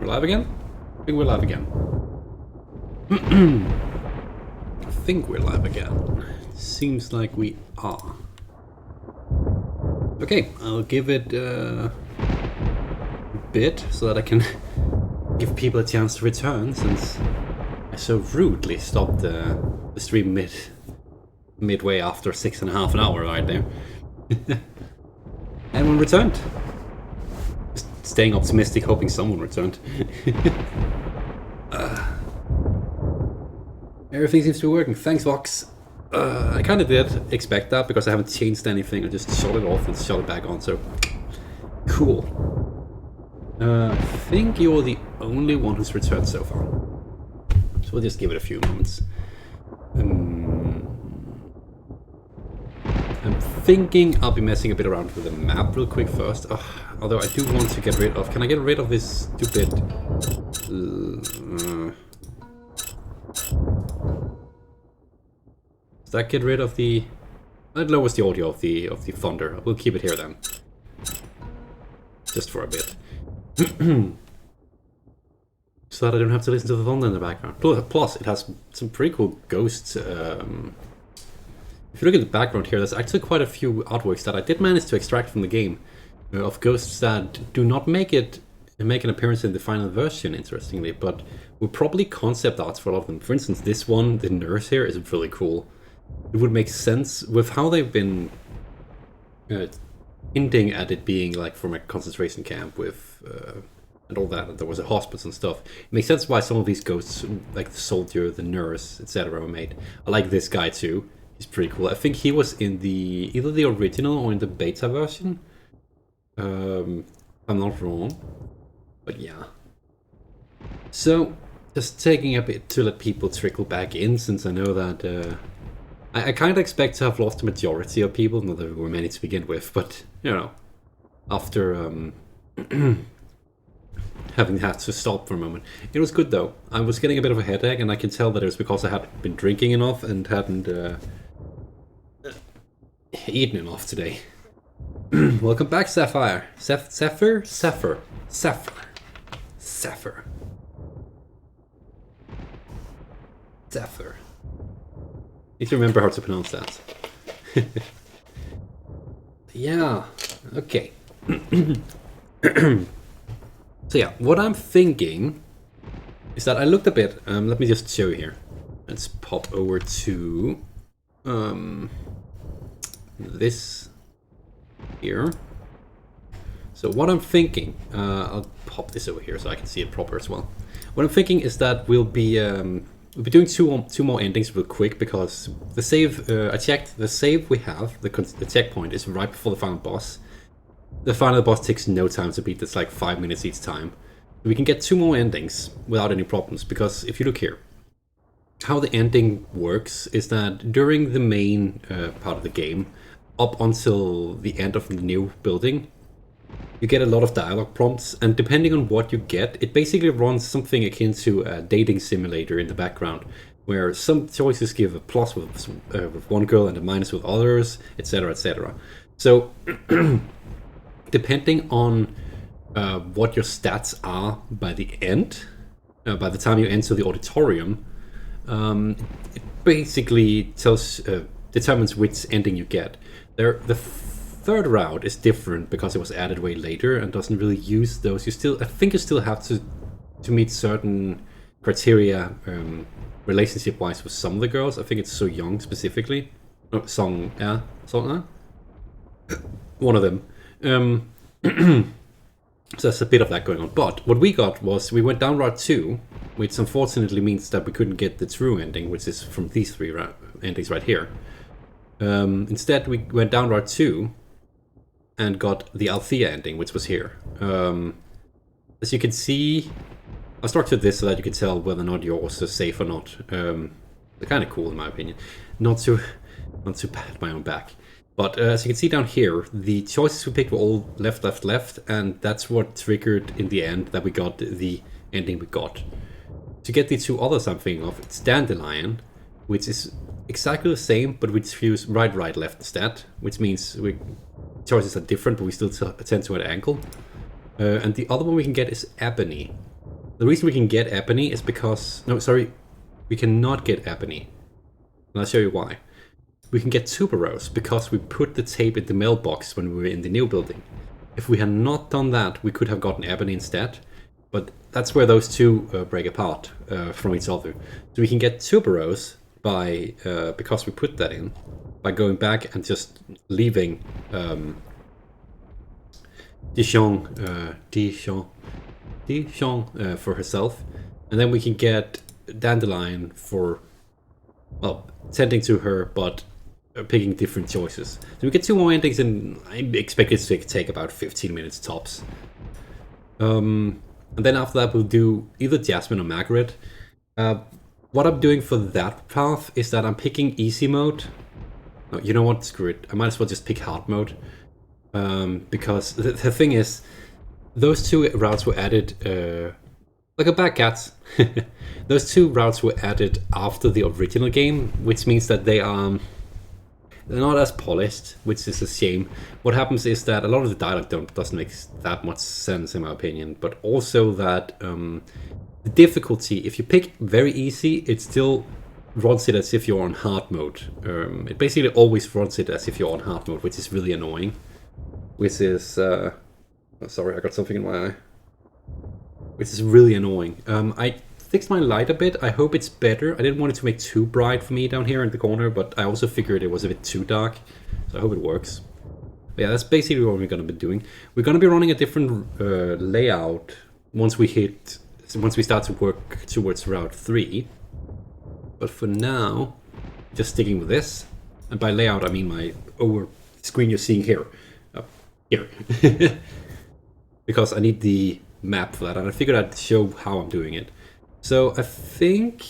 We're live again? I think we're live again. I think we're live again. Seems like we are. Okay, I'll give it a bit so that I can give people a chance to return, since I so rudely stopped the stream midway after 6.5 an hour right there. Everyone returned. Just staying optimistic, hoping someone returned. Everything seems to be working. Thanks, Vox. I kind of did expect that because I haven't changed anything. I just shut it off and shut it back on, so cool. I think you're the only one who's returned so far. So we'll just give it a few moments. I'm thinking I'll be messing a bit around with the map real quick first. Although I do want to get rid of... Can I get rid of this stupid... Does that get rid of the... That lowers the audio of the thunder. We'll keep it here then. Just for a bit. So that I don't have to listen to the thunder in the background. Plus, it has some pretty cool ghosts. If you look at the background here, there's actually quite a few artworks that I did manage to extract from the game. Of ghosts that do not make an appearance in the final version, interestingly, but were probably concept arts for a lot of them. For instance, this one, the nurse here, is really cool. It would make sense with how they've been hinting at it being like from a concentration camp with and all that, and there was a hospice and stuff. It makes sense why some of these ghosts, like the soldier, the nurse, etc., were made. I like this guy too. He's pretty cool. I think he was in either the original or in the beta version. I'm not wrong, but yeah. So, just taking a bit to let people trickle back in, since I know that I kind of expect to have lost the majority of people, not that there were many to begin with, but, you know, after having had to stop for a moment. It was good though. I was getting a bit of a headache, and I can tell that it was because I hadn't been drinking enough and hadn't eaten enough today. Welcome back, Sapphire. Sapphire. Need to remember how to pronounce that. Yeah, okay. So yeah, what I'm thinking is that I looked a bit, let me just show you here. Let's pop over to this here. So what I'm thinking, I'll pop this over here so I can see it proper as well. What I'm thinking is that we'll be doing two more endings real quick, because the save, I checked, the save we have, the checkpoint is right before the final boss. The final boss takes no time to beat, it's like 5 minutes each time. We can get 2 more endings without any problems, because if you look here, how the ending works is that during the main part of the game, up until the end of the new building, you get a lot of dialogue prompts, and depending on what you get, it basically runs something akin to a dating simulator in the background, where some choices give a plus with one girl and a minus with others, etc., etc. So, depending on what your stats are by the end, by the time you enter the auditorium, it basically determines which ending you get. The third route is different because it was added way later and doesn't really use those. I think you still have to meet certain criteria relationship-wise with some of the girls. I think it's So Young specifically. Oh, Song, yeah, one of them. So there's a bit of that going on. But what we got was, we went down Route 2, which unfortunately means that we couldn't get the true ending, which is from these 3 endings right here. Instead, we went down Route 2 and got the Althea ending, which was here. As you can see, I structured this so that you can tell whether or not yours is safe or not. They're kind of cool in my opinion. Not to pat my own back. But as you can see down here, the choices we picked were all left, left, left, and that's what triggered in the end that we got the ending we got. To get the 2 others I'm thinking of, it's Dandelion, which is exactly the same, but we choose right, right, left instead, which means choices are different, but we still tend to an angle. And the other one we can get is Ebony, The reason we can get ebony is because... No, sorry. We cannot get ebony. And I'll show you why. We can get tuberose because we put the tape in the mailbox when we were in the new building. If we had not done that, we could have gotten ebony instead. But that's where those two break apart from each other. So we can get tuberose by because we put that in, by going back and just leaving Dijon for herself. And then we can get dandelion for, well, tending to her, but picking different choices. So we get 2 more endings, and I expect it to take about 15 minutes tops. And then after that we'll do either Jasmine or Margaret. What I'm doing for that path is that I'm picking easy mode. No, you know what, screw it. I might as well just pick hard mode. Because the thing is, those 2 routes were added, like a bad cat. Those 2 routes were added after the original game, which means that they're not as polished, which is a shame. What happens is that a lot of the dialogue doesn't make that much sense, in my opinion, but also that the difficulty, if you pick very easy, it still runs it as if you're on hard mode. It basically always runs it as if you're on hard mode, which is really annoying. Which is... oh, sorry, I got something in my eye. Which is really annoying. I fixed my light a bit. I hope it's better. I didn't want it to make too bright for me down here in the corner, but I also figured it was a bit too dark. So I hope it works. But yeah, that's basically what we're going to be doing. We're going to be running a different layout once we start to work towards Route 3. But for now, just sticking with this. And by layout, I mean my over screen you're seeing here. Here. Because I need the map for that, and I figured I'd show how I'm doing it. So I think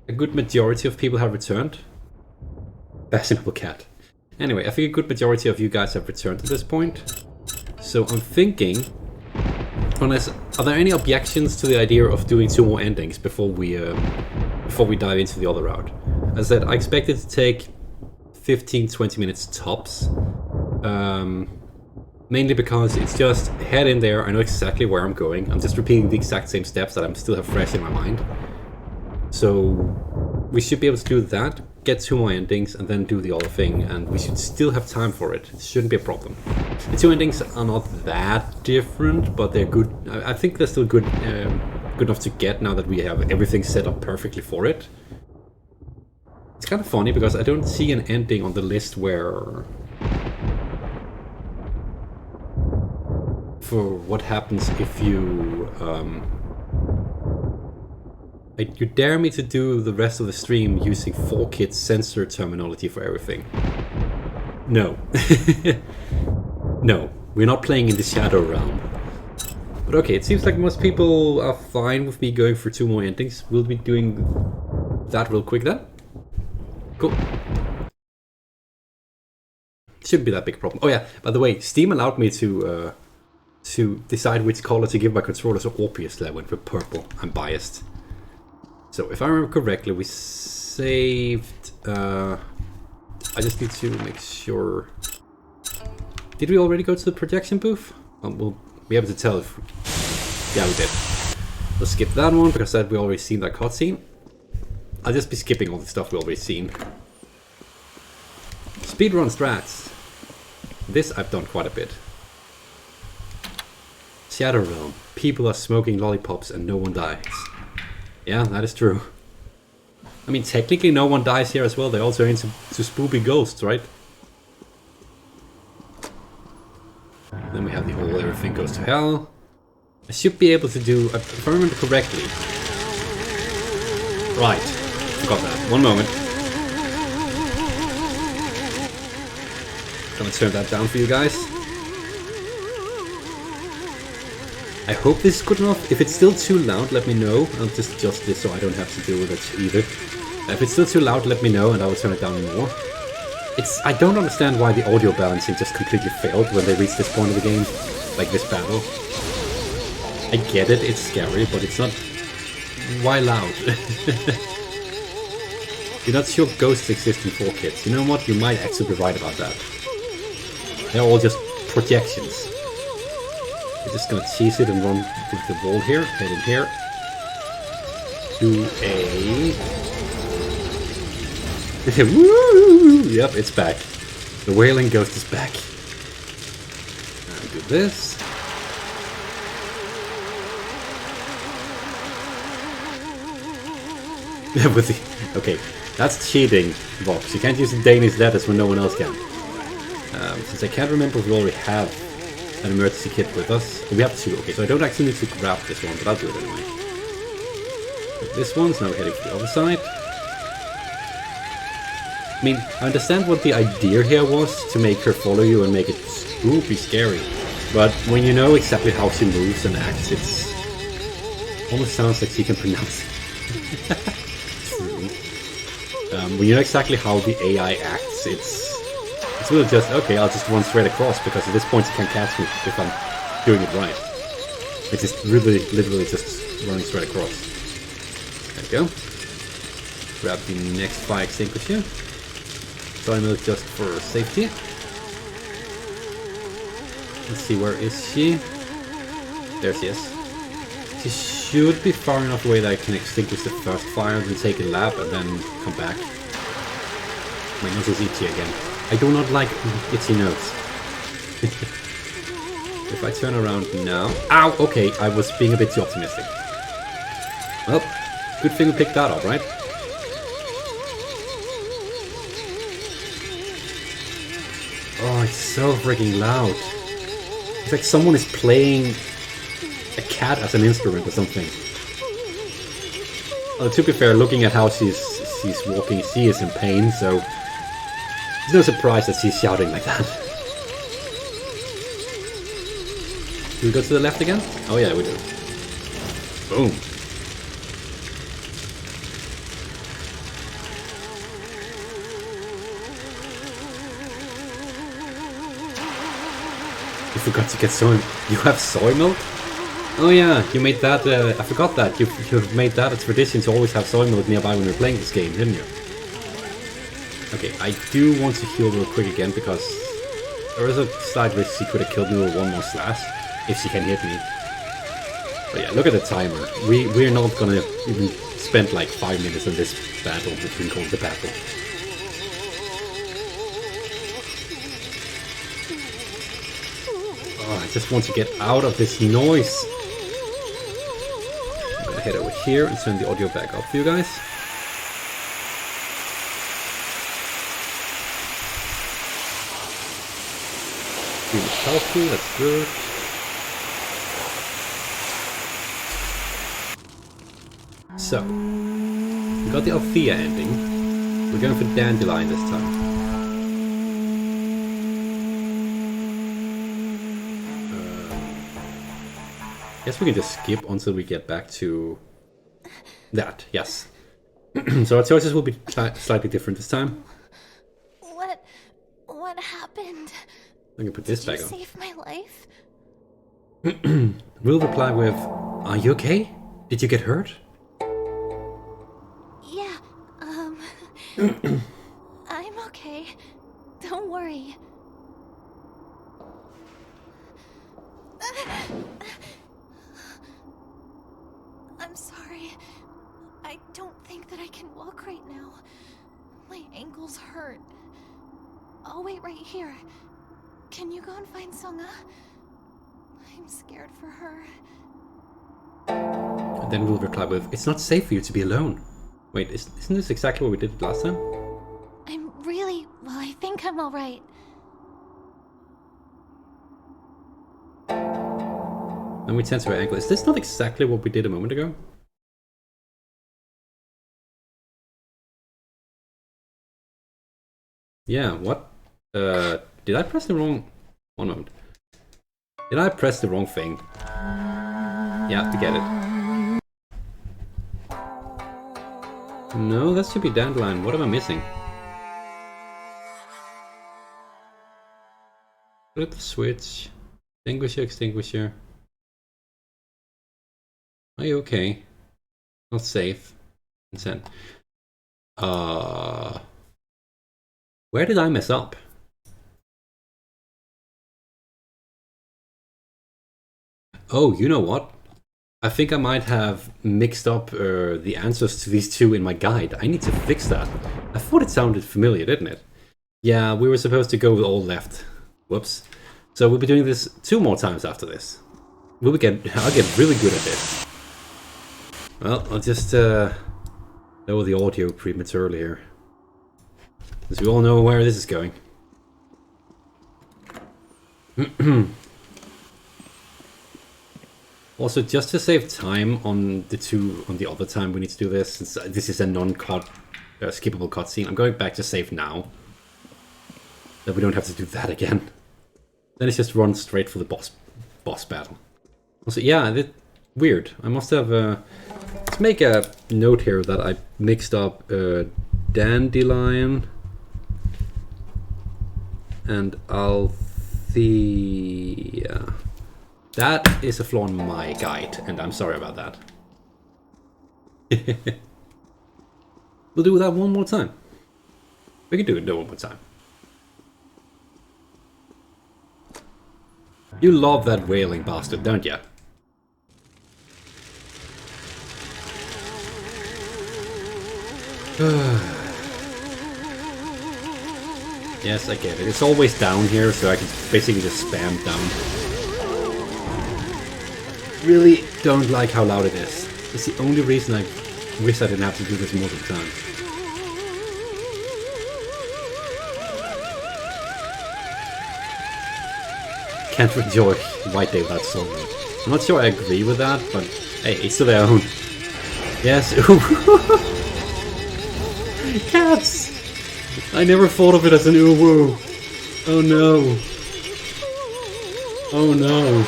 a good majority of people have returned. Fashionable cat. Anyway, I think a good majority of you guys have returned at this point. So I'm thinking, unless, are there any objections to the idea of doing 2 more endings before we dive into the other route? As I said, I expect it to take 15-20 minutes tops. Mainly because it's just head in there, I know exactly where I'm going. I'm just repeating the exact same steps that I still have fresh in my mind. So we should be able to do that, get 2 more endings, and then do the other thing, and we should still have time for it. It shouldn't be a problem. The 2 endings are not that different, but they're good. I think they're still good, good enough to get now that we have everything set up perfectly for it. It's kind of funny because I don't see an ending on the list where... for what happens if you you dare me to do the rest of the stream using 4Kit sensor terminology for everything. No. No, we're not playing in the Shadow Realm. But okay, it seems like most people are fine with me going for 2 more endings. We'll be doing that real quick then. Cool. Shouldn't be that big a problem. Oh yeah, by the way, Steam allowed me to decide which color to give my controller, so obviously I went with purple. I'm biased. So if I remember correctly, we saved... I just need to make sure... Did we already go to the projection booth? We'll be able to tell if... Yeah, we did. Let's skip that one, because we already seen that cutscene. I'll just be skipping all the stuff we already seen. Speedrun strats. This I've done quite a bit. Shadow Realm. People are smoking lollipops and no one dies. Yeah, that is true. I mean, technically no one dies here as well. They're also into spoopy ghosts, right? Then we have the whole everything goes to hell. I should be able to do, if I remember correctly. Right, forgot that. One moment. Gonna turn that down for you guys. I hope this is good enough. If it's still too loud, let me know. I'll just adjust this so I don't have to deal with it either. If it's still too loud, let me know and I will turn it down more. I don't understand why the audio balancing just completely failed when they reached this point of the game. Like this battle. I get it, it's scary, but it's not... Why loud? You're not sure ghosts exist in 4Kits. You know what? You might actually be right about that. They're all just projections. We're just gonna cheese it and run with the wall here, head in here. do a... Woo! Yep, it's back. The Wailing Ghost is back. Do this. With the, okay, that's cheating, Vox. You can't use the Danish letters when no one else can. Since I can't remember if we already have an emergency kit with us. We have two. Okay, so I don't actually need to grab this one, but I'll do it anyway. This one's now heading to the other side. I mean, I understand what the idea here was, to make her follow you and make it spooky scary. But when you know exactly how she moves and acts, it's almost sounds like she can pronounce it. True. When you know exactly how the AI acts, it's really just, okay, I'll just run straight across, because at this point it can't catch me if I'm doing it right. It's just really, literally just running straight across. There we go. Grab the next fire extinguisher. Soy milk just for safety. Let's see, where is she? There she is. She should be far enough away that I can extinguish the first fire, then take a lap, and then come back. My nose is itchy again. I do not like itchy nose. If I turn around now... Ow! Okay, I was being a bit too optimistic. Well, good thing we picked that up, right? Oh, it's so freaking loud. It's like someone is playing a cat as an instrument or something. Well, to be fair, looking at how she's walking, she is in pain, so it's no surprise that she's shouting like that. Do we go to the left again? Oh yeah, we do. Boom. You forgot to get soy. You have soy milk? Oh yeah, you made that. I forgot that. You've made that a tradition to always have soy milk nearby when you're playing this game, didn't you? Okay, I do want to heal real quick again, because there is a slight risk she could have killed me with one more slash if she can hit me. But yeah, look at the timer. We're not gonna even spend like 5 minutes on this battle, which we can call the battle. Oh, I just want to get out of this noise. I'm gonna head over here and turn the audio back up for you guys. Really healthy, that's good. So, we got the Althea ending. We're going for Dandelion this time. Guess we can just skip until we get back to that, yes. So our choices will be slightly different this time. What happened? I'm gonna put this back on. Did you save my life? We'll reply with, are you okay? Did you get hurt? Yeah, I'm okay. Don't worry. I'm sorry. I don't think that I can walk right now. My ankles hurt. I'll wait right here. Can you go and find Songa? I'm scared for her. And then we'll reply with, it's not safe for you to be alone. Wait, isn't this exactly what we did last time? I think I'm alright. And we tend to her ankle. Is this not exactly what we did a moment ago? Yeah, what? Did I press the wrong... One moment. Did I press the wrong thing? Yeah, to get it. No, that should be Dandelion. What am I missing? Flip the switch. Extinguisher. Are you okay? Not safe. Consent. Where did I mess up? Oh, you know what? I think I might have mixed up the answers to these two in my guide. I need to fix that. I thought it sounded familiar, didn't it? Yeah, we were supposed to go with all left. Whoops. So we'll be doing this 2 more times after this. I'll get really good at this. Well, I'll just lower the audio prematurely here. Because we all know where this is going. Also, just to save time on the other time we need to do this, since this is a non-cut, skippable cutscene, I'm going back to save now. That we don't have to do that again. Then it's just run straight for the boss battle. Also, yeah, weird. I must have... let's make a note here that I mixed up Dandelion and Althea. That is a flaw in my guide, and I'm sorry about that. We'll do that one more time. We can do it one more time. You love that wailing bastard, don't ya? Yes, I get it. It's always down here, so I can basically just spam down. Really don't like how loud it is. It's the only reason I wish I didn't have to do this multiple times. Can't enjoy White Day without Silver. I'm not sure I agree with that, but hey, it's to their own. Yes. Cats! I never thought of it as an ooh-woo. Oh no. Oh no.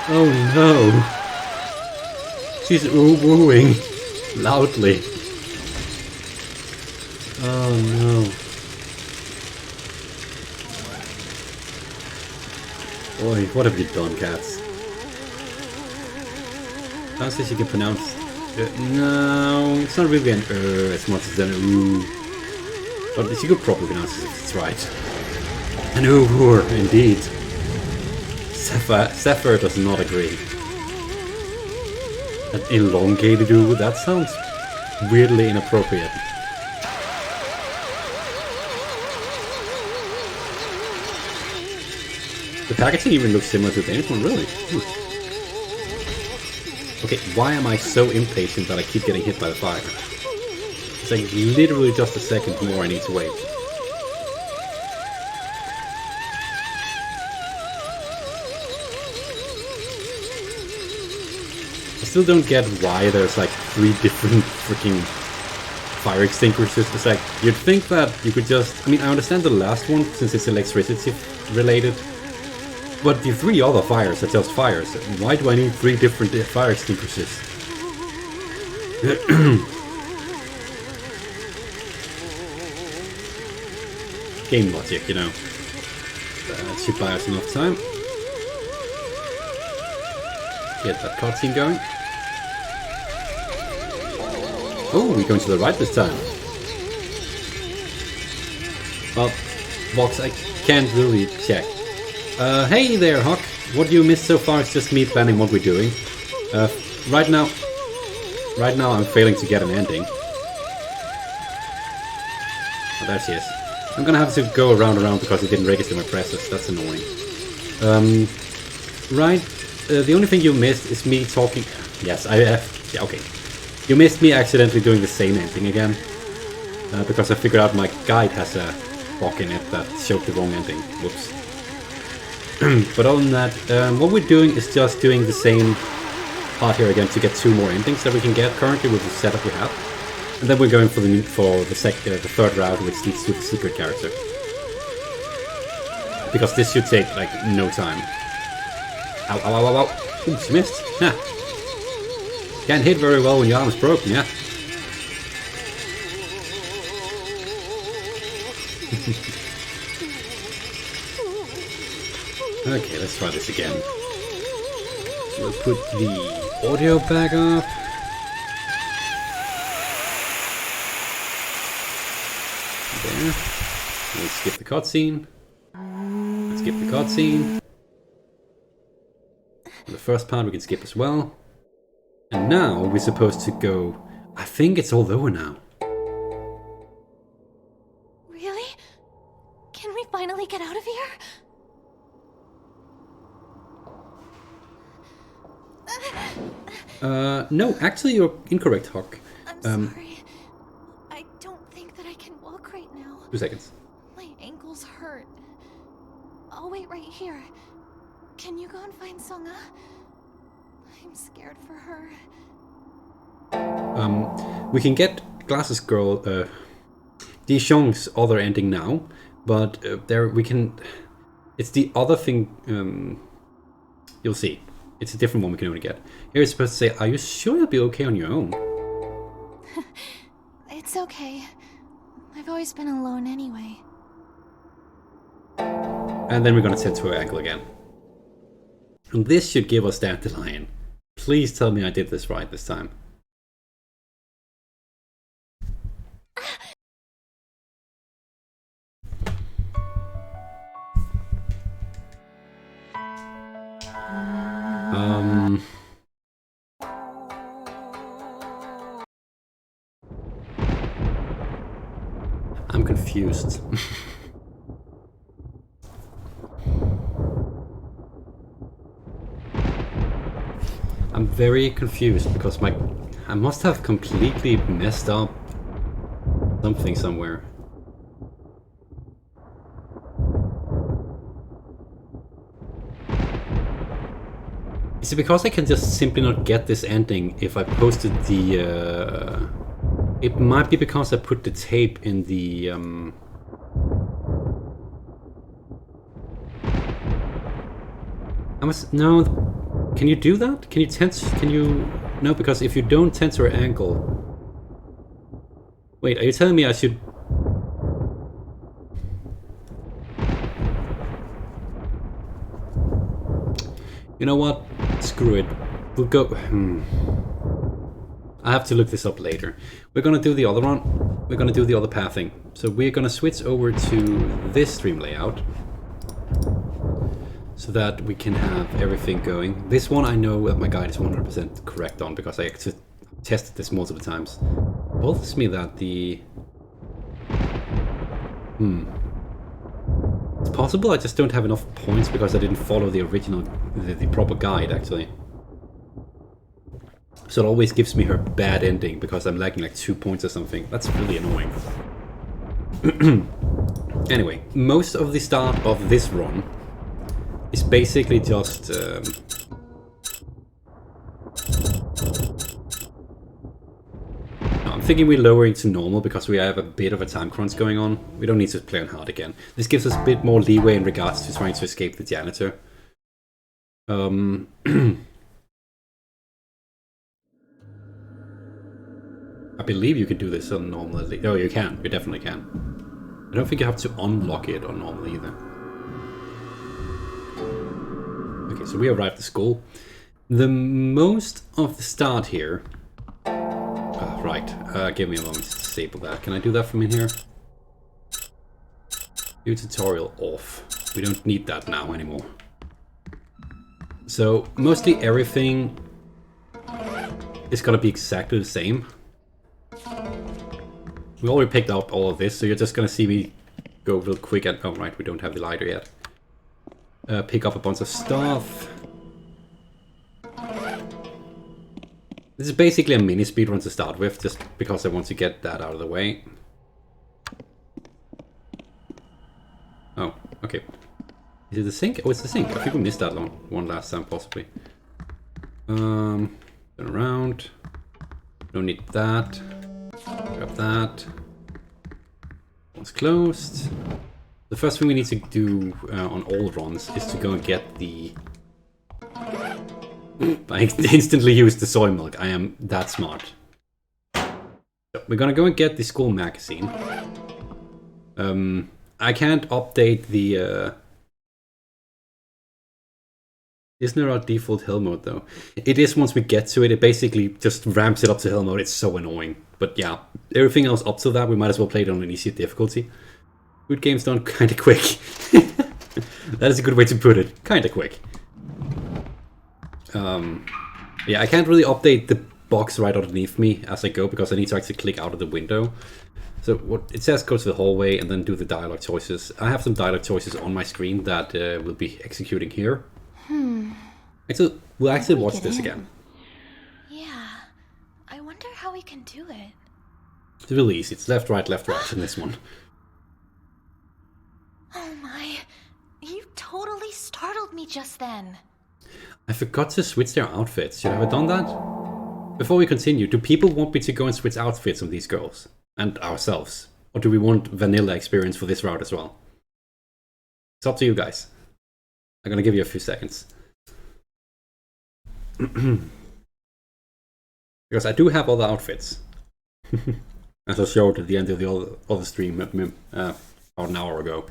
Oh no. She's ooh-wooing loudly. Oh no. Boy, what have you done, cats? Can't say she can pronounce... no, it's not really an as much as an ooh. But she could probably pronounce it if it's right. An ooh-wooer, indeed. Zephyr does not agree. An elongated ooh, that sounds weirdly inappropriate. The packaging even looks similar to the Danish one, really. Okay, why am I so impatient that I keep getting hit by the fire? It's like literally just a second more I need to wait. I still don't get why there's like 3 different freaking fire extinguishers. It's like, you'd think that you could just... I mean, I understand the last one since it's electricity related. But the 3 other fires are just fires. Why do I need 3 different fire extinguishers? Game logic, you know. That should buy us enough time. Get that cutscene going. Oh, we're going to the right this time. Well, box, I can't really check. Hey there, Huck. What you missed so far is just me planning what we're doing. Right now I'm failing to get an ending. Oh, there she is. I'm gonna have to go around because it didn't register my presses. That's annoying. The only thing you missed is me talking... Yes, yeah, okay. You missed me accidentally doing the same ending again. Because I figured out my guide has a block in it that showed the wrong ending. Whoops. But other than that, what we're doing is just doing the same part here again to get 2 more endings that we can get currently with the setup we have. And then we're going for the third route, which leads to the secret character. Because this should take, like, no time. Ow, ow, ow, ow, ow. Ooh, she missed. Ha! Can't hit very well when your arm is broken, yeah? Okay, let's try this again. We'll put the audio back up. There. Let's skip the cutscene. Let's skip the cutscene. The first part we can skip as well. And now we're supposed to go... I think it's all over now. Really? Can we finally get out of here? No, actually you're incorrect, Hawk. I'm sorry. I don't think that I can walk right now. 2 seconds. My ankles hurt. I'll wait right here. Can you go and find Songa? I'm scared for her. We can get Glasses Girl, Dijon's other ending now, but there we can... It's the other thing, you'll see. It's a different one we can only get. Here it's supposed to say, are you sure you'll be okay on your own? It's okay. I've always been alone anyway. And then we're gonna send to her ankle again. And this should give us Dandelion. Please tell me I did this right this time. I'm confused. I'm very confused because I must have completely messed up something somewhere. Is it because I can just simply not get this ending if I posted the... It might be because I put the tape in the... No, can you do that? Can you tense... Can you... No, because if you don't tense her ankle... Wait, are you telling me I should... You know what? Screw it. We'll go... I have to look this up later. We're gonna do the other one. We're gonna do the other pathing. So we're gonna switch over to this stream layout. So that we can have everything going. This one I know that my guide is 100% correct on because I actually tested this multiple times. It bothers me that the... It's possible I just don't have enough points because I didn't follow the original, the proper guide actually. So it always gives me her bad ending because I'm lagging like 2 points or something. That's really annoying. Anyway, most of the start of this run is basically just... I'm thinking we're lowering to normal because we have a bit of a time crunch going on. We don't need to play on hard again. This gives us a bit more leeway in regards to trying to escape the janitor. I believe you can do this on normal. Oh, you can. You definitely can. I don't think you have to unlock it on normal either. Okay, so we arrived at school. The most of the start here... give me a moment to disable that. Can I do that from in here? Do tutorial off. We don't need that now anymore. So, mostly everything is gonna be exactly the same. We already picked up all of this, so you're just gonna see me go real quick and... Oh, right, we don't have the lighter yet. Pick up a bunch of stuff. This is basically a mini speedrun to start with, just because I want to get that out of the way. Oh, okay. Is it the sink? Oh, it's the sink. I think we missed that one last time, possibly. Turn around. Don't need that. Grab that. One's closed. The first thing we need to do on all runs is to go and get the... I instantly used the soy milk. I am that smart. So we're gonna go and get the school magazine. I can't update the... Isn't there a default hell mode though? It is once we get to it. It basically just ramps it up to hell mode. It's so annoying. But yeah, everything else up to that, we might as well play it on an easier difficulty. Good game's done kinda quick. That is a good way to put it. Kinda quick. Yeah, I can't really update the box right underneath me as I go because I need to actually click out of the window. So what it says, go to the hallway and then do the dialogue choices. I have some dialogue choices on my screen that will be executing here. Actually, we'll actually watch this again. Yeah, I wonder how we can do it. It's really easy. It's left, right in this one. Oh my, you totally startled me just then. I forgot to switch their outfits. Should I have done that? Before we continue, do people want me to go and switch outfits on these girls? And ourselves? Or do we want vanilla experience for this route as well? It's up to you guys. I'm gonna give you a few seconds. Because I do have other outfits. As I showed at the end of the other stream about an hour ago.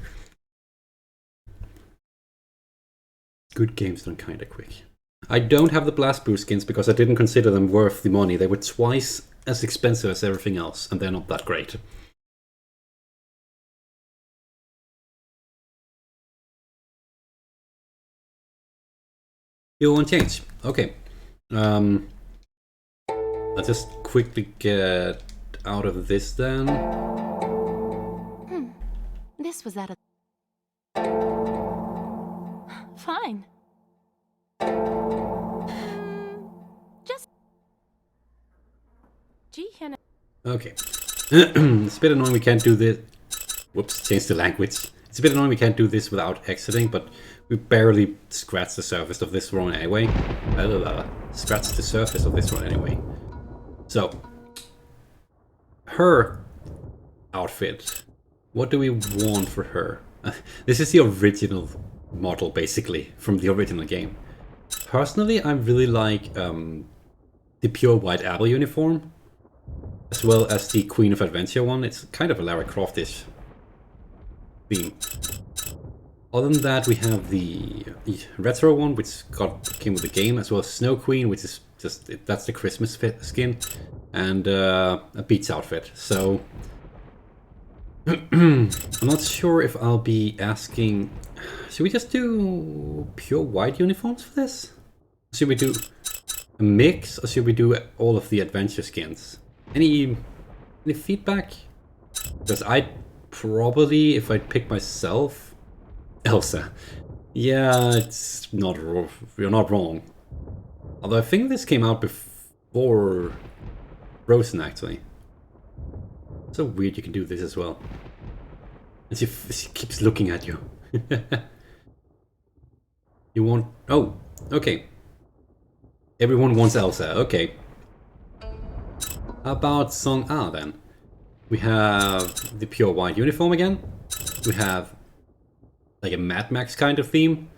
Good games done kinda quick. I don't have the Blast Boost skins because I didn't consider them worth the money. They were twice as expensive as everything else, and they're not that great. You won't change. Okay. I'll just quickly get out of this then. This was at a... Fine. Just... Okay. It's a bit annoying we can't do this. Whoops, change the language. It's a bit annoying we can't do this without exiting, but we barely scratched the surface of this run anyway. Scratched the surface of this run anyway. So, her outfit. What do we want for her? This is the original model, basically, from the original game. Personally, I really like the pure white Abel uniform, as well as the Queen of Adventure one. It's kind of a Lara Croft-ish theme. Other than that, we have the retro one, which came with the game, as well as Snow Queen, which is that's the Christmas skin, and a Beats outfit. So I'm not sure if I'll be asking. Should we just do pure white uniforms for this? Should we do a mix, or should we do all of the adventure skins? Any feedback? Because I'd probably, if I'd pick myself, Elsa. Yeah, it's not. You're not wrong. Although I think this came out before Frozen, actually. So weird you can do this as well. And she keeps looking at you. You want... Oh, okay. Everyone wants Elsa, okay. How about Song A then? We have the pure white uniform again. We have like a Mad Max kind of theme.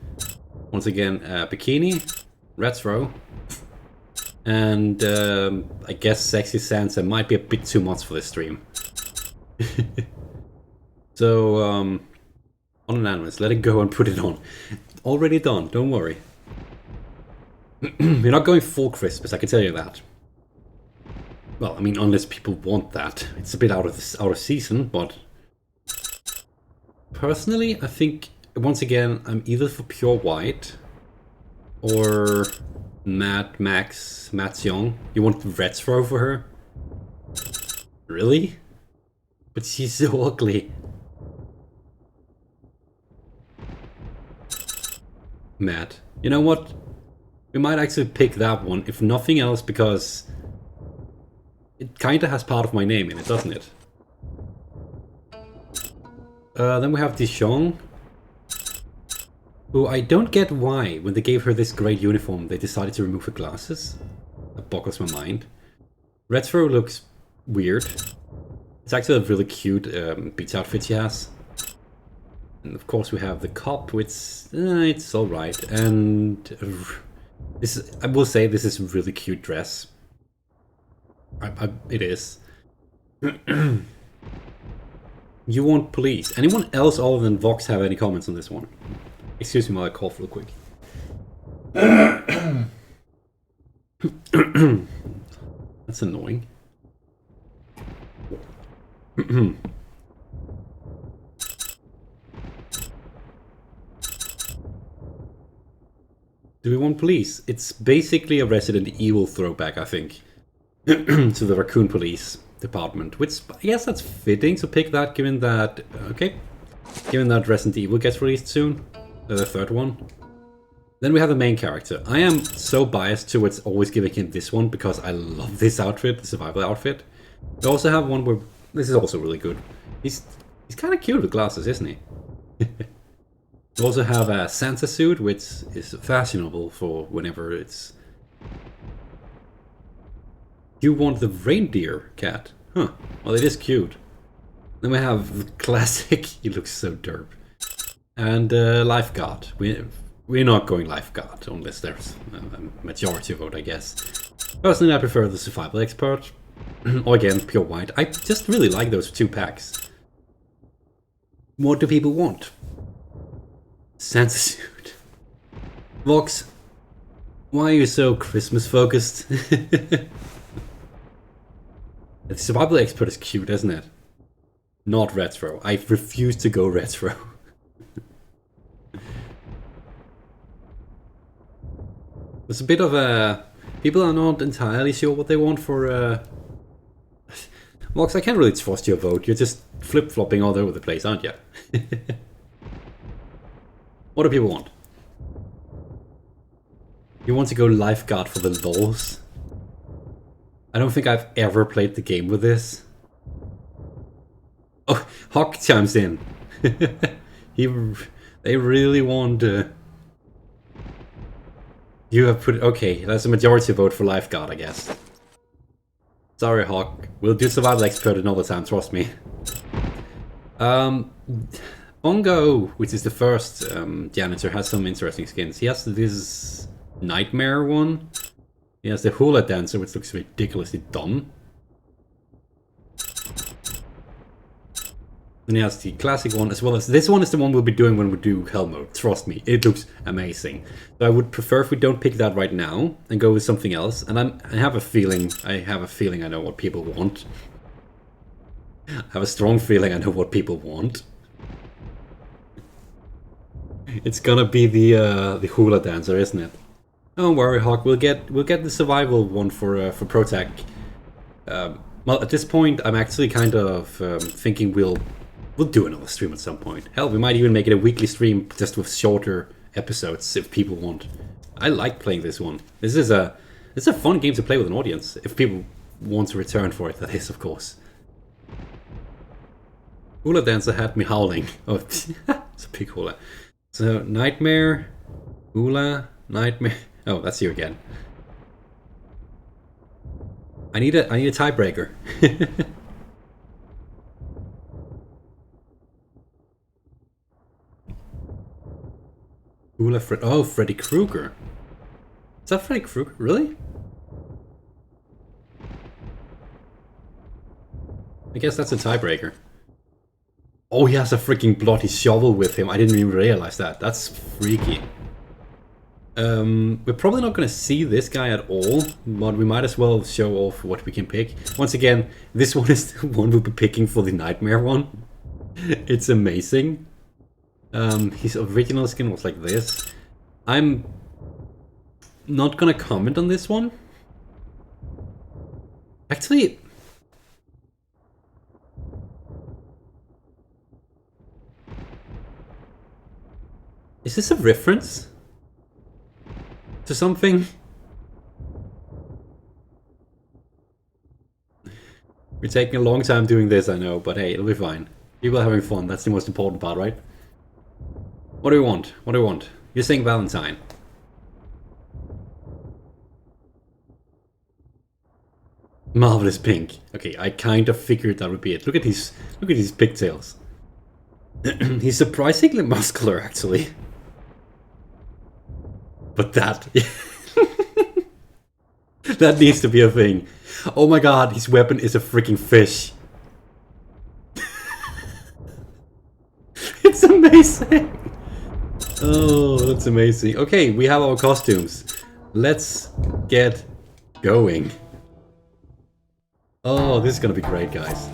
Once again, bikini, retro. And I guess Sexy Sansa might be a bit too much for this stream. So, unanimous, let it go and put it on. Already done, don't worry. We're not going full Christmas, I can tell you that. Well, I mean, unless people want that. It's a bit out of season, but... Personally, I think, once again, I'm either for pure white or Mad Max, Matt Young. You want retro for her? Really? But she's so ugly. Matt. You know what? We might actually pick that one, if nothing else, because it kinda has part of my name in it, doesn't it? Then we have Dijon, who I don't get why, when they gave her this great uniform, they decided to remove her glasses. That boggles my mind. Retro looks weird. It's actually a really cute beach outfit she has. And of course we have the cop, which it's alright. And this I will say this is a really cute dress. It is. You want police. Anyone else other than Vox have any comments on this one? Excuse me while I cough real quick. That's annoying. Do we want police? It's basically a Resident Evil throwback, I think, to the Raccoon Police Department, which I guess that's fitting to pick that, given that, okay, given that Resident Evil gets released soon, the third one. Then we have the main character. I am so biased towards always giving him this one because I love this outfit, the survival outfit. We also have one where, this is also really good. He's kind of cute with glasses, isn't he? We also have a Santa suit, which is fashionable for whenever it's... You want the reindeer cat? Huh. Well, it is cute. Then we have the classic, he looks so derp. And lifeguard. We're not going lifeguard, unless there's a majority vote, I guess. Personally, I prefer the survival expert. Or again, pure white. I just really like those two packs. What do people want? Santa suit. Vox, why are you so Christmas focused? The survival expert is cute, isn't it? Not retro. I refuse to go retro. There's a bit of a... People are not entirely sure what they want for... Vox, I can't really trust your vote. You're just flip-flopping all over the place, aren't you? What do people want? You want to go lifeguard for the lols? I don't think I've ever played the game with this. Oh, Hawk chimes in. They really want... You have put... Okay, that's a majority vote for lifeguard, I guess. Sorry, Hawk. We'll do survival expert another time, trust me. Bongo, which is the first janitor, has some interesting skins. He has this nightmare one. He has the hula dancer, which looks ridiculously dumb. And he has the classic one, as well as this one is the one we'll be doing when we do Hell Mode. Trust me, it looks amazing. So I would prefer if we don't pick that right now and go with something else. And I have a feeling I know what people want. I have a strong feeling I know what people want. It's gonna be the hula dancer, isn't it? Don't worry, Hawk. We'll get the survival one for Protec. Well, at this point, I'm actually kind of thinking we'll do another stream at some point. Hell, we might even make it a weekly stream just with shorter episodes if people want. I like playing this one. It's a fun game to play with an audience if people want to return for it. That is, of course. Hula dancer had me howling. Oh, it's a big hula. So nightmare, hula, nightmare. Oh, that's you again. I need a tiebreaker. Hula oh, Freddy Krueger. Is that Freddy Krueger? Really? I guess that's a tiebreaker. Oh, he has a freaking bloody shovel with him. I didn't even realize that. That's freaky. We're probably not going to see this guy at all, but we might as well show off what we can pick. Once again, this one is the one we'll be picking for the nightmare one. It's amazing. His original skin was like this. I'm not going to comment on this one. Actually... Is this a reference to something? We're taking a long time doing this, I know, but hey, it'll be fine. People are having fun, that's the most important part, right? What do we want? What do we want? You're saying Valentine. Marvelous pink. Okay, I kind of figured that would be it. Look at these pigtails. He's surprisingly muscular, actually. But that... that needs to be a thing. Oh my god, his weapon is a freaking fish. It's amazing. Oh, that's amazing. Okay, we have our costumes. Let's get going. Oh, this is gonna be great, guys.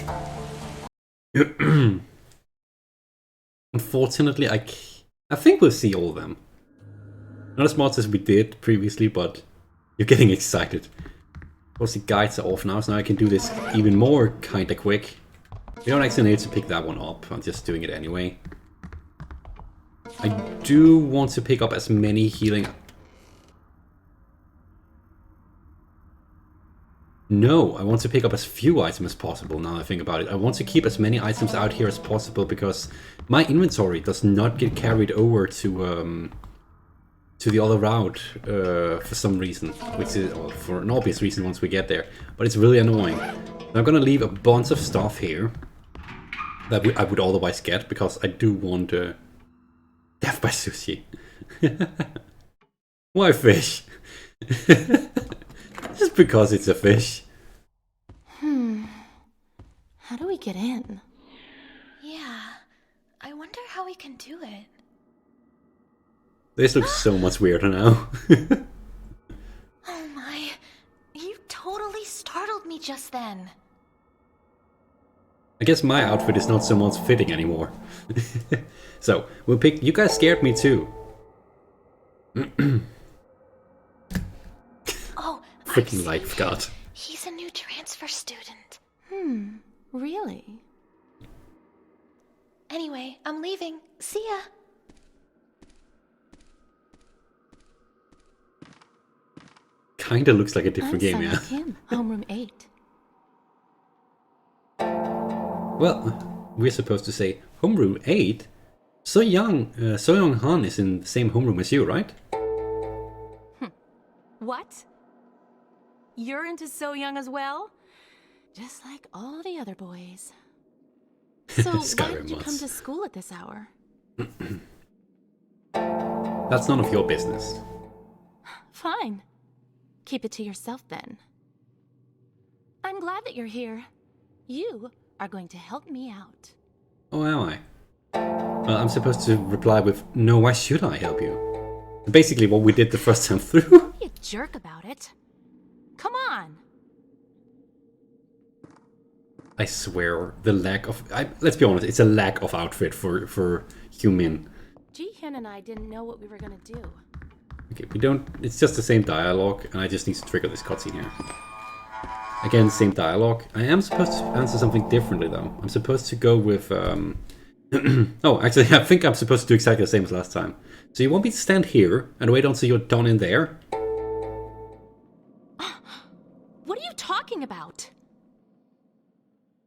Unfortunately, I think we'll see all of them. Not as much as we did previously, but you're getting excited. Of course, the guides are off now, so now I can do this even more kinda quick. You don't actually need to pick that one up, I'm just doing it anyway. I do want to pick up as many healing... No, I want to pick up as few items as possible now I think about it. I want to keep as many items out here as possible because my inventory does not get carried over to the other route for some reason, which is well, for an obvious reason once we get there, but it's really annoying. I'm gonna leave a bunch of stuff here that I would otherwise get because I do want death by sushi. Why fish? Just because it's a fish. How do we get in? Yeah, I wonder how we can do it. This looks so much weirder now. Oh my, you totally startled me just then. I guess my outfit is not so much fitting anymore. So, we'll pick... You guys scared me too. Oh, Freaking lifeguard. He's a new transfer student. Really? Anyway, I'm leaving. See ya. Kinda looks like a different game, yeah. Kim, homeroom 8. Well, we're supposed to say homeroom 8? So Young Han is in the same homeroom as you, right? What? You're into So Young as well? Just like all the other boys. So why did you come to school at this hour? That's none of your business. Fine. Keep it to yourself then. I'm glad that you're here. You are going to help me out. Oh, am I? Well, I'm supposed to reply with, no, why should I help you? Basically what we did the first time through. Be a jerk about it. Come on. I swear, the lack of... let's be honest, it's a lack of outfit for human. Ji-hyun and I didn't know what we were gonna do. Okay, we don't... It's just the same dialogue, and I just need to trigger this cutscene here. Again, same dialogue. I am supposed to answer something differently, though. I'm supposed to go with... oh, actually, I think I'm supposed to do exactly the same as last time. So you want me to stand here and wait until you're done in there? What are you talking about?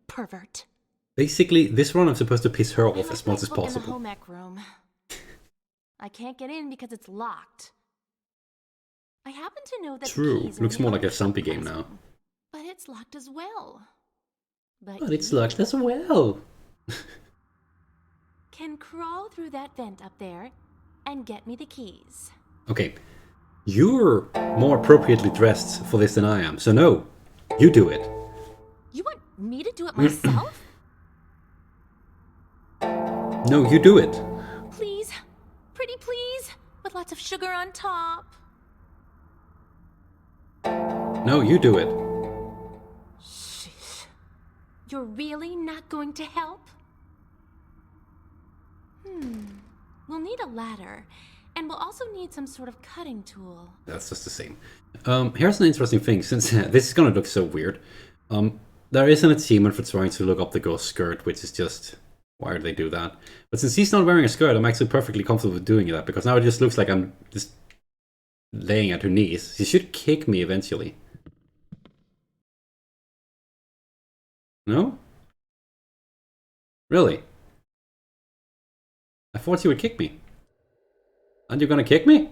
Pervert. Basically, this run I'm supposed to piss her off as much as In the possible. home ec room. I can't get in because it's locked. I happen to know that True. the keys are Looks in the more like a other zombie game classroom, now. But it's locked as well. But it's locked as well. Can crawl through that vent up there and get me the keys. Okay, you're more appropriately dressed for this than I am, so no, you do it. You want me to do it myself? No, you do it. Please. Pretty please. With lots of sugar on top. No, you do it. Sheesh. You're really not going to help? We'll need a ladder, and we'll also need some sort of cutting tool. That's just the same. Here's an interesting thing, since this is gonna look so weird. There is an achievement for trying to look up the girl's skirt, which is just... Why do they do that? But since he's not wearing a skirt, I'm actually perfectly comfortable with doing that, because now it just looks like I'm just laying at her knees. She should kick me eventually. No? Really? I thought you would kick me. Aren't you gonna kick me?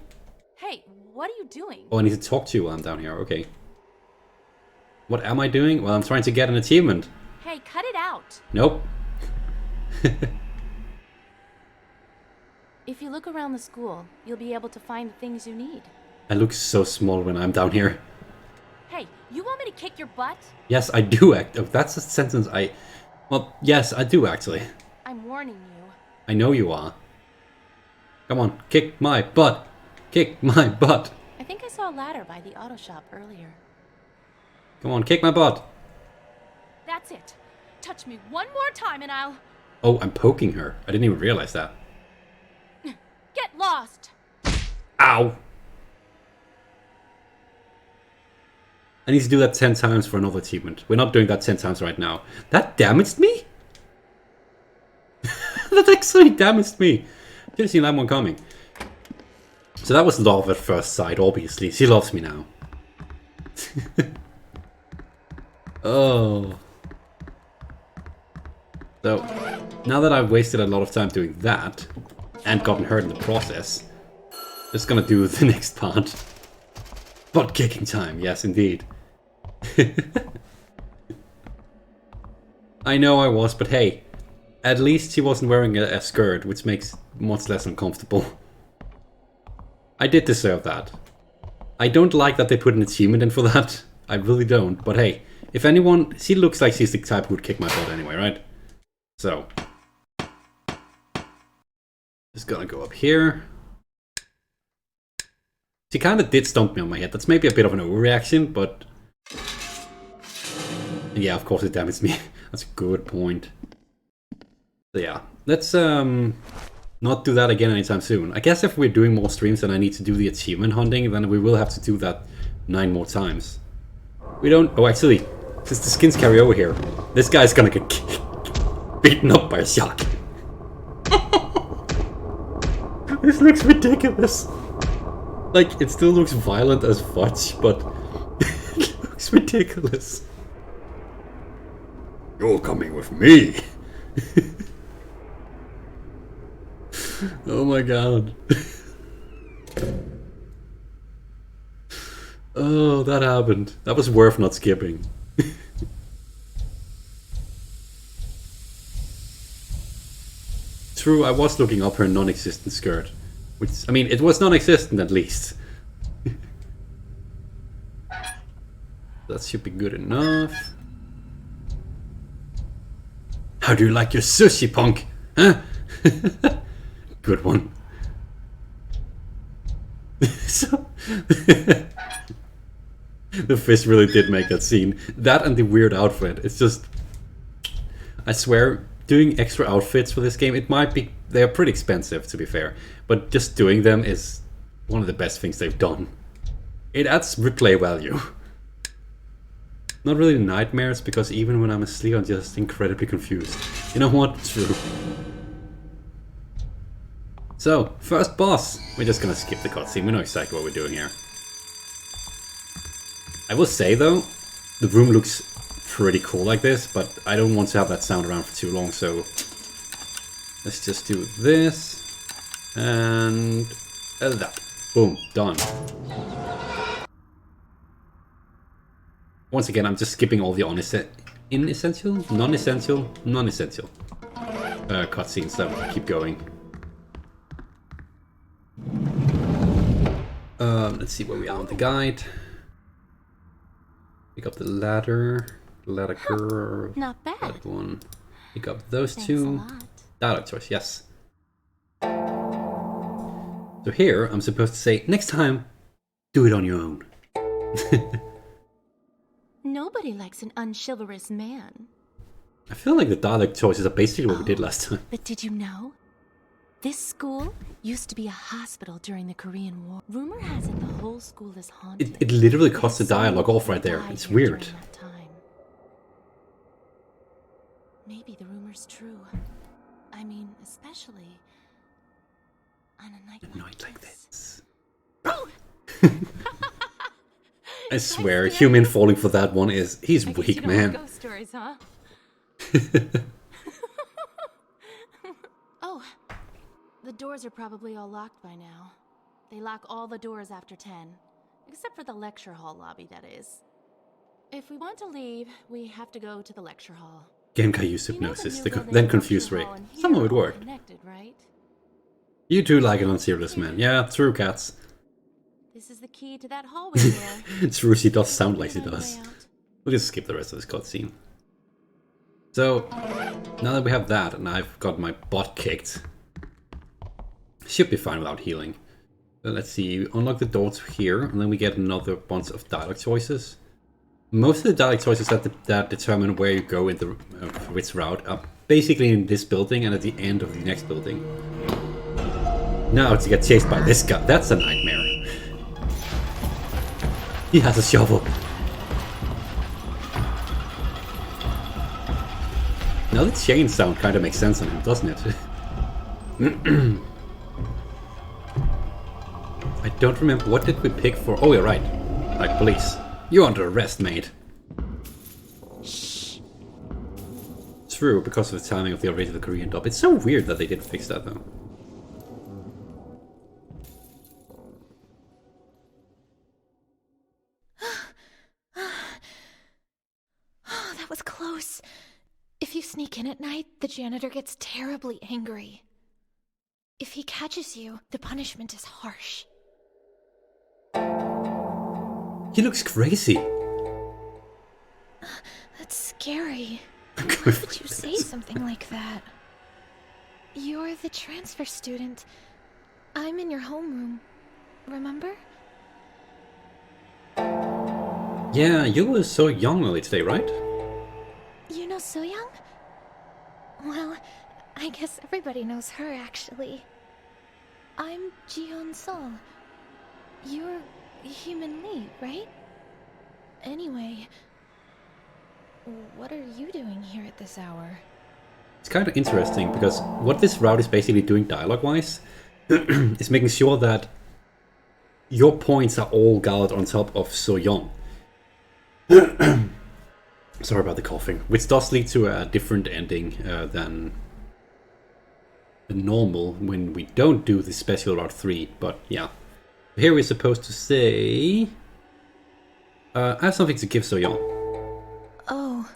Hey, what are you doing? Oh, I need to talk to you while I'm down here, okay. What am I doing? Well, I'm trying to get an achievement. Hey, cut it out. Nope. If you look around the school, you'll be able to find the things you need. I look so small when I'm down here. Hey, you want me to kick your butt? Yes, I do act. Oh, that's a sentence I... Well, yes, I do actually. I'm warning you. I know you are. Come on, kick my butt. Kick my butt. I think I saw a ladder by the auto shop earlier. Come on, kick my butt. That's it. Touch me one more time and I'll... Oh, I'm poking her. I didn't even realize that. Get lost! Ow. I need to do that 10 times for another achievement. We're not doing that 10 times right now. That damaged me? That actually damaged me. Should have seen that one coming. So that was love at first sight, obviously. She loves me now. Oh. So, now that I've wasted a lot of time doing that, and gotten hurt in the process, just gonna do the next part. Butt kicking time, yes indeed. I know I was, but hey, at least she wasn't wearing a skirt, which makes much less uncomfortable. I did deserve that. I don't like that they put an achievement in for that. I really don't, but hey, if anyone... She looks like she's the type who would kick my butt anyway, right? So. Just gonna go up here. She kind of did stomp me on my head. That's maybe a bit of an overreaction, but... Yeah, of course it damaged me. That's a good point. So yeah, let's not do that again anytime soon. I guess if we're doing more streams and I need to do the achievement hunting, then we will have to do that 9 more times. We don't... Oh, actually, since the skins carry over here, this guy's gonna get beaten up by a shark. This looks ridiculous. Like, it still looks violent as fudge, but it looks ridiculous. You're coming with me. Oh my god. Oh, that happened. That was worth not skipping. True, I was looking up her non-existent skirt. Which, I mean, it was non-existent at least. That should be good enough. How do you like your sushi, punk? Huh? Good one. So, the fish really did make that scene. That and the weird outfit. It's just... I swear, doing extra outfits for this game, it might be... They're pretty expensive, to be fair. But just doing them is one of the best things they've done. It adds replay value. Not really nightmares, because even when I'm asleep, I'm just incredibly confused. You know what? True. So, first boss. We're just gonna skip the cutscene. We know exactly what we're doing here. I will say, though, the room looks pretty cool like this, but I don't want to have that sound around for too long, so... Let's just do this. And... that. Boom. Done. Once again, I'm just skipping all the non-essential cutscenes that keep going. Let's see where we are on the guide. Pick up the ladder. Ladder curve. Not bad. That one. Pick up those Thanks two. Dialogue choice, yes. So here, I'm supposed to say, next time, do it on your own. Nobody likes an unchivalrous man. I feel like the dialogue choices are basically what we did last time. But did you know? This school used to be a hospital during the Korean War. Rumor has it the whole school is haunted. It literally cuts the dialogue off right there. It's weird. Maybe the rumor's true. I mean, especially on a night like this. I swear, human falling for that one is... He's weak, man. Ghost stories, huh? Oh, the doors are probably all locked by now. They lock all the doors after 10. Except for the lecture hall lobby, that is. If we want to leave, we have to go to the lecture hall. Genkai used hypnosis, then confused Ray. Somehow it worked. Right? You too like an unserious man. Yeah, true, cats. This is the key to that hallway door. True, she does sound like she does. We'll just skip the rest of this cutscene. So, now that we have that, and I've got my butt kicked, should be fine without healing. So let's see, unlock the doors here, and then we get another bunch of dialogue choices. Most of the dialogue choices that determine where you go in the which route are basically in this building and at the end of the next building. Now to get chased by this guy, that's a nightmare. He has a shovel. Now the chain sound kind of makes sense on him, doesn't it? I don't remember, what did we pick for... Oh, you're right. Like police. You're under arrest, mate. Shh. True, because of the timing of the original Korean dub. It's so weird that they didn't fix that, though. Oh, that was close. If you sneak in at night, the janitor gets terribly angry. If he catches you, the punishment is harsh. He looks crazy. That's scary. Why Why would you say something like that? You're the transfer student. I'm in your homeroom. Remember? Yeah, you were so young early today, right? You know So-young? Well, I guess everybody knows her, actually. I'm Jiyeon Sol. You're Human Lee, right? Anyway, what are you doing here at this hour? It's kind of interesting because what this route is basically doing dialogue-wise is making sure that your points are all gathered on top of So-young. Sorry about the coughing, which does lead to a different ending than the normal when we don't do the special Route 3, but yeah. Here we're supposed to say... I have something to give So-young. Oh,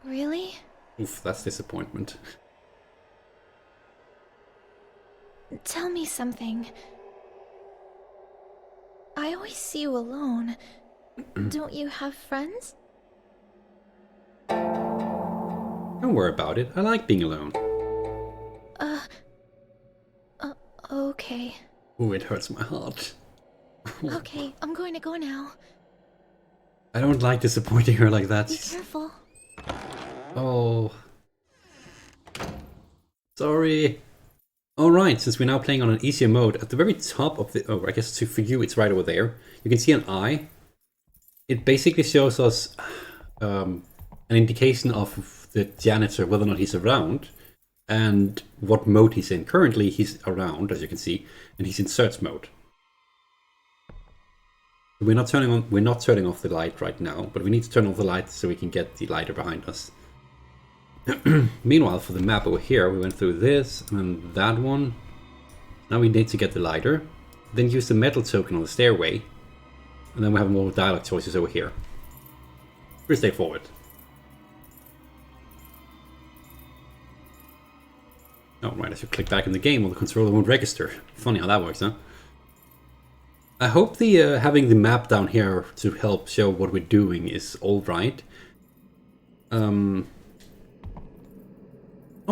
really? Oof, that's disappointment. Tell me something. I always see you alone. Don't you have friends? Don't worry about it, I like being alone. Okay. Ooh, it hurts my heart. Okay, I'm going to go now. I don't like disappointing her like that. Be careful. Oh. Sorry. Alright, since we're now playing on an easier mode, at the very top of the... Oh, I guess for you it's right over there. You can see an eye. It basically shows us an indication of the janitor, whether or not he's around, and what mode he's in. Currently he's around, as you can see, and he's in search mode. We're not turning off the light right now, but we need to turn off the light so we can get the lighter behind us. Meanwhile, for the map over here, we went through this and that one. Now we need to get the lighter, then use the metal token on the stairway, and then we have more dialogue choices over here. Pretty straightforward. Oh, right, as you click back in the game, well, the controller won't register. Funny how that works, huh? I hope the having the map down here to help show what we're doing is alright. Oh,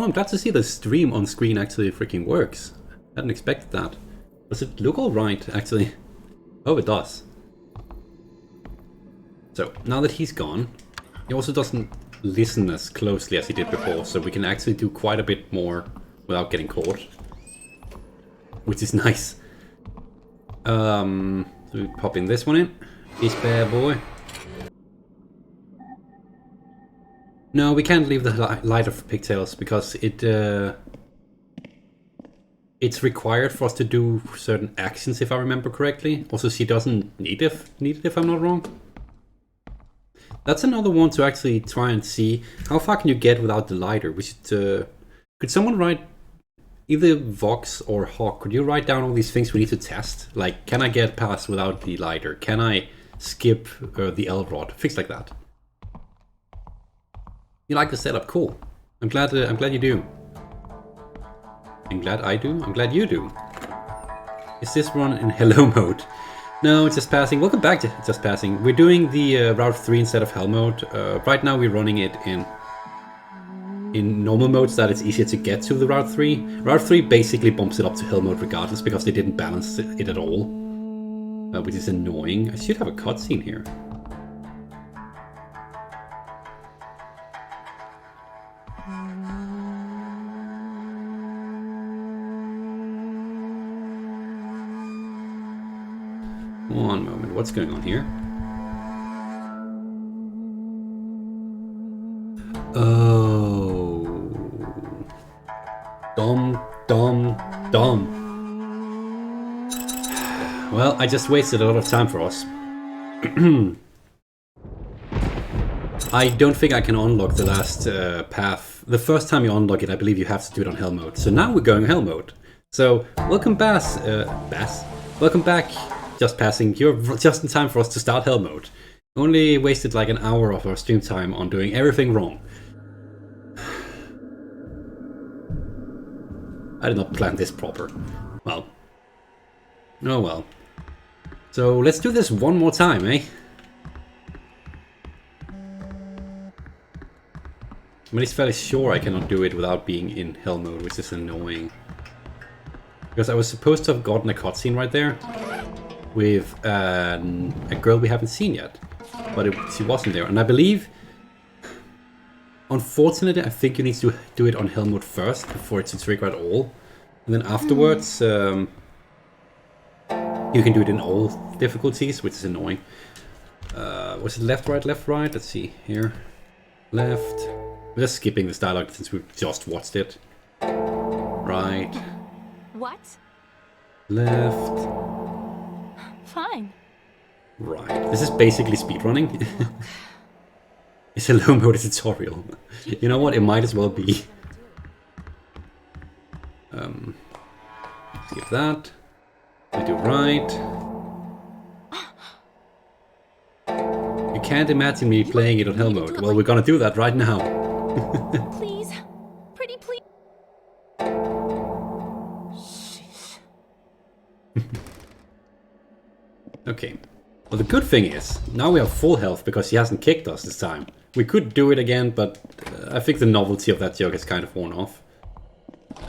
I'm glad to see the stream on screen actually freaking works. Hadn't expected that. Does it look alright, actually? Oh, it does. So, now that he's gone, he also doesn't listen as closely as he did before, so we can actually do quite a bit more without getting caught. Which is nice. So we pop in this one in. This bad boy. No, we can't leave the lighter for pigtails because it's required for us to do certain actions, if I remember correctly. Also, she doesn't need it if I'm not wrong. That's another one to actually try and see. How far can you get without the lighter? We should, could someone write, either Vox or Hawk, could you write down all these things we need to test? Like, can I get past without the lighter? Can I skip the L-rod? Things like that. You like the setup? Cool. I'm glad you do. I'm glad I do. I'm glad you do. Is this run in hello mode? No, it's just passing. Welcome back to just passing. We're doing the Route 3 instead of hell mode. Right now we're running it in normal mode so that it's easier to get to the Route 3. Route 3 basically bumps it up to hell mode regardless because they didn't balance it at all. Which is annoying. I should have a cutscene here. One moment, what's going on here? Oh. Dumb. Well, I just wasted a lot of time for us. I don't think I can unlock the last path. The first time you unlock it, I believe you have to do it on hell mode. So now we're going hell mode. So, welcome Bass. Welcome back. Just passing. You're just in time for us to start hell mode. Only wasted like an hour of our stream time on doing everything wrong. I did not plan this proper. Well. Oh well. So let's do this one more time, eh? I'm at least fairly sure I cannot do it without being in hell mode, which is annoying. Because I was supposed to have gotten a cutscene right there with a girl we haven't seen yet. But she wasn't there. And I believe, unfortunately, I think you need to do it on hell mode first before it's a trigger at all. And then afterwards, you can do it in all difficulties, which is annoying. Was it left, right, left, right? Let's see here. Left. We're just skipping this dialogue since we just watched it. Right. What? Left. Fine. Right. This is basically speedrunning. It's a low mode tutorial. You know what? It might as well be. Skip that. We do right. You can't imagine me playing it on hell mode. Well, we're gonna do that right now. Please. Pretty please. Sheesh. Okay. Well, the good thing is, now we have full health because he hasn't kicked us this time. We could do it again, but I think the novelty of that joke is kind of worn off.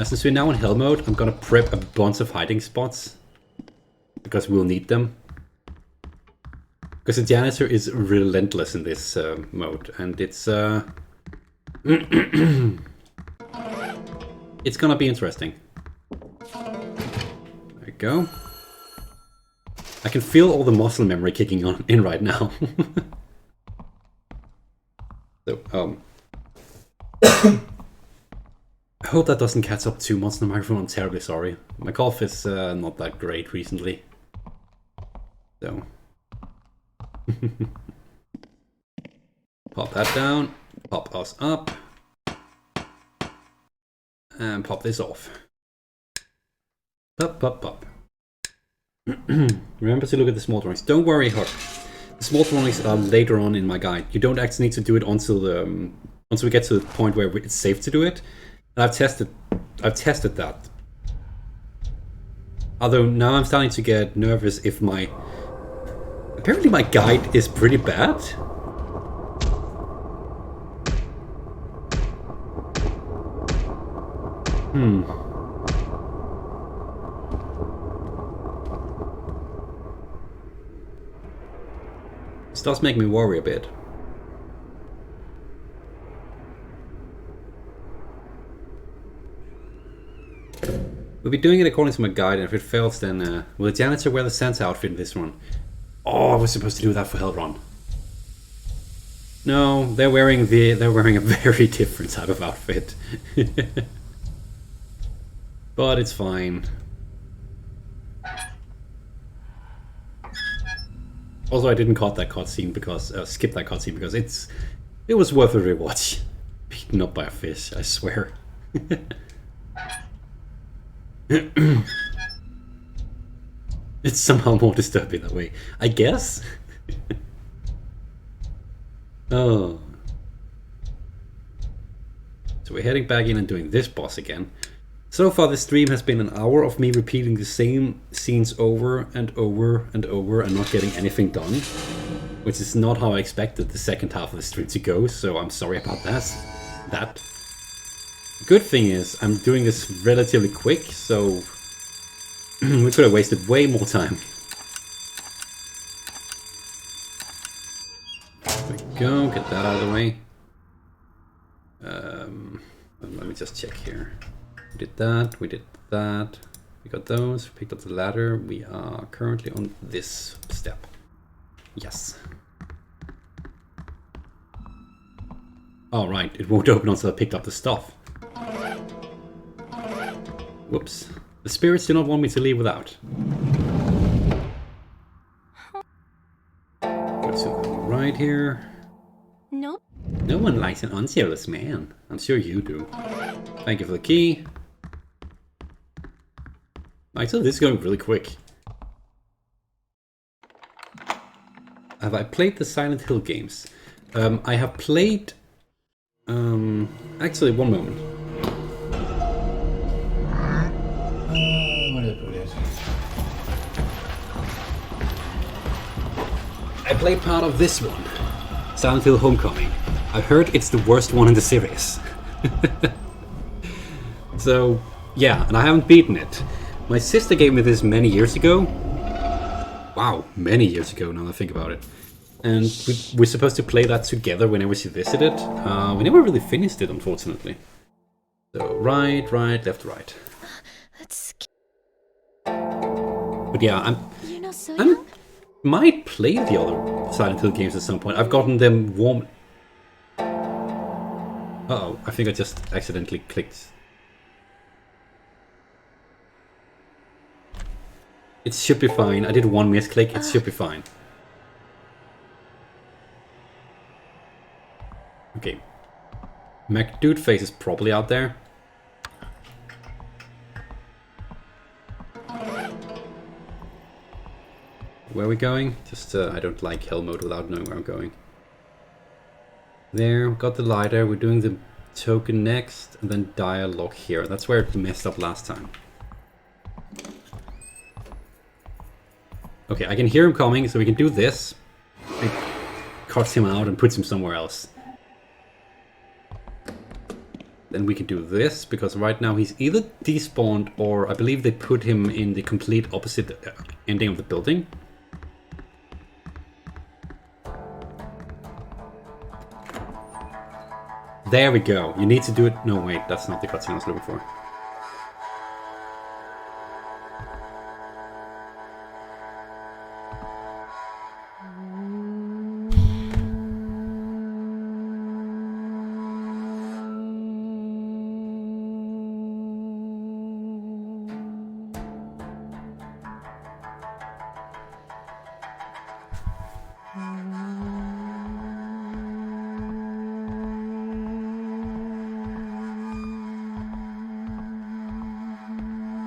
Since we're now in hell mode, I'm gonna prep a bunch of hiding spots. Because we'll need them. Because the janitor is relentless in this mode, and it's it's gonna be interesting. There we go. I can feel all the muscle memory kicking in right now. So, I hope that doesn't catch up too much on the microphone. I'm terribly sorry. My cough is not that great recently. So. Pop that down. Pop us up. And pop this off. Pop, pop, pop. Remember to look at the small drawings. Don't worry, Huck. The small drawings are later on in my guide. You don't actually need to do it until we get to the point where it's safe to do it. And I've tested that. Although now I'm starting to get nervous if apparently my guide is pretty bad. This does make me worry a bit. We'll be doing it according to my guide, and if it fails, then will the janitor wear the Santa outfit in this one? Oh, I was supposed to do that for Hellrun. No, they're wearing a very different type of outfit. But it's fine. Also, I didn't cut that cutscene because skip that cutscene because it was worth a rewatch. Beaten up by a fish, I swear. It's somehow more disturbing that way, I guess. Oh. So we're heading back in and doing this boss again. So far this stream has been an hour of me repeating the same scenes over and over and over and not getting anything done. Which is not how I expected the second half of the stream to go, so I'm sorry about that. Good thing is, I'm doing this relatively quick, so we could have wasted way more time. There we go, get that out of the way. Let me just check here. We did that, we got those, we picked up the ladder. We are currently on this step. Yes. Oh right, it won't open until I picked up the stuff. Whoops. The spirits do not want me to leave without. Put some right here. Nope. No one likes an unserious man. I'm sure you do. Thank you for the key. Actually, this is going really quick. Have I played the Silent Hill games? I have played... actually, one moment. I played part of this one. Silent Hill Homecoming. I heard it's the worst one in the series. So, yeah, and I haven't beaten it. My sister gave me this many years ago. Wow, many years ago now that I think about it. And we're supposed to play that together whenever she visited. We never really finished it, unfortunately. So, right, left, right. That's But yeah, You're not so I young? might play the other Silent Hill games at some point. I've gotten them warm... Uh-oh, I think I just accidentally clicked. It should be fine. I did one misclick. It should be fine. Okay. McDude face is probably out there. Where are we going? Just, I don't like hell mode without knowing where I'm going. There, got the lighter. We're doing the token next, and then dialogue here. That's where it messed up last time. Okay, I can hear him coming, so we can do this. It cuts him out and puts him somewhere else. Then we can do this, because right now he's either despawned or I believe they put him in the complete opposite ending of the building. There we go. You need to do it. No, wait, that's not the cutscene I was looking for.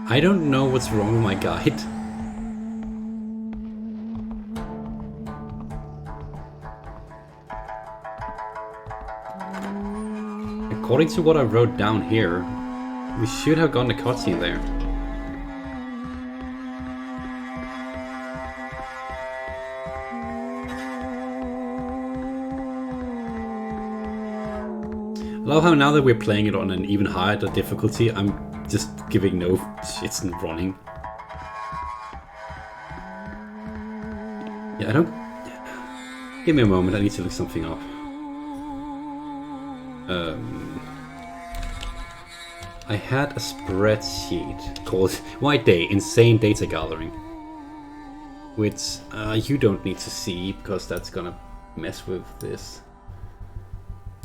I don't know what's wrong with my guide. According to what I wrote down here, we should have gotten a cutscene there. I love how now that we're playing it on an even higher difficulty, I'm just giving no shits and running. Yeah, I don't... Give me a moment, I need to look something up. I had a spreadsheet called White Day, Insane Data Gathering. Which you don't need to see, because that's gonna mess with this.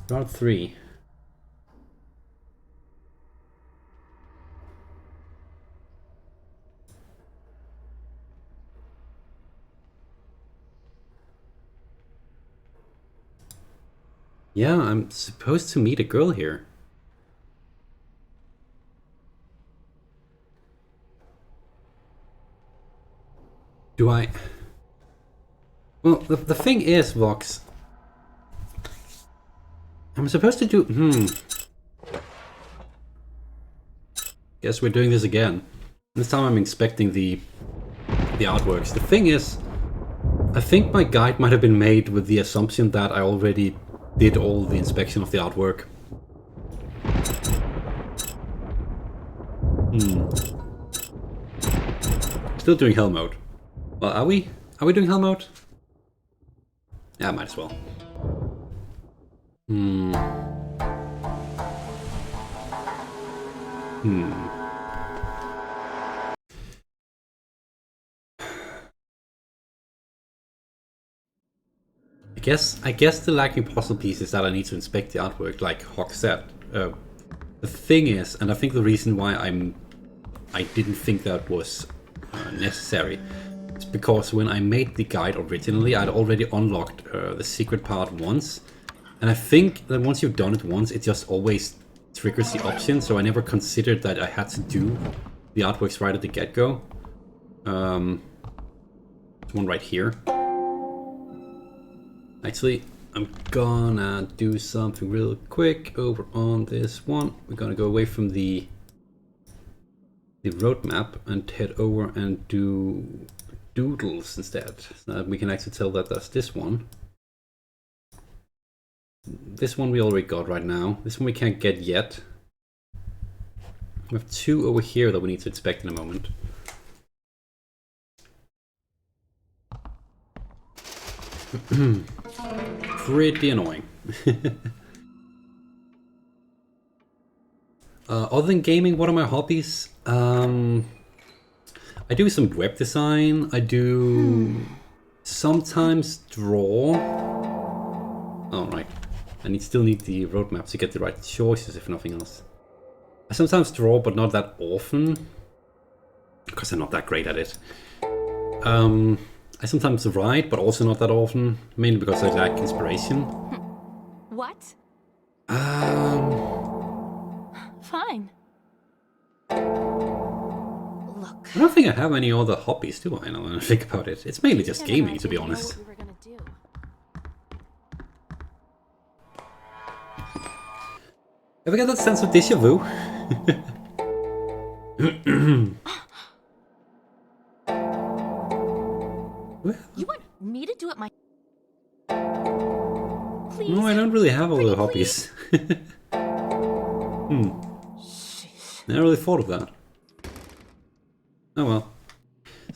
Round 3. Yeah, I'm supposed to meet a girl here. Do I... Well, the thing is, Vox... I'm supposed to do... Guess we're doing this again. This time I'm inspecting the artworks. The thing is, I think my guide might have been made with the assumption that I already did all the inspection of the artwork. Still doing hell mode. Well, are we? Are we doing hell mode? Yeah, might as well. I guess the lacking puzzle piece is that I need to inspect the artwork, like Hawk said. The thing is, and I think the reason why I'm I didn't think that was necessary. It's because when I made the guide originally, I'd already unlocked the secret part once. And I think that once you've done it once, it just always triggers the option. So I never considered that I had to do the artworks right at the get-go. There's one right here. Actually, I'm gonna do something real quick over on this one. We're gonna go away from the roadmap and head over and do doodles instead. So that we can actually tell that that's this one. This one we already got right now. This one we can't get yet. We have two over here that we need to inspect in a moment. Pretty annoying. Other than gaming, what are my hobbies? I do some web design. I do sometimes draw. Oh, right. I still need the roadmap to get the right choices, if nothing else. I sometimes draw, but not that often. Because I'm not that great at it. I sometimes write, but also not that often. Mainly because I lack inspiration. What? Fine. Look. I don't think I have any other hobbies, do I? Now when I think about it. It's mainly just gaming, to be honest. What we were gonna do. Ever get that sense of déjà vu? You want me to do it my... Please. No, I don't really have other hobbies. Never really thought of that. Oh well.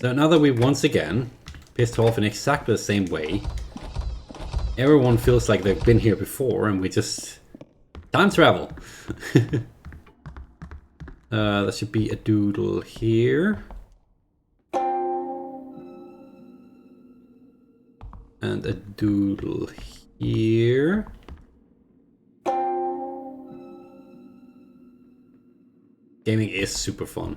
So now that we once again pissed off in exactly the same way, everyone feels like they've been here before and we just... Time travel! There should be a doodle here. And a doodle here. Gaming is super fun.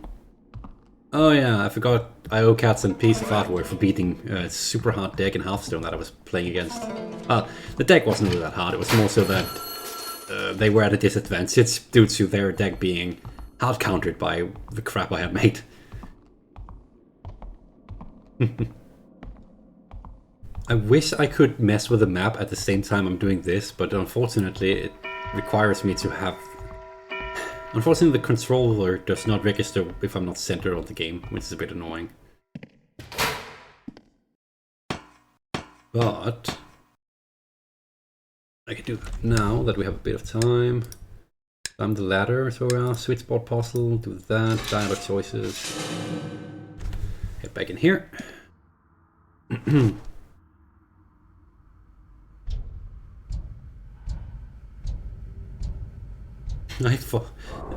Oh yeah, I forgot I owe Cats and piece of artwork for beating a super hard deck in Hearthstone that I was playing against. The deck wasn't really that hard, it was more so that they were at a disadvantage due to their deck being hard countered by the crap I had made. I wish I could mess with the map at the same time I'm doing this, but unfortunately it requires me to have... Unfortunately the controller does not register if I'm not centered on the game, which is a bit annoying. But... I can do that now that we have a bit of time. Climb the ladder, so sweet spot puzzle, do that, dialogue choices. Get back in here.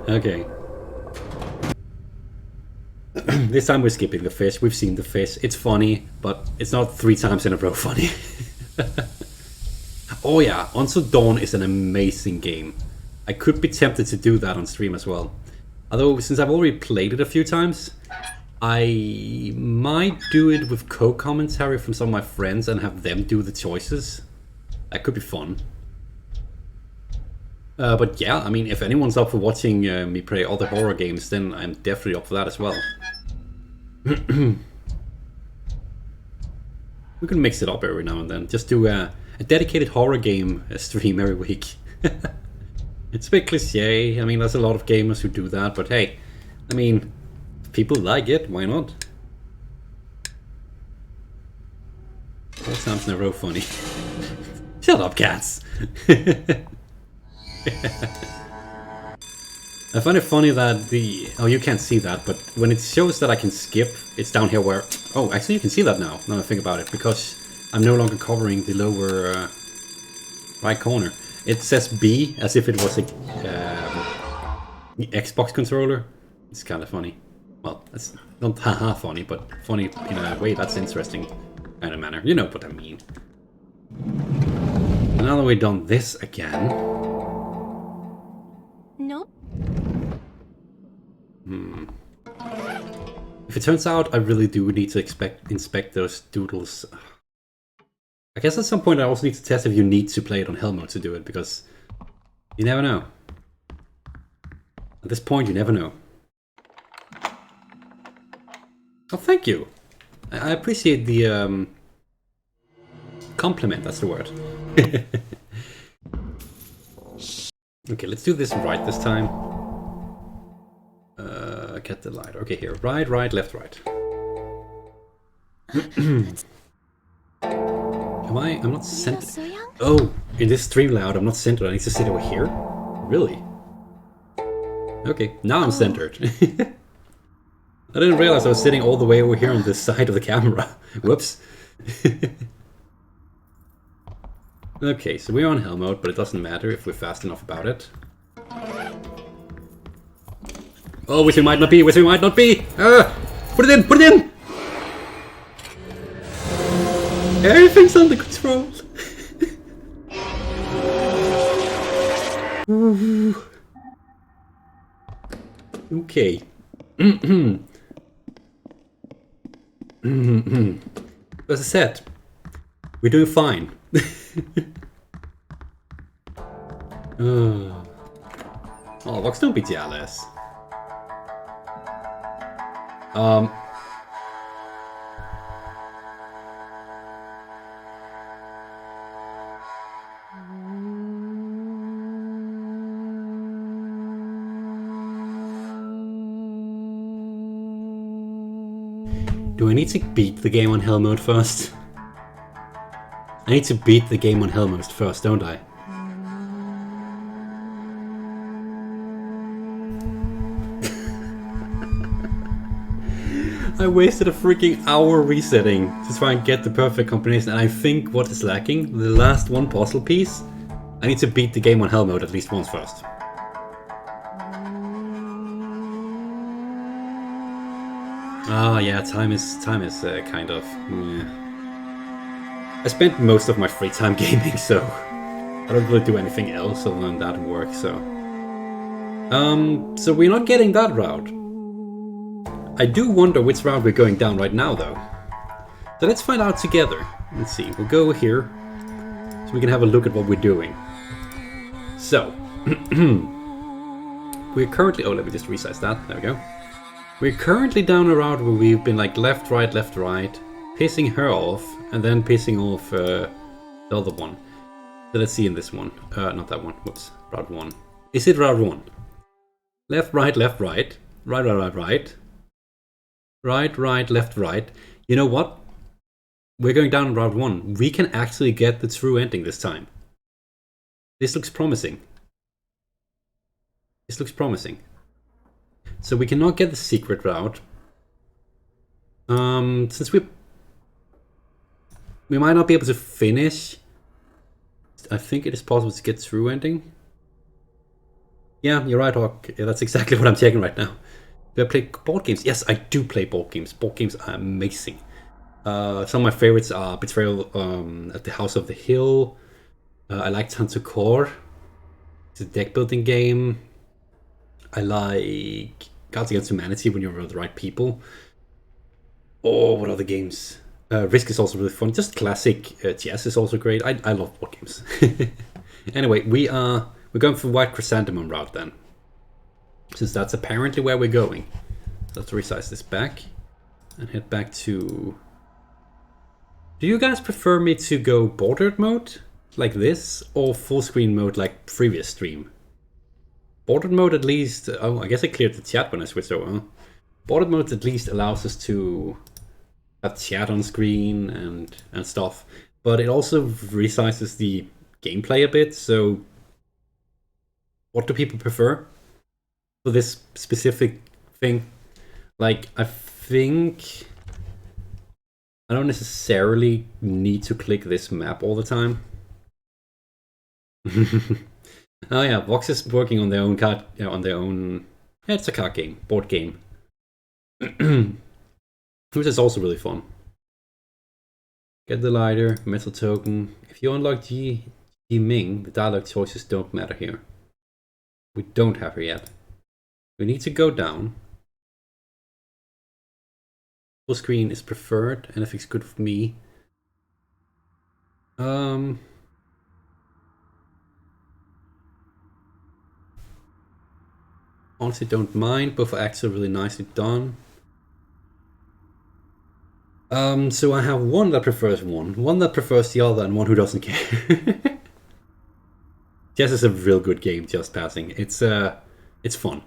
Okay. This time we're skipping the fish. We've seen the fish. It's funny, but it's not 3 times in a row funny. Oh yeah, Until Dawn is an amazing game. I could be tempted to do that on stream as well. Although, since I've already played it a few times, I might do it with co-commentary from some of my friends and have them do the choices. That could be fun. But yeah, I mean, if anyone's up for watching me play other horror games, then I'm definitely up for that as well. We can mix it up every now and then. Just do a dedicated horror game stream every week. It's a bit cliche. I mean, there's a lot of gamers who do that, but hey, I mean, if people like it, why not? 4 times in a row funny. Shut up, cats! I find it funny that the... Oh, you can't see that, but when it shows that I can skip, it's down here where... Oh, actually you can see that now I think about it, because I'm no longer covering the lower right corner. It says B, as if it was a Xbox controller. It's kind of funny. Well, it's not haha funny, but funny in a way that's interesting kind of manner. You know what I mean. Now that we've done this again... Nope. If it turns out I really do need to inspect those doodles, I guess at some point I also need to test if you need to play it on hell mode to do it, because you never know. At this point, you never know. Oh, thank you. I appreciate the compliment, that's the word. Okay, let's do this right this time. Get the light. Okay, here. Right, right, left, right. I'm not centered. Oh, in this Streamloud, I'm not centered. I need to sit over here? Really? Okay, now I'm centered. I didn't realize I was sitting all the way over here on this side of the camera. Whoops. Okay, so we're on hell mode, but it doesn't matter if we're fast enough about it. Oh, which we might not be, which we might not be! Put it in, put it in! Everything's under control. Okay. As I said, we're doing fine. Oh, Vox, don't be jealous. Do I need to beat the game on hell mode first? I need to beat the game on hell mode first, don't I? I wasted a freaking hour resetting to try and get the perfect combination, and I think what is lacking, the last one puzzle piece, I need to beat the game on hell mode at least once first. Ah, yeah, time is kind of. I spent most of my free time gaming, so I don't really do anything else other than that and work. So we're not getting that route. I do wonder which route we're going down right now, though. So let's find out together. Let's see. We'll go here so we can have a look at what we're doing. So we're currently. Oh, let me just resize that. There we go. We're currently down a route where we've been like left, right, pissing her off, and then pissing off the other one. So let's see in this one. Not that one. Whoops. Route 1. Is it route 1? Left, right, right. Right, right, right. Right, right, left, right. You know what? We're going down route 1. We can actually get the true ending this time. This looks promising. This looks promising. So we cannot get the secret route. Since we might not be able to finish. I think it is possible to get through ending. Yeah, you're right, Hawk. Yeah, that's exactly what I'm checking right now. Do I play board games? Yes, I do play board games. Board games are amazing. Some of my favorites are Betrayal at the House of the Hill. I like Tanto Core. It's a deck building game. I like Cards Against Humanity when you're with the right people. Oh, what other games? Risk is also really fun. Just classic chess is also great. I love board games. Anyway, we're going for White Chrysanthemum route then, since that's apparently where we're going. So let's resize this back and head back to. Do you guys prefer me to go bordered mode like this, or full screen mode like previous stream? Bordered mode at least. Oh, I guess I cleared the chat when I switched over. Bordered mode at least allows us to have chat on screen and stuff, but it also resizes the gameplay a bit. So, what do people prefer for this specific thing? Like, I think I don't necessarily need to click this map all the time. Oh yeah, Vox is working on their own card, on their own. Yeah, it's a card game, board game, which is also really fun. Get the lighter, metal token. If you unlock Ji Ming, the dialogue choices don't matter here. We don't have her yet. We need to go down. Full screen is preferred. Anything's good for me. Honestly, don't mind. Both acts are really nicely done. So I have one that prefers one that prefers the other, and one who doesn't care. Chess is a real good game, just passing. It's fun.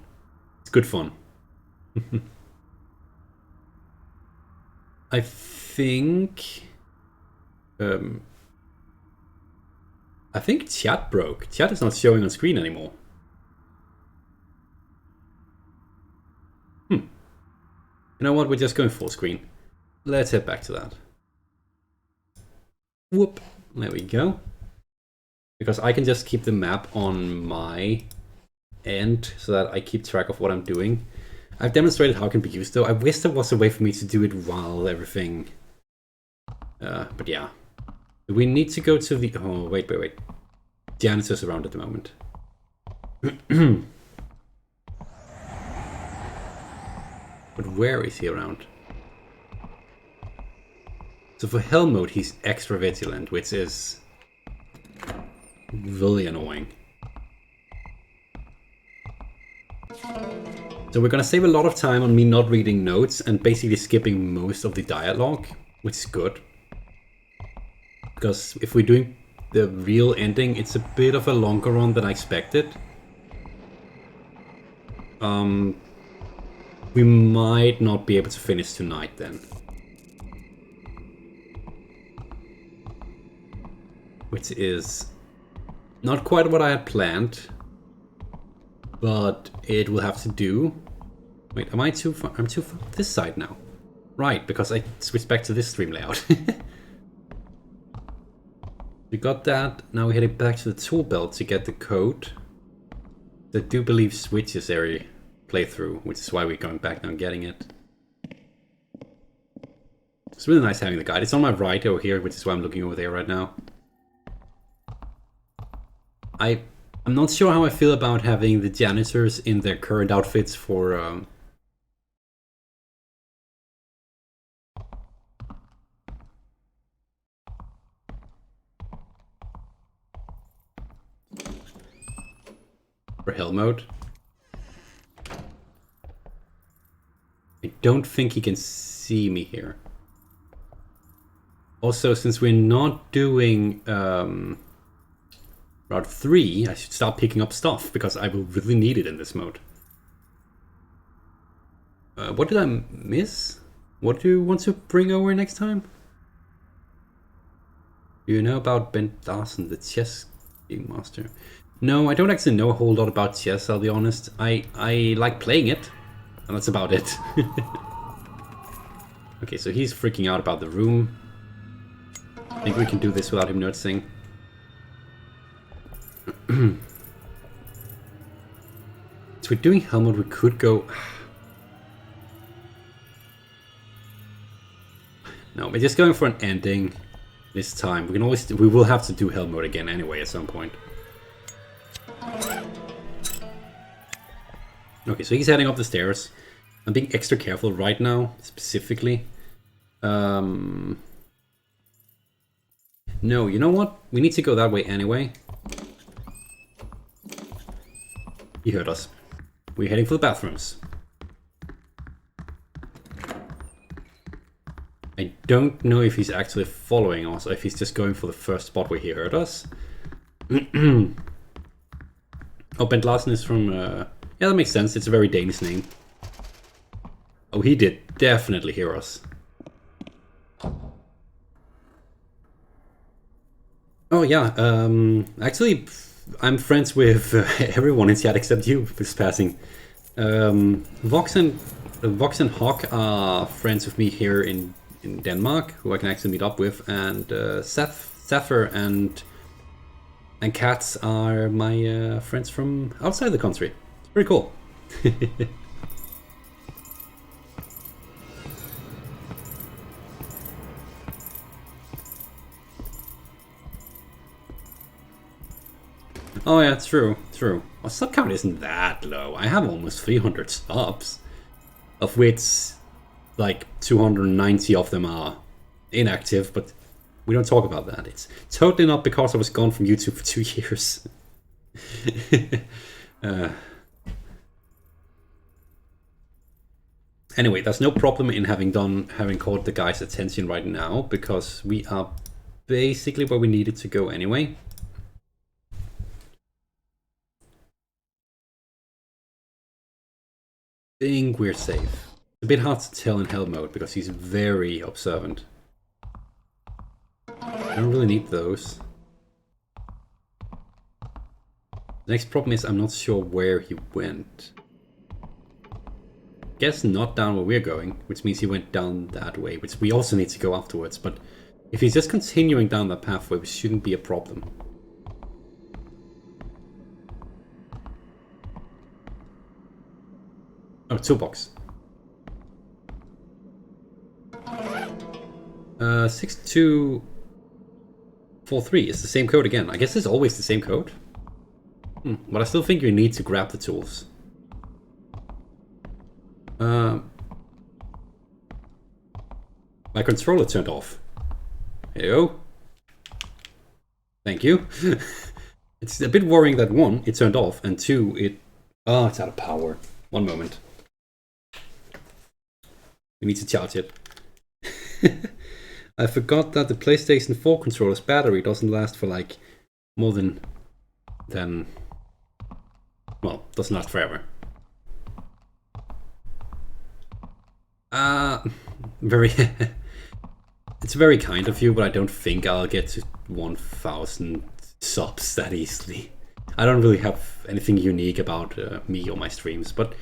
It's good fun. I think chat broke. Chat is not showing on screen anymore. You know what? We're just going full screen. Let's head back to that. Whoop. There we go. Because I can just keep the map on my end so that I keep track of what I'm doing. I've demonstrated how it can be used though. I wish there was a way for me to do it while everything... but yeah. We need to go to the... Oh, wait. Janitor's around at the moment. But where is he around? So for hell mode, he's extra vigilant, which is really annoying. So we're gonna save a lot of time on me not reading notes and basically skipping most of the dialogue, which is good. Because if we're doing the real ending, it's a bit of a longer run than I expected. We might not be able to finish tonight then. Which is not quite what I had planned, but it will have to do. Wait, am I too far? I'm too far this side now. Right, because I switched back to this stream layout. We got that. Now we're heading back to the tool belt to get the code. I do believe switches area playthrough, which is why we're going back now and getting it. It's really nice having the guide. It's on my right over here, which is why I'm looking over there right now. I'm not sure how I feel about having the janitors in their current outfits for hell mode. I don't think he can see me here. Also, since we're not doing Route 3, I should start picking up stuff, because I will really need it in this mode. What did I miss? What do you want to bring over next time? Do you know about Ben Larson, the chess game master? No, I don't actually know a whole lot about chess, I'll be honest. I like playing it, and that's about it. Okay, so he's freaking out about the room. I think we can do this without him noticing. So we're doing hell mode, we could go... No, we're just going for an ending this time. We will have to do hell mode again anyway at some point. Okay, so he's heading up the stairs. I'm being extra careful right now, specifically. No, you know what? We need to go that way anyway. He heard us. We're heading for the bathrooms. I don't know if he's actually following us, or if he's just going for the first spot where he heard us. Oh, Bent Larsen is from... yeah, that makes sense. It's a very Danish name. Oh, he did definitely hear us. Oh, yeah. Actually, I'm friends with everyone in chat except you, this passing. Vox and Hawk are friends with me here in Denmark, who I can actually meet up with, and Zephyr and Cats are my friends from outside the country. It's pretty cool. Oh yeah, true. Well, sub count isn't that low. I have almost 300 subs, of which like 290 of them are inactive, but we don't talk about that. It's totally not because I was gone from YouTube for 2 years. Anyway, there's no problem in having caught the guy's attention right now, because we are basically where we needed to go anyway. Think we're safe. It's a bit hard to tell in hell mode because he's very observant. I don't really need those. The next problem is I'm not sure where he went. Guess not down where we're going, which means he went down that way, which we also need to go afterwards, but if he's just continuing down that pathway, it shouldn't be a problem. Oh, toolbox. 6243 is the same code again. I guess it's always the same code. But I still think you need to grab the tools. My controller turned off. Heyo. Thank you. It's a bit worrying that 1, it turned off, and 2, it's out of power. 1 moment. We need to charge it. I forgot that the PlayStation 4 controller's battery doesn't last for like more than well, doesn't last forever. Very it's very kind of you, but I don't think I'll get to 1,000 subs that easily. I don't really have anything unique about me or my streams, but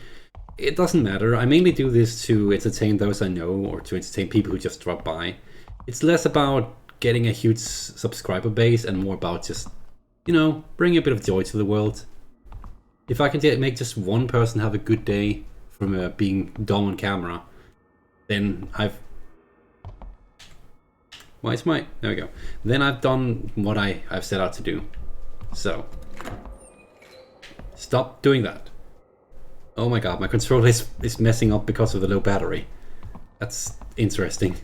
it doesn't matter. I mainly do this to entertain those I know, or to entertain people who just drop by. It's less about getting a huge subscriber base and more about just, you know, bringing a bit of joy to the world. If I can make just one person have a good day from being dumb on camera, then I've... Why is my... There we go. Then I've done what I've set out to do. So, stop doing that. Oh my god, my controller is messing up because of the low battery. That's interesting.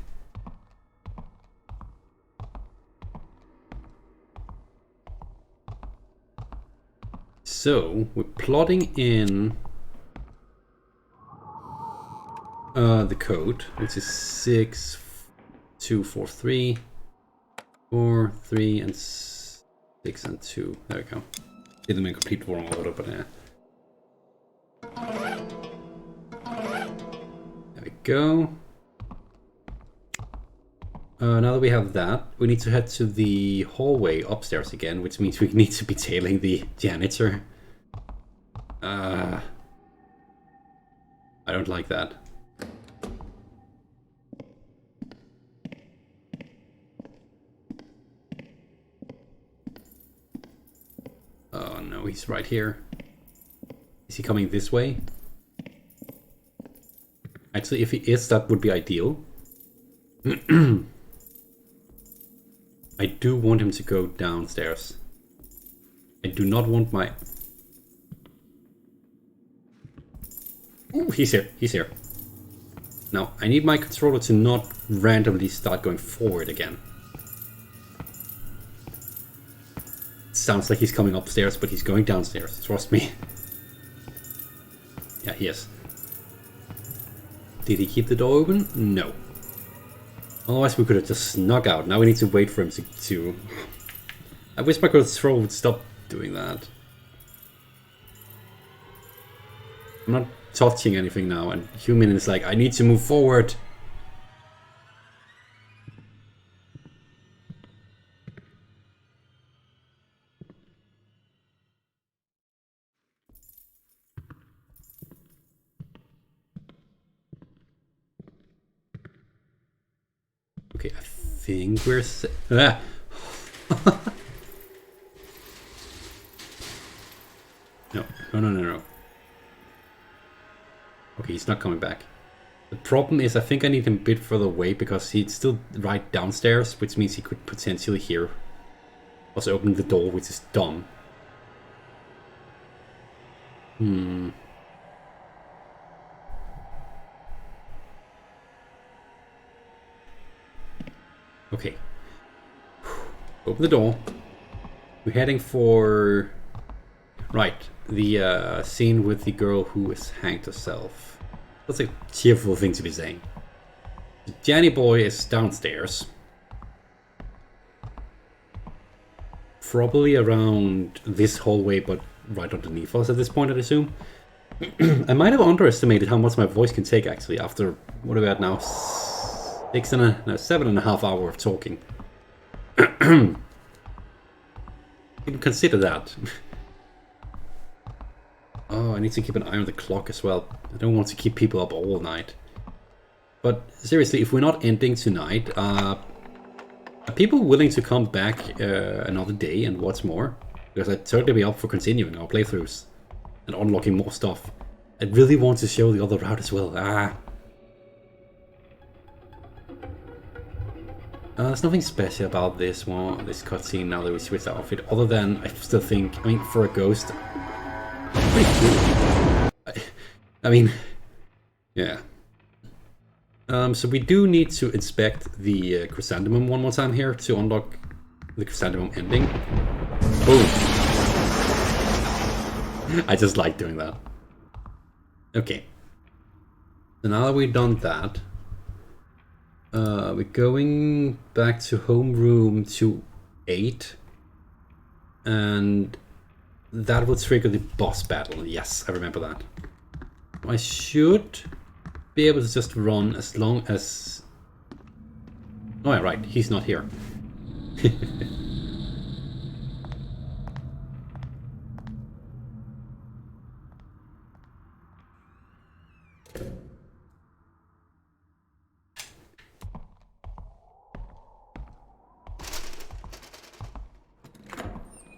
So, we're plotting in the code, which is 6243, 4, 3, and 6 and 2. There we go. Did them in complete wrong order, but yeah. There we go. Now that we have that, we need to head to the hallway upstairs again, which means we need to be tailing the janitor. I don't like that. Oh no, he's right here. Is he coming this way? Actually, if he is, that would be ideal. I do want him to go downstairs. I do not want my... Ooh, he's here, he's here. Now, I need my controller to not randomly start going forward again. It sounds like he's coming upstairs, but he's going downstairs, trust me. Yeah, he is. Did he keep the door open? No. Otherwise we could have just snuck out. Now we need to wait for him to... I wish my controller would stop doing that. I'm not touching anything now, and Human is like, I need to move forward. Okay, I think we're ah. No. Okay, he's not coming back. The problem is I think I need him a bit further away because he's still right downstairs, which means he could potentially hear us open the door, which is dumb. Okay. Open the door. We're heading for... Right, the scene with the girl who has hanged herself. That's a cheerful thing to be saying. The Janny boy is downstairs. Probably around this hallway, but right underneath us at this point, I'd assume. I might have underestimated how much my voice can take, actually, after, what are we at now? 7.5 hours of talking. You can consider that. Oh, I need to keep an eye on the clock as well. I don't want to keep people up all night. But seriously, if we're not ending tonight, are people willing to come back another day and watch more? Because I'd certainly be up for continuing our playthroughs and unlocking more stuff. I really want to show the other route as well. There's nothing special about this one, this cutscene now that we switched the outfit, other than I still think, I mean, for a ghost, pretty cool. I mean, yeah. So we do need to inspect the Chrysanthemum one more time here to unlock the Chrysanthemum ending. Boom! I just like doing that. Okay. So now that we've done that, we're going back to homeroom 2-8, and that will trigger the boss battle. Yes, I remember that. I should be able to just run as long as... Oh yeah, right, he's not here.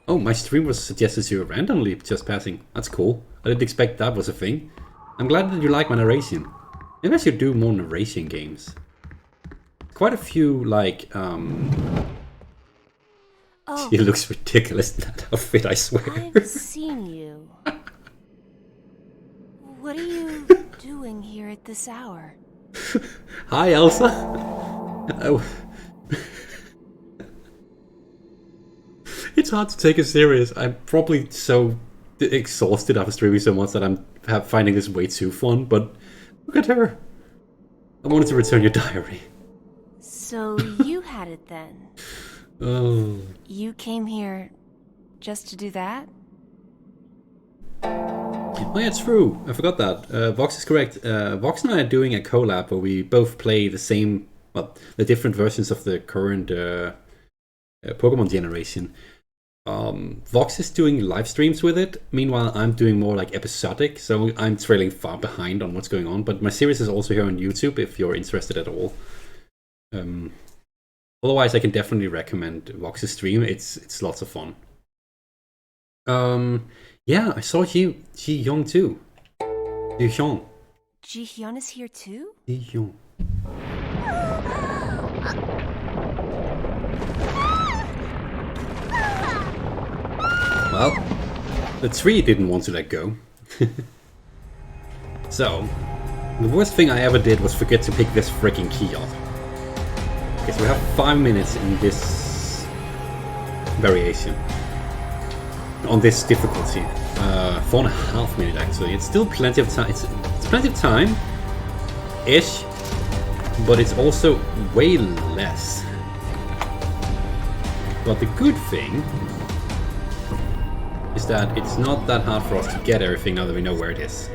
Oh, my stream was suggested to you randomly just passing. That's cool. I didn't expect that was a thing. I'm glad that you like my narration. Maybe I should do more narration games. Quite a few, like, Oh, It looks ridiculous in that outfit, I swear. I've seen you. What are you doing here at this hour? Hi, Elsa. Oh. It's hard to take it serious. I'm probably so exhausted after streaming so much that I'm finding this way too fun, but look at her. I wanted to return your diary. So you had it then? Oh. You came here just to do that? Oh yeah, it's true. I forgot that. Vox is correct. Vox and I are doing a collab where we both play the same, well, the different versions of the current Pokemon generation. Vox is doing live streams with it. Meanwhile, I'm doing more like episodic, so I'm trailing far behind on what's going on. But my series is also here on YouTube if you're interested at all. Otherwise, I can definitely recommend Vox's stream. It's lots of fun. Yeah, I saw Ji Hyun too. Ji Hyun. Ji Hyun is here too? Ji Hyun. Well, the tree didn't want to let go. So, the worst thing I ever did was forget to pick this freaking key up. Okay, so we have 5 minutes in this variation. On this difficulty. 4.5 minutes actually. It's still plenty of time. It's plenty of time. Ish. But it's also way less. But the good thing is that it's not that hard for us to get everything now that we know where it is.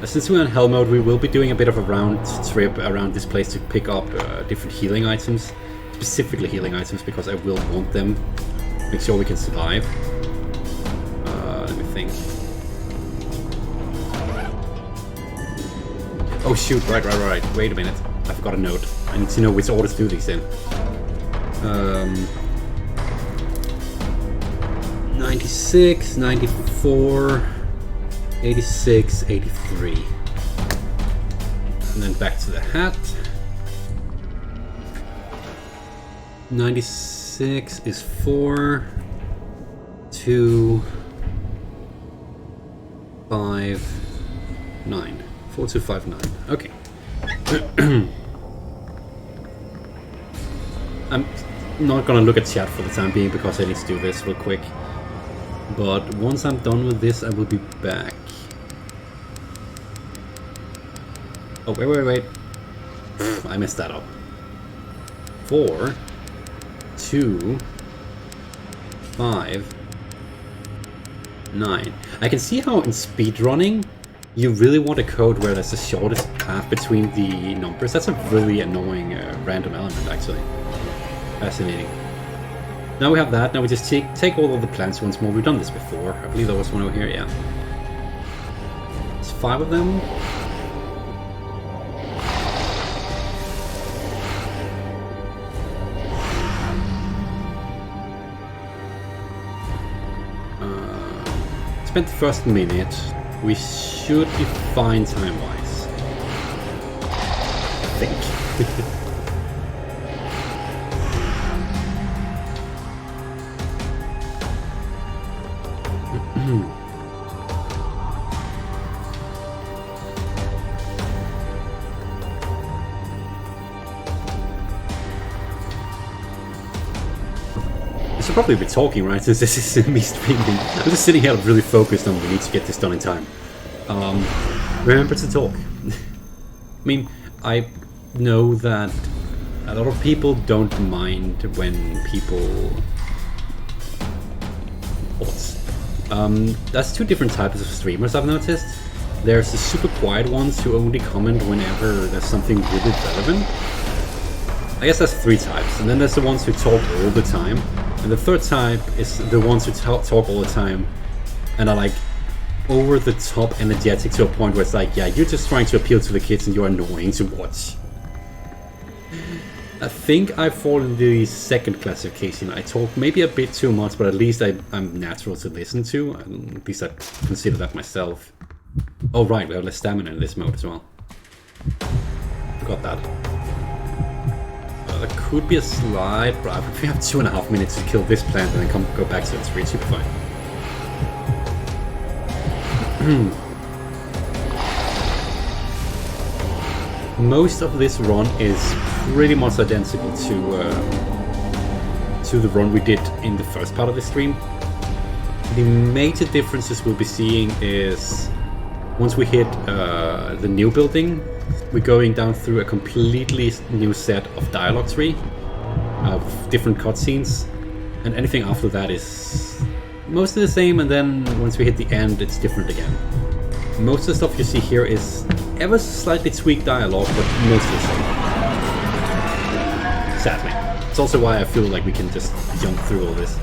Since we're on Hell mode, we will be doing a bit of a round trip around this place to pick up different healing items. Specifically healing items, because I will want them. Make sure we can survive. Let me think. Oh shoot, right. Wait a minute. I forgot a note. I need to know which order to do these in. 96, 94, 86, 83. And then back to the hat. 96 is 4, 2, 5, 9. 4, 2, 5, 9. Okay. I'm not gonna look at chat for the time being because I need to do this real quick. But once I'm done with this, I will be back. Oh, wait. I messed that up. 4, 2, 5, 9. I can see how in speedrunning, you really want a code where there's the shortest path between the numbers. That's a really annoying random element, actually. Fascinating. Now we have that. Now we just take all of the plants once more. We've done this before. I believe there was one over here, yeah. There's 5 of them. Spent the first minute. We should be fine time-wise. I think. I should probably be talking, right, since this is me streaming. I'm just sitting here really focused on we need to get this done in time. Remember to talk. I mean, I know that a lot of people don't mind when people... That's 2 different types of streamers I've noticed. There's the super quiet ones who only comment whenever there's something really relevant. I guess that's 3 types, and then there's the ones who talk all the time. And the third type is the ones who talk all the time and are like over the top energetic to a point where it's like, yeah, you're just trying to appeal to the kids and you're annoying to watch. I think I fall in the second classification. I talk maybe a bit too much, but at least I'm natural to listen to. At least I consider that myself. Oh right, we have less stamina in this mode as well. Forgot that. There could be a slide, but we have 2.5 minutes to kill this plant and then go back to it. It's really super fine. Most of this run is pretty much identical to the run we did in the first part of the stream. The major differences we'll be seeing is once we hit the new building, we're going down through a completely new set of dialogue tree of different cutscenes, and anything after that is mostly the same, and then once we hit the end, it's different again. Most of the stuff you see here is ever slightly tweaked dialogue, but mostly the same. Sadly. It's also why I feel like we can just jump through all this.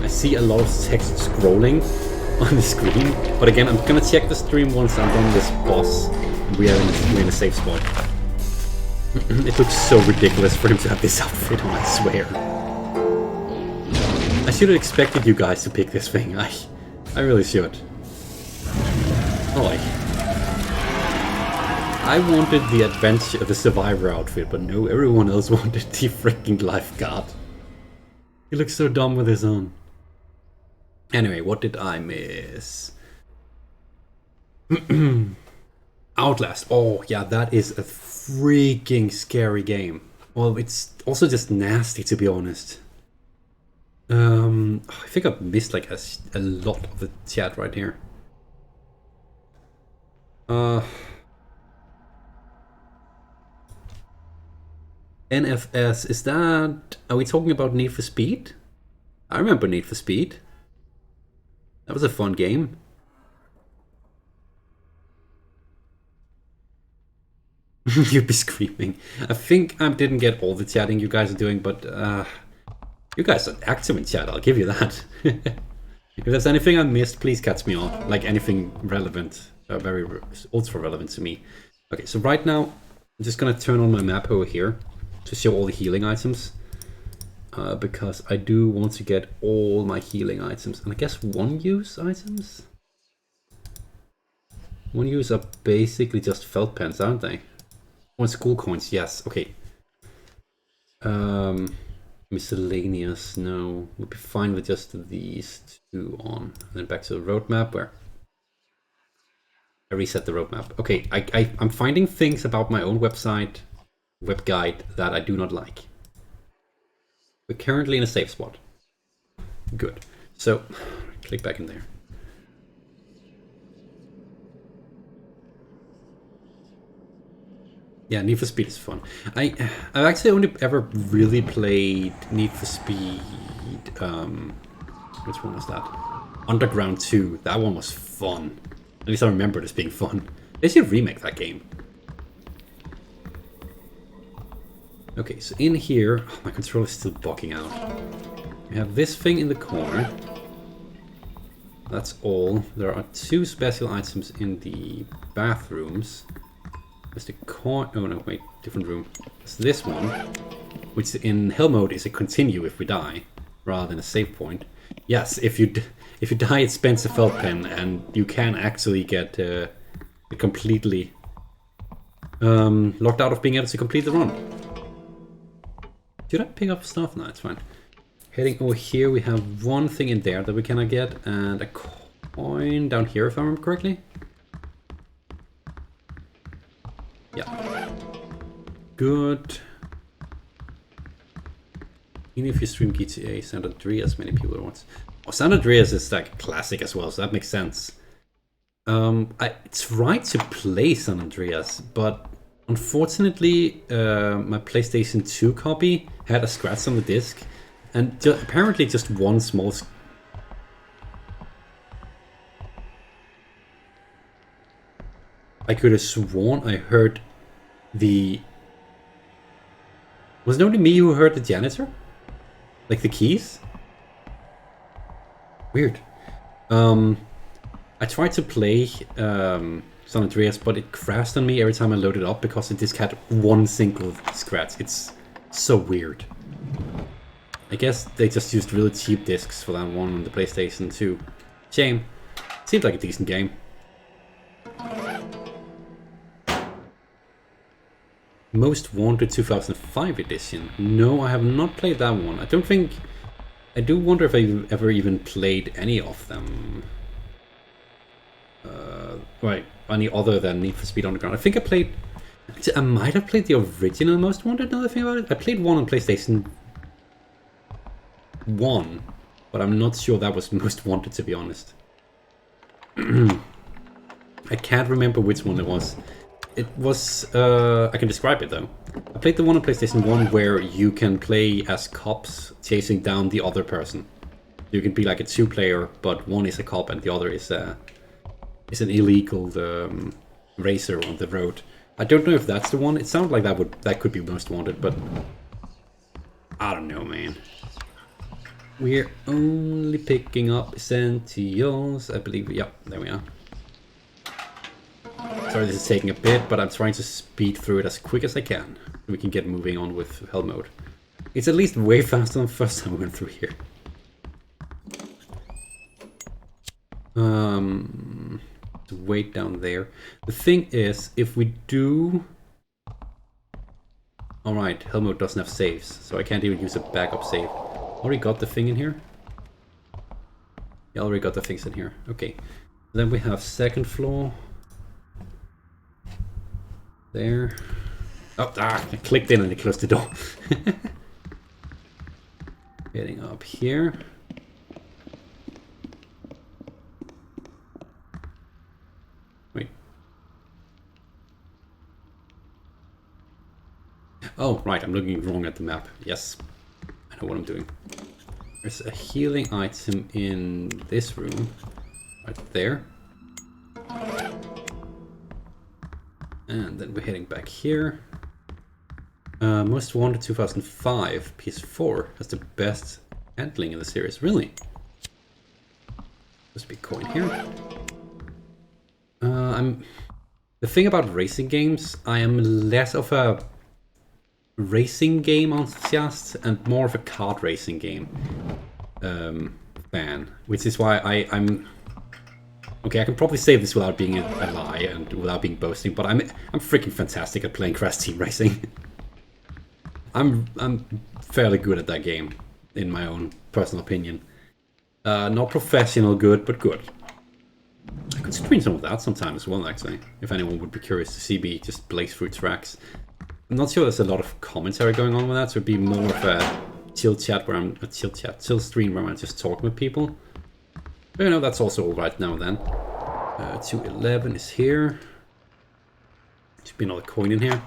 I see a lot of text scrolling on the screen, but again, I'm gonna check the stream once I'm done this boss. We're in a safe spot. It looks so ridiculous for him to have this outfit on, I swear. I should have expected you guys to pick this thing. I really should. Oh, I wanted the adventure, the survivor outfit, but no, everyone else wanted the freaking lifeguard. He looks so dumb with his own. Anyway, what did I miss? Outlast. Oh, yeah, that is a freaking scary game. Well, it's also just nasty, to be honest. I think I've missed like a lot of the chat right here. NFS, is that... Are we talking about Need for Speed? I remember Need for Speed. That was a fun game. You'd be screaming. I think I didn't get all the chatting you guys are doing, but you guys are active in chat, I'll give you that. If there's anything I missed, please catch me on. Like anything relevant, very ultra relevant to me. Okay, so right now, I'm just gonna turn on my map over here to show all the healing items. Because I do want to get all my healing items. And I guess one-use items? One-use are basically just felt pens, aren't they? Or school coins, yes, okay. Miscellaneous, no. We'll be fine with just these 2 on. And then back to the roadmap where I reset the roadmap. Okay, I'm finding things about my own website web guide that I do not like. We're currently in a safe spot. Good. So, click back in there. Yeah, Need for Speed is fun. I've actually only ever really played Need for Speed. Which one was that? Underground 2. That one was fun. At least I remember this being fun. They should remake that game. Okay, so in here, oh, my controller is still bugging out. We have this thing in the corner. That's all. There are 2 special items in the bathrooms. There's the coin. Oh no, wait, different room. There's this one, which in hell mode is a continue if we die, rather than a save point. Yes, if you die, it spends a felt pen, and you can actually get completely locked out of being able to complete the run. Should I pick up stuff? No, it's fine. Heading over here, we have one thing in there that we cannot get, and a coin down here, if I remember correctly. Yeah. Good. Even if you stream GTA San Andreas, many people want. Oh, San Andreas is like a classic as well, so that makes sense. I tried to play San Andreas, but unfortunately, my PlayStation 2 copy had a scratch on the disc, and apparently just one small. I could have sworn I heard the. Was it only me who heard the janitor? Like the keys? Weird. I tried to play San Andreas, but it crashed on me every time I loaded up because the disc had one single scratch. It's so weird. I guess they just used really cheap discs for that one on the PlayStation 2. Shame. Seemed like a decent game. Most Wanted 2005 edition. No, I have not played that one. I don't think... I do wonder if I've ever even played any of them. Right, any other than Need for Speed Underground. I think I played... I might have played the original Most Wanted, now that I think about it. I played one on PlayStation 1, but I'm not sure that was Most Wanted, to be honest. I can't remember which one it was. It was, I can describe it though. I played the one on PlayStation 1 where you can play as cops chasing down the other person. You can be like a 2-player, but one is a cop and the other is an illegal racer on the road. I don't know if that's the one. It sounded like that could be Most Wanted, but I don't know, man. We're only picking up essentials, I believe. Yep, there we are. Sorry, this is taking a bit, but I'm trying to speed through it as quick as I can. We can get moving on with hell mode. It's at least way faster than the first time we went through here. Wait down there. The thing is, if we do... Alright, hell mode doesn't have saves, so I can't even use a backup save. Already got the thing in here? Yeah, already got the things in here. Okay. Then we have second floor. There. Oh, I clicked in and it closed the door. Getting up here. Wait. Oh, right, I'm looking wrong at the map. Yes, I know what I'm doing. There's a healing item in this room. Right there. And then we're heading back here. Most Wanted 2005 PS4 has the best handling in the series. Really? There's a big coin here. The thing about racing games, I am less of a racing game enthusiast and more of a kart racing game fan, which is why I'm. Okay, I can probably say this without being a lie and without being boasting, but I'm freaking fantastic at playing Crash Team Racing. I'm fairly good at that game, in my own personal opinion. Not professional good, but good. I could stream some of that sometime as well, actually, if anyone would be curious to see me just blaze through tracks. I'm not sure there's a lot of commentary going on with that, so it'd be more of a chill chat where I'm chill stream where I'm just talking with people. But you know, that's also alright now and then. 211 is here. Should be another coin in here.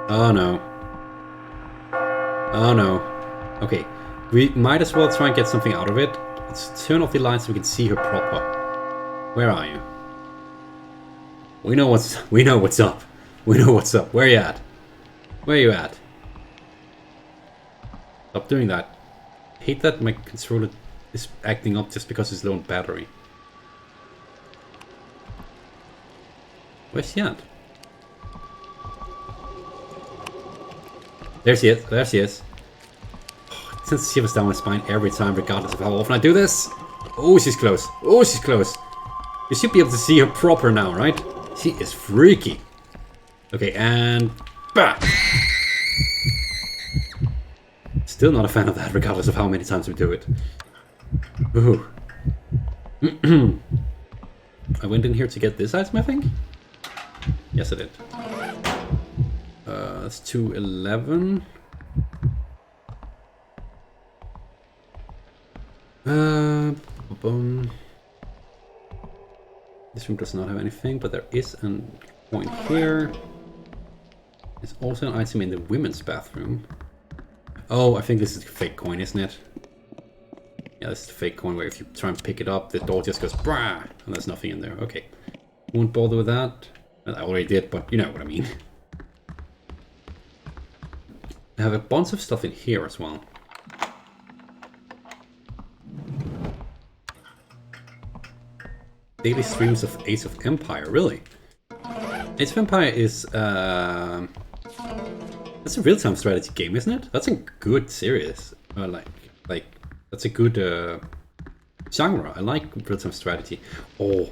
Oh no. Oh no. Okay, we might as well try and get something out of it. Let's turn off the lights so we can see her proper. Where are you? We know what's up. We know what's up. Where you at? Where you at? Stop doing that. I hate that my controller is acting up just because it's low on battery. Where's she at? There she is. There she is. Oh, it sends shivers down my spine every time, regardless of how often I do this. Oh, she's close. Oh, she's close. You should be able to see her proper now, right? She is freaky. Okay, and... bah! Still not a fan of that, regardless of how many times we do it. Ooh. I went in here to get this item, I think? Yes, I did. That's 211. Boom. This room does not have anything, but there is a point here. There's also an item in the women's bathroom. Oh, I think this is a fake coin, isn't it? Yeah, this is the fake coin where if you try and pick it up, the door just goes brah, and there's nothing in there. Okay. Won't bother with that. Well, I already did, but you know what I mean. I have a bunch of stuff in here as well. Daily streams of Age of Empire, really? Age of Empire is that's a real-time strategy game, isn't it? That's a good series. Like that's a good genre. I like real-time strategy. Oh,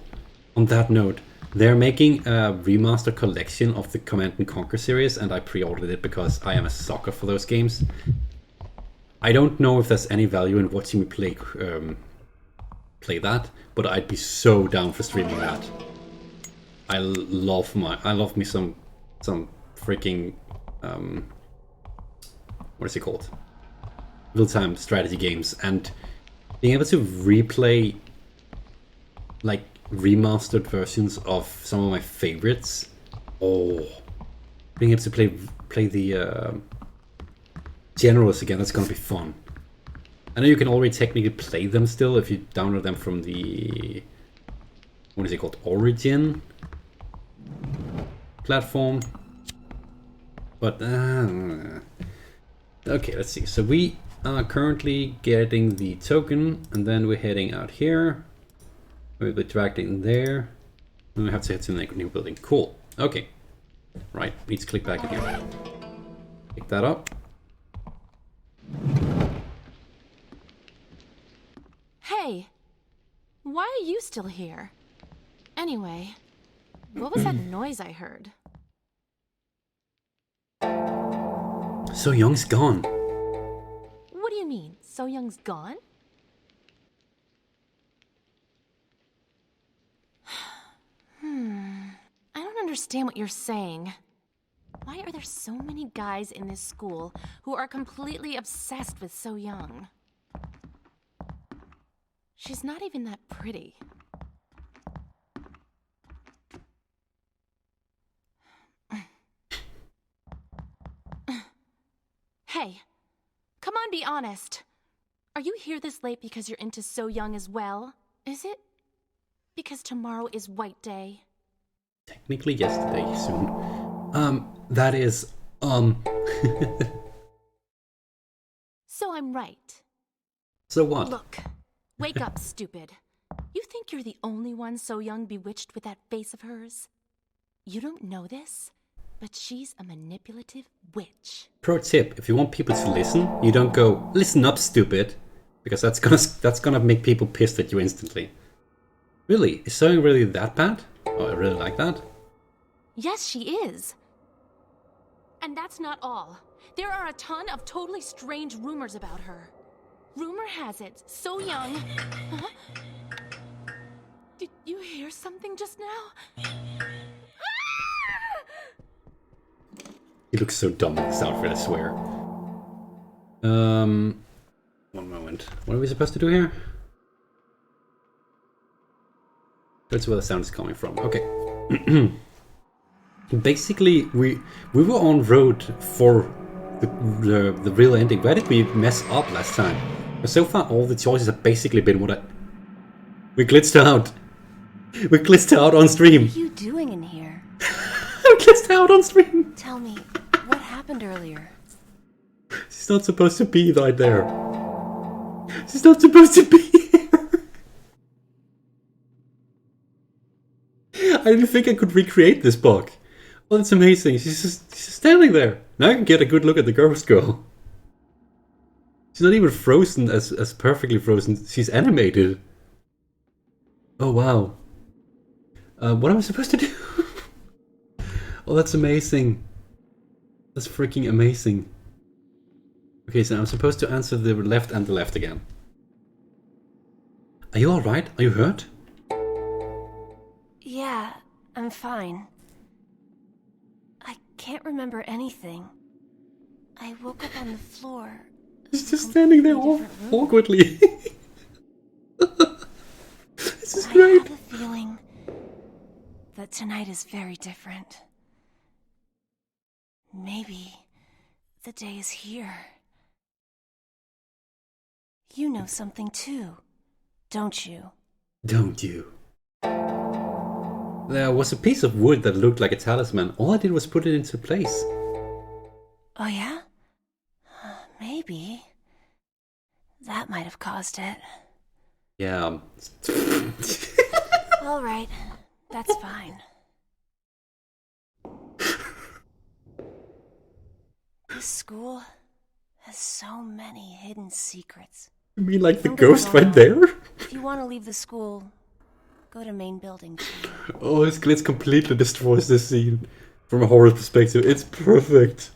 on that note, they're making a remaster collection of the Command and Conquer series, and I pre-ordered it because I am a sucker for those games. I don't know if there's any value in watching me play that, but I'd be so down for streaming that. I love me some freaking what is it called? Real-time strategy games, and being able to replay like remastered versions of some of my favorites. Oh, being able to play the generals again, that's gonna be fun. I know you can already technically play them still if you download them from the, what is it called, Origin platform, but okay, let's see. So we are currently getting the token, and then we're heading out here. We'll be dragged in there. And we have to head to the new building. Cool. Okay. Right. Let's click back in here. Pick that up. Hey! Why are you still here? Anyway, what was that noise I heard? So Young's gone. What do you mean? So Young's gone? I don't understand what you're saying. Why are there so many guys in this school who are completely obsessed with So Young? She's not even that pretty. Hey, come on, be honest. Are you here this late because you're into So Young as well? Is it because tomorrow is White Day? Technically yesterday, soon. That is, So I'm right. So what? Look, wake up, stupid. You think you're the only one So Young bewitched with that face of hers? You don't know this, but she's a manipulative witch. Pro tip, if you want people to listen, you don't go, listen up, stupid, because that's gonna make people pissed at you instantly. Really? Is So Young really that bad? Oh, I really like that. Yes, she is. And that's not all. There are a ton of totally strange rumors about her. Rumor has it, So Young... Huh? looks so dumb in this outfit, I swear. One moment. What are we supposed to do here? That's where the sound is coming from. Okay. Basically, we were on road for the real ending. Where did we mess up last time? But so far, all the choices have basically been what we glitched out. We glitched out on stream. What are you doing in here? We glitched out on stream. Tell me, what happened earlier? She's not supposed to be right there. She's not supposed to be here. I didn't think I could recreate this bug. Well, it's amazing. She's just standing there. Now I can get a good look at the ghost girl. She's not even frozen as perfectly frozen. She's animated. Oh, wow. What am I supposed to do? Oh, that's amazing. That's freaking amazing. Okay, so I'm supposed to answer the left and the left again. Are you alright? Are you hurt? Yeah, I'm fine. I can't remember anything. I woke up on the floor. She's just standing there all awkwardly. This is great. I have a feeling that tonight is very different. Maybe the day is here. You know something too, don't you? Don't you? There was a piece of wood that looked like a talisman. All I did was put it into place. Oh yeah? Maybe. That might have caused it. Yeah. All right, that's fine. This school has so many hidden secrets. You mean like the I'm gonna ghost go right now. there? If you want to leave the school, go to main building 2. Oh, this glitch completely destroys this scene. From a horror perspective, it's perfect.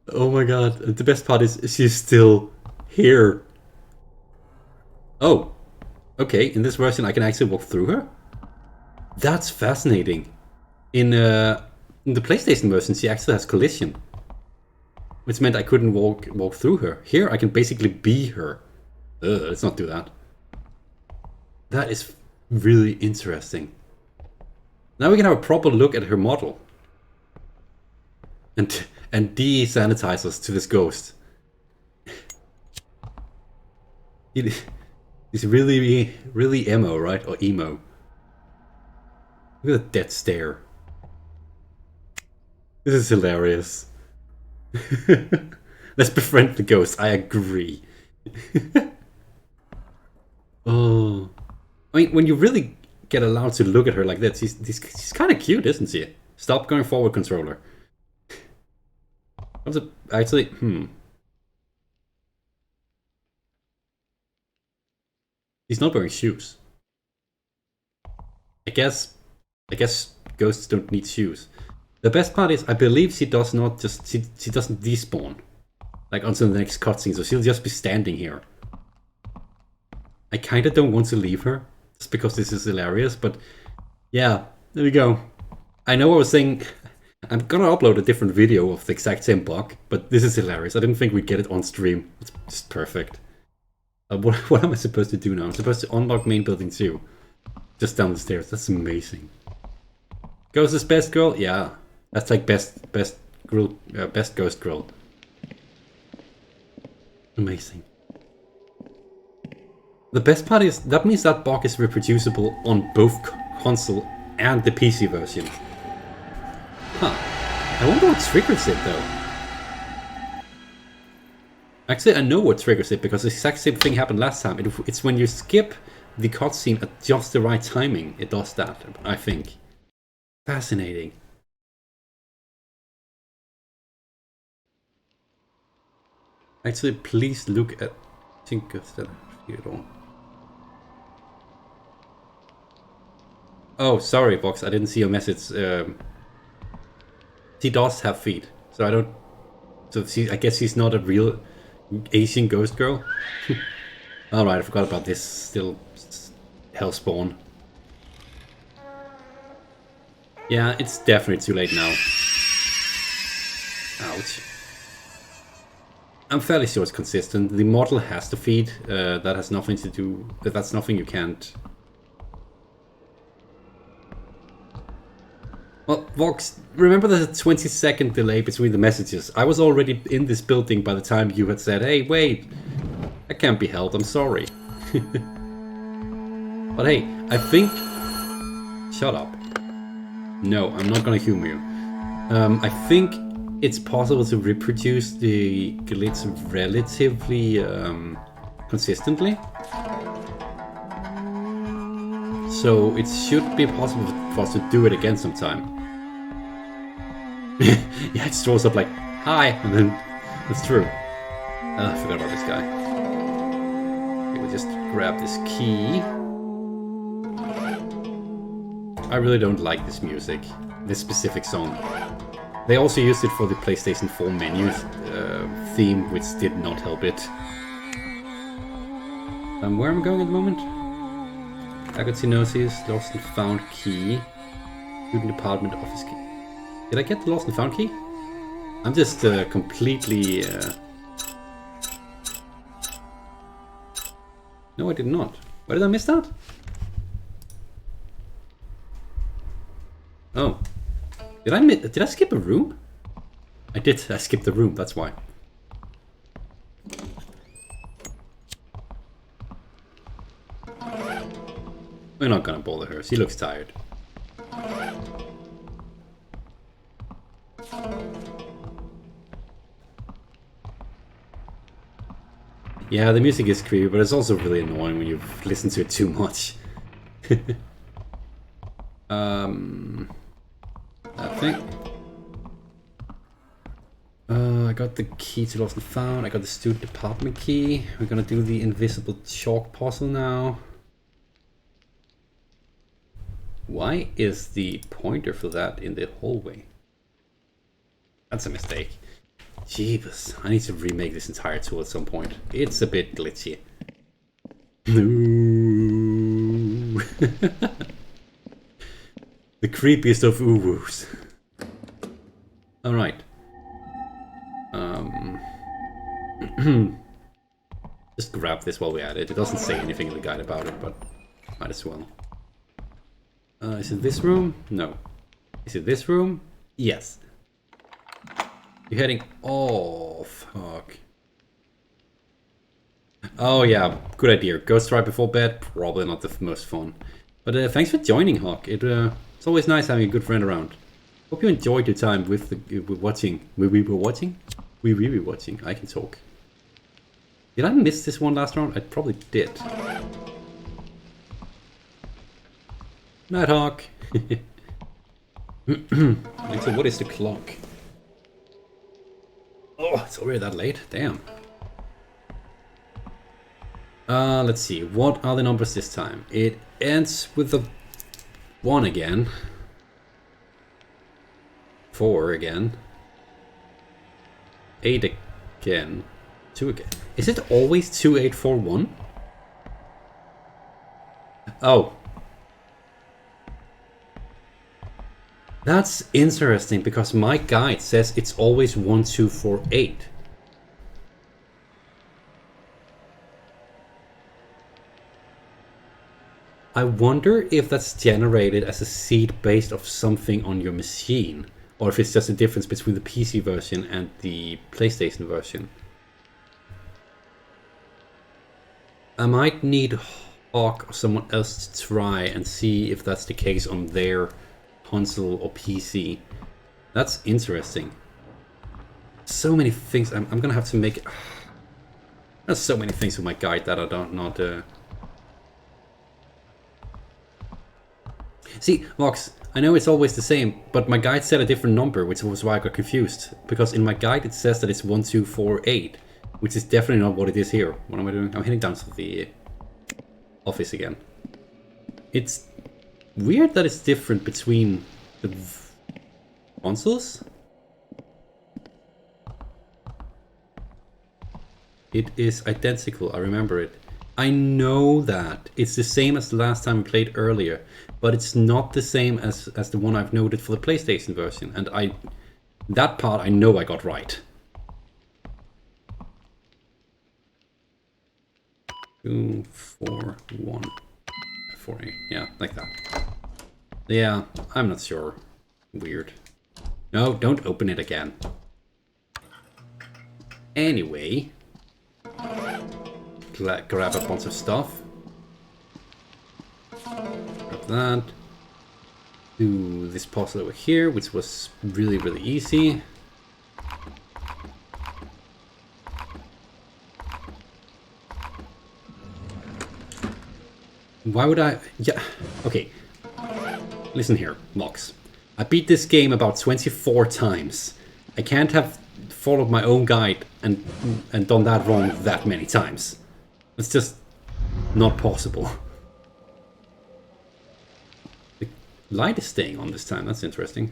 Oh my god. The best part is she's still here. Oh. Okay, in this version I can actually walk through her? That's fascinating. In the PlayStation version she actually has collision. Which meant I couldn't walk through her. Here I can basically be her. Let's not do that. That is really interesting. Now we can have a proper look at her model. And de-sanitize us to this ghost. He's really emo, right? Or emo. Look at that stare. This is hilarious. Let's befriend the ghost, I agree. Oh. I mean, when you really get allowed to look at her like that, she's kind of cute, isn't she? Stop going forward, controller. Actually, He's not wearing shoes. I guess ghosts don't need shoes. The best part is, I believe she does not just she doesn't despawn like until the next cutscene, so she'll just be standing here. I kinda don't want to leave her just because this is hilarious, but yeah, there we go. I know I was saying I'm gonna upload a different video of the exact same bug, but this is hilarious. I didn't think we'd get it on stream. It's just perfect. What am I supposed to do now? I'm supposed to unlock main building 2. Just down the stairs. That's amazing. Ghost is best girl? Yeah. That's like best girl, best ghost girl. Amazing. The best part is, that means that bug is reproducible on both console and the PC version. Huh. I wonder what triggers it though. Actually, I know what triggers it because the exact same thing happened last time. It's when you skip the cutscene at just the right timing. It does that, I think. Fascinating. Actually, please look at... I think that it all. Oh, sorry, Vox. I didn't see your message. She does have feet, so I don't... So I guess she's not a real Asian ghost girl. Alright, I forgot about this. Still hellspawn. Yeah, it's definitely too late now. Ouch. I'm fairly sure it's consistent. The model has to feed. That has nothing to do... That's nothing you can't... Well, Vox, remember the 20-second delay between the messages? I was already in this building by the time you had said, hey, wait, that can't be helped, I'm sorry. But hey, I think... Shut up. No, I'm not gonna humor you. I think it's possible to reproduce the glitch relatively consistently. So it should be possible for us to do it again sometime. Yeah, it throws up like, hi, and then it's true. I forgot about this guy. Okay, we'll just grab this key. I really don't like this music, this specific song. They also used it for the PlayStation 4 menu theme, which did not help it. Where am I going at the moment? Agotinosis, lost and found key. Student department office key. Did I get the lost and found key? I'm just completely... No, I did not. Why did I miss that? Oh. Did I skip a room? I did. I skipped the room, that's why. We're not gonna bother her. She looks tired. Yeah, the music is creepy, but it's also really annoying when you listen to it too much. That thing. I got the key to lost and found. I got the student department key. We're gonna do the invisible chalk puzzle now. Why is the pointer for that in the hallway? That's a mistake. Jeebus, I need to remake this entire tool at some point. It's a bit glitchy. Ooh. The creepiest of ooh-woos. Alright. Just grab this while we're at it. It doesn't say anything in the guide about it, but might as well. Is it this room? No. Is it this room? Yes. You're heading... Oh, fuck. Oh, yeah. Good idea. Ghost ride before bed? Probably not the most fun. But thanks for joining, Hawk. It's always nice having a good friend around. Hope you enjoyed your time with watching. We were watching? We were watching. I can talk. Did I miss this one last round? I probably did. Nighthawk. So what is the clock? Oh, it's already that late. Damn. Let's see. What are the numbers this time? It ends with a 1 again. 4 again. 8 again. 2 again. Is it always 2841? Oh. That's interesting because my guide says it's always 1248. I wonder if that's generated as a seed based off something on your machine, or if it's just a difference between the PC version and the PlayStation version. I might need Hawk or someone else to try and see if that's the case on their console or PC. That's interesting. So many things. I'm gonna have to make... There's so many things with my guide that I don't not... See, Vox, I know it's always the same, but my guide said a different number, which was why I got confused. Because in my guide it says that it's 1248, which is definitely not what it is here. What am I doing? I'm heading down to the office again. It's weird that it's different between the consoles. It is identical, I remember it. I know that. It's the same as the last time we played earlier, but it's not the same as the one I've noted for the PlayStation version. And That part I know I got right. 2, 4, 1, 4, 8. Yeah, like that. Yeah, I'm not sure. Weird. No, don't open it again. Anyway. Grab a bunch of stuff. Grab that. Do this puzzle over here, which was really, really easy. Why would I... Yeah, okay. Listen here, Mox. I beat this game about 24 times. I can't have followed my own guide and done that wrong that many times. It's just not possible. The light is staying on this time, that's interesting.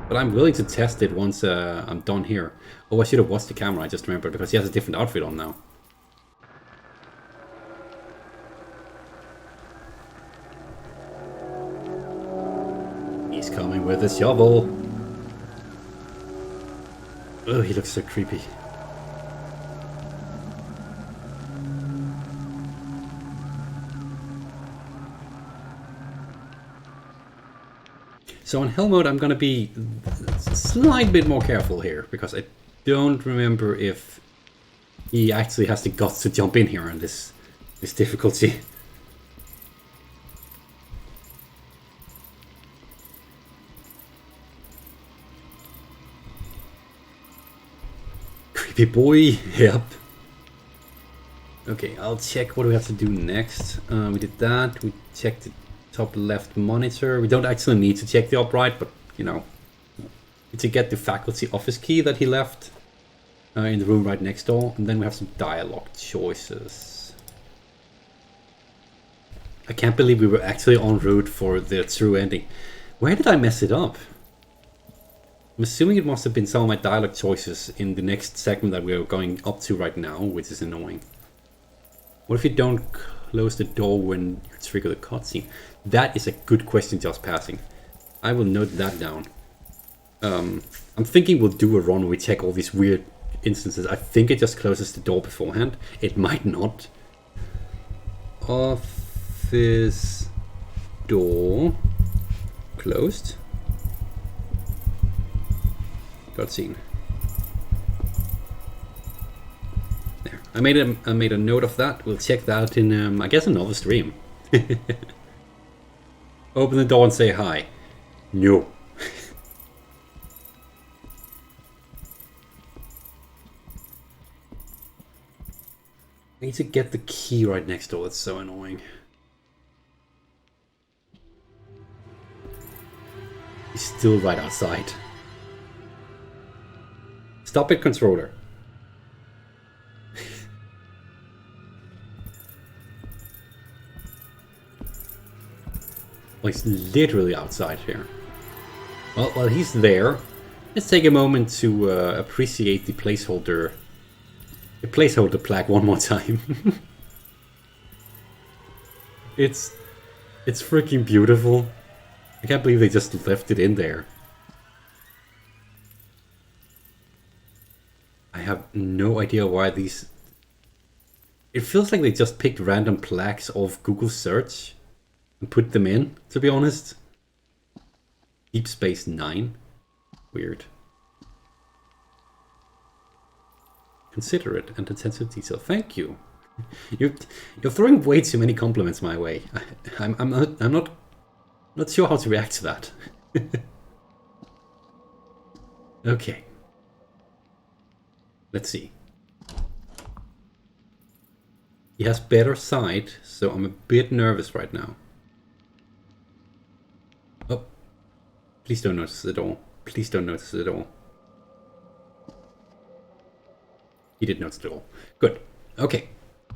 But I'm willing to test it once I'm done here. Oh, I should have watched the camera, I just remembered, because he has a different outfit on now. He's coming with a shovel. Oh, he looks so creepy. So on hell mode, I'm gonna be a slight bit more careful here, because I don't remember if he actually has the guts to jump in here on this difficulty. Creepy boy, yep. Okay, I'll check what we have to do next. We did that, we checked the top left monitor. We don't actually need to check the upright, but you know, to get the faculty office key that he left in the room right next door, and then we have some dialogue choices. I can't believe we were actually en route for the true ending. Where did I mess it up? I'm assuming it must have been some of my dialogue choices in the next segment that we're going up to right now, which is annoying. What if you don't close the door when you trigger the cutscene? That is a good question, just passing. I will note that down. I'm thinking we'll do a run where we check all these weird instances. I think it just closes the door beforehand. It might not. Office door closed. Cutscene. There. I made a note of that. We'll check that in I guess another stream. Open the door and say hi. No. I need to get the key right next door. That's so annoying. He's still right outside. Stop it, controller. Well, he's literally outside here. Well, while he's there, let's take a moment to appreciate the placeholder plaque one more time. It's freaking beautiful. I can't believe they just left it in there. I have no idea why these... It feels like they just picked random plaques off Google search and put them in, to be honest. Deep Space 9. Weird. Considerate and attentive to detail. Thank you. You're throwing way too many compliments my way. I'm not sure how to react to that. Okay. Let's see. He has better sight, so I'm a bit nervous right now. Oh. Please don't notice the door. Please don't notice the door. He did notice the door. Good. Okay.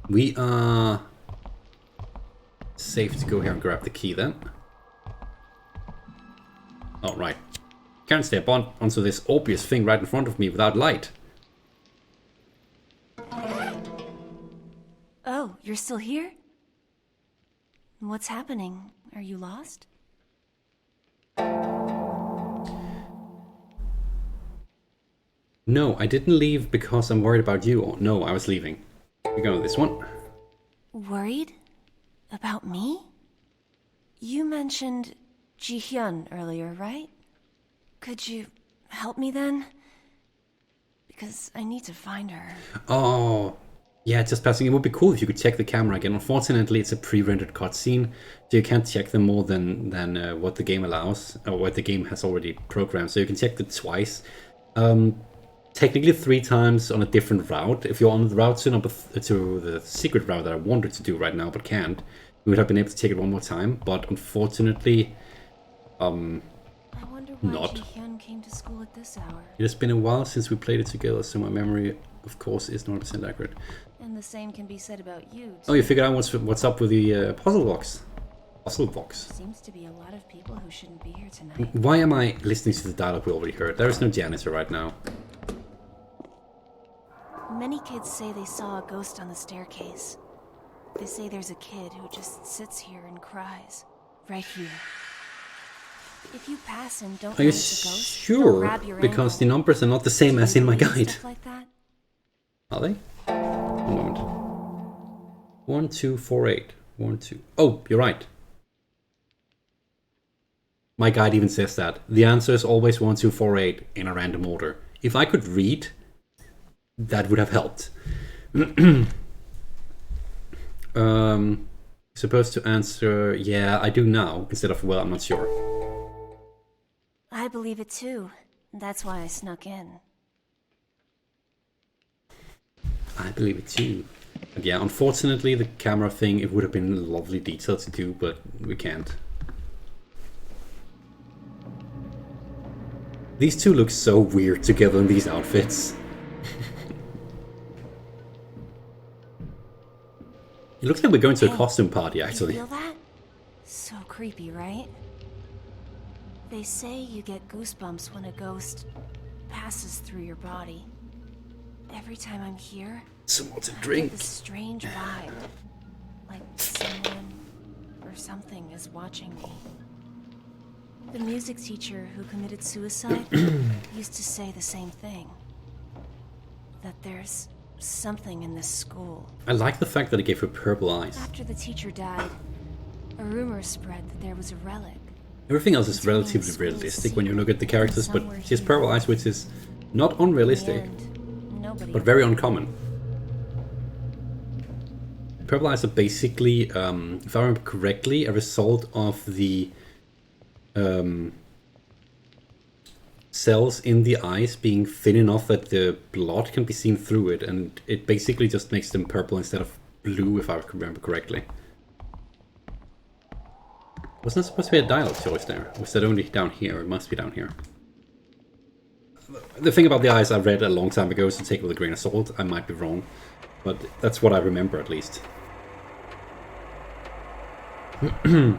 We are safe to go here and grab the key then. Alright. Can't step onto this obvious thing right in front of me without light. Oh, you're still here? What's happening? Are you lost? No, I didn't leave because I'm worried about you. Oh, no, I was leaving. We go with this one. Worried? About me? You mentioned Ji-hyun earlier, right? Could you help me then? Because I need to find her. Oh, yeah, just passing. It would be cool if you could check the camera again. Unfortunately, it's a pre-rendered cutscene, so you can't check them more than what the game allows, or what the game has already programmed. So you can check it twice. Technically 3 times on a different route. If you're on the route to the secret route that I wanted to do right now but can't, you would have been able to take it one more time. But unfortunately, I wonder why not. Ji-hyun came to school at this hour. It has been a while since we played it together, so my memory, of course, is 100% accurate. And the same can be said about you, too. Oh, you figured out what's up with the puzzle box? Puzzle box. Seems to be a lot of people who shouldn't be here tonight. Why am I listening to the dialogue we already heard? There is no janitor right now. Many kids say they saw a ghost on the staircase. They say there's a kid who just sits here and cries. Right here. If you pass and don't Are you notice a ghost, they'll sure? grab your Because ankle. the numbers are not the same Do as you in my believe guide. stuff like that? Are they? One moment. 1248. 1, 2. Oh, you're right. My guide even says that. The answer is always 1248 in a random order. If I could read, that would have helped. Supposed to answer, yeah, I do now, instead of, well, I'm not sure. I believe it too. That's why I snuck in. I believe it too. But yeah, unfortunately, the camera thing, it would have been a lovely detail to do, but we can't. These two look so weird together in these outfits. It looks like we're going to a costume party, actually. You feel that? So creepy, right? They say you get goosebumps when a ghost passes through your body. Every time I'm here, Some more to I get drink. this strange vibe. Like someone or something is watching me. The music teacher who committed suicide used to say the same thing. That there's something in this school. I like the fact that it gave her purple eyes. After the teacher died, a rumor spread that there was a relic. Everything else is relatively realistic when you look at the characters, but she has purple eyes, which is not unrealistic, Nobody but very uncommon. Purple eyes are basically, if I remember correctly, a result of the cells in the eyes being thin enough that the blood can be seen through it, and it basically just makes them purple instead of blue, if I remember correctly. Wasn't there supposed to be a dialogue choice there? Was that only down here? It must be down here. The thing about the eyes I read a long time ago, so take it with a grain of salt. I might be wrong, but that's what I remember at least. The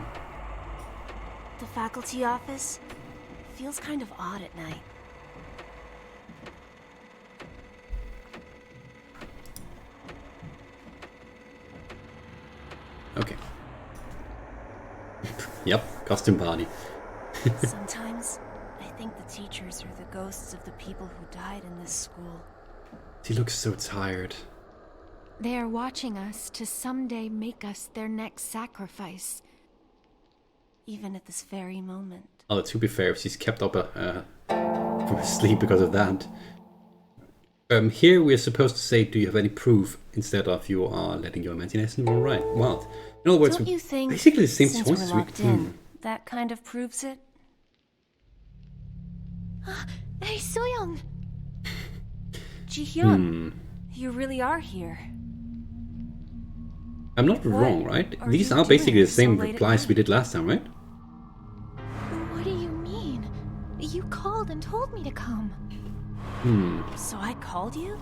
faculty office feels kind of odd at night. Okay. Yep, costume party. Sometimes I think the teachers are the ghosts of the people who died in this school. She looks so tired. They are watching us to someday make us their next sacrifice. Even at this very moment. Although, to be fair, she's kept up from sleep because of that. Here we're supposed to say, do you have any proof, instead of you are letting your imagination run right. Wild. In other words, Don't you think basically the same since choices we're locked we in, that kind of proves it? Hey, Soyoung! Ji-hyun, you really are here. I'm not What wrong, right? are These you are basically doing the same so late at replies we night? did last time, right? What do you mean? You called and told me to come. So I called you?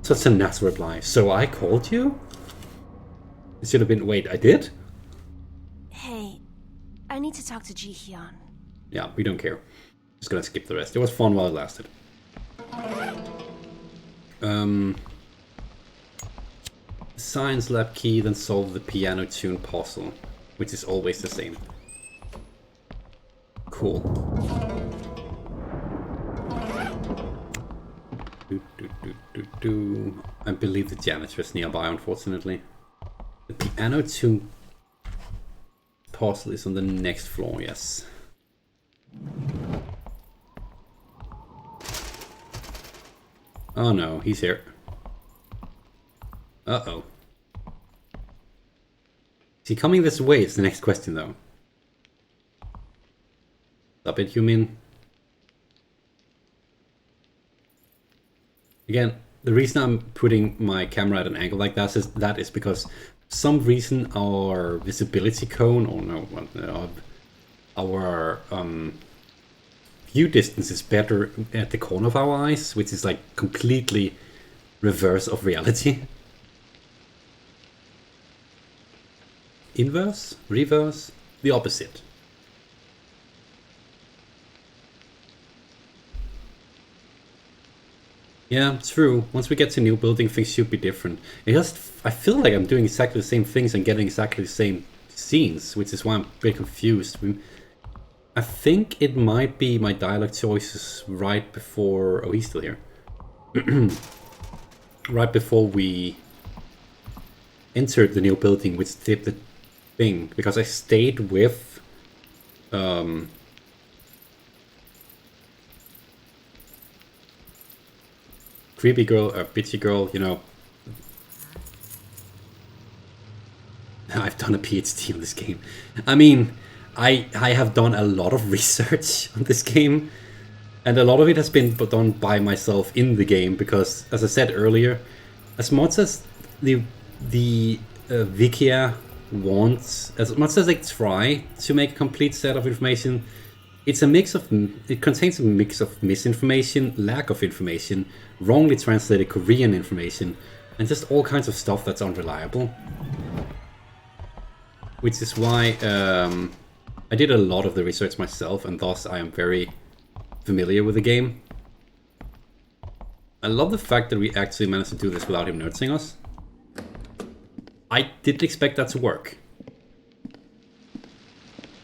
Such a natural reply. So I called you? It should have been, wait, I did? Hey, I need to talk to Ji-hyun. Yeah, we don't care. Just gonna skip the rest. It was fun while it lasted. Science lab key, then solve the piano tune puzzle, which is always the same. Cool. I believe the janitor is nearby, unfortunately. The piano tune puzzle is on the next floor, yes. Oh no, he's here. Uh-oh. Is he coming this way? Is the next question, though. Stop it, human. Again, the reason I'm putting my camera at an angle like that is because for some reason our visibility cone, or no, our view distance is better at the corner of our eyes, which is like completely reverse of reality. Inverse? Reverse? The opposite. Yeah, it's true. Once we get to new building, things should be different. I feel like I'm doing exactly the same things and getting exactly the same scenes, which is why I'm a bit confused. I think it might be my dialogue choices right before... Oh, he's still here. Right before we entered the new building, which did the thing. Because I stayed with... creepy girl, bitchy girl, you know. I've done a PhD on this game. I mean, I have done a lot of research on this game, and a lot of it has been done by myself in the game, because, as I said earlier, as much as the Wikia wants, as much as they try to make a complete set of information, it contains a mix of misinformation, lack of information, wrongly translated Korean information, and just all kinds of stuff that's unreliable. Which is why I did a lot of the research myself, and thus I am very familiar with the game. I love the fact that we actually managed to do this without him noticing us. I didn't expect that to work.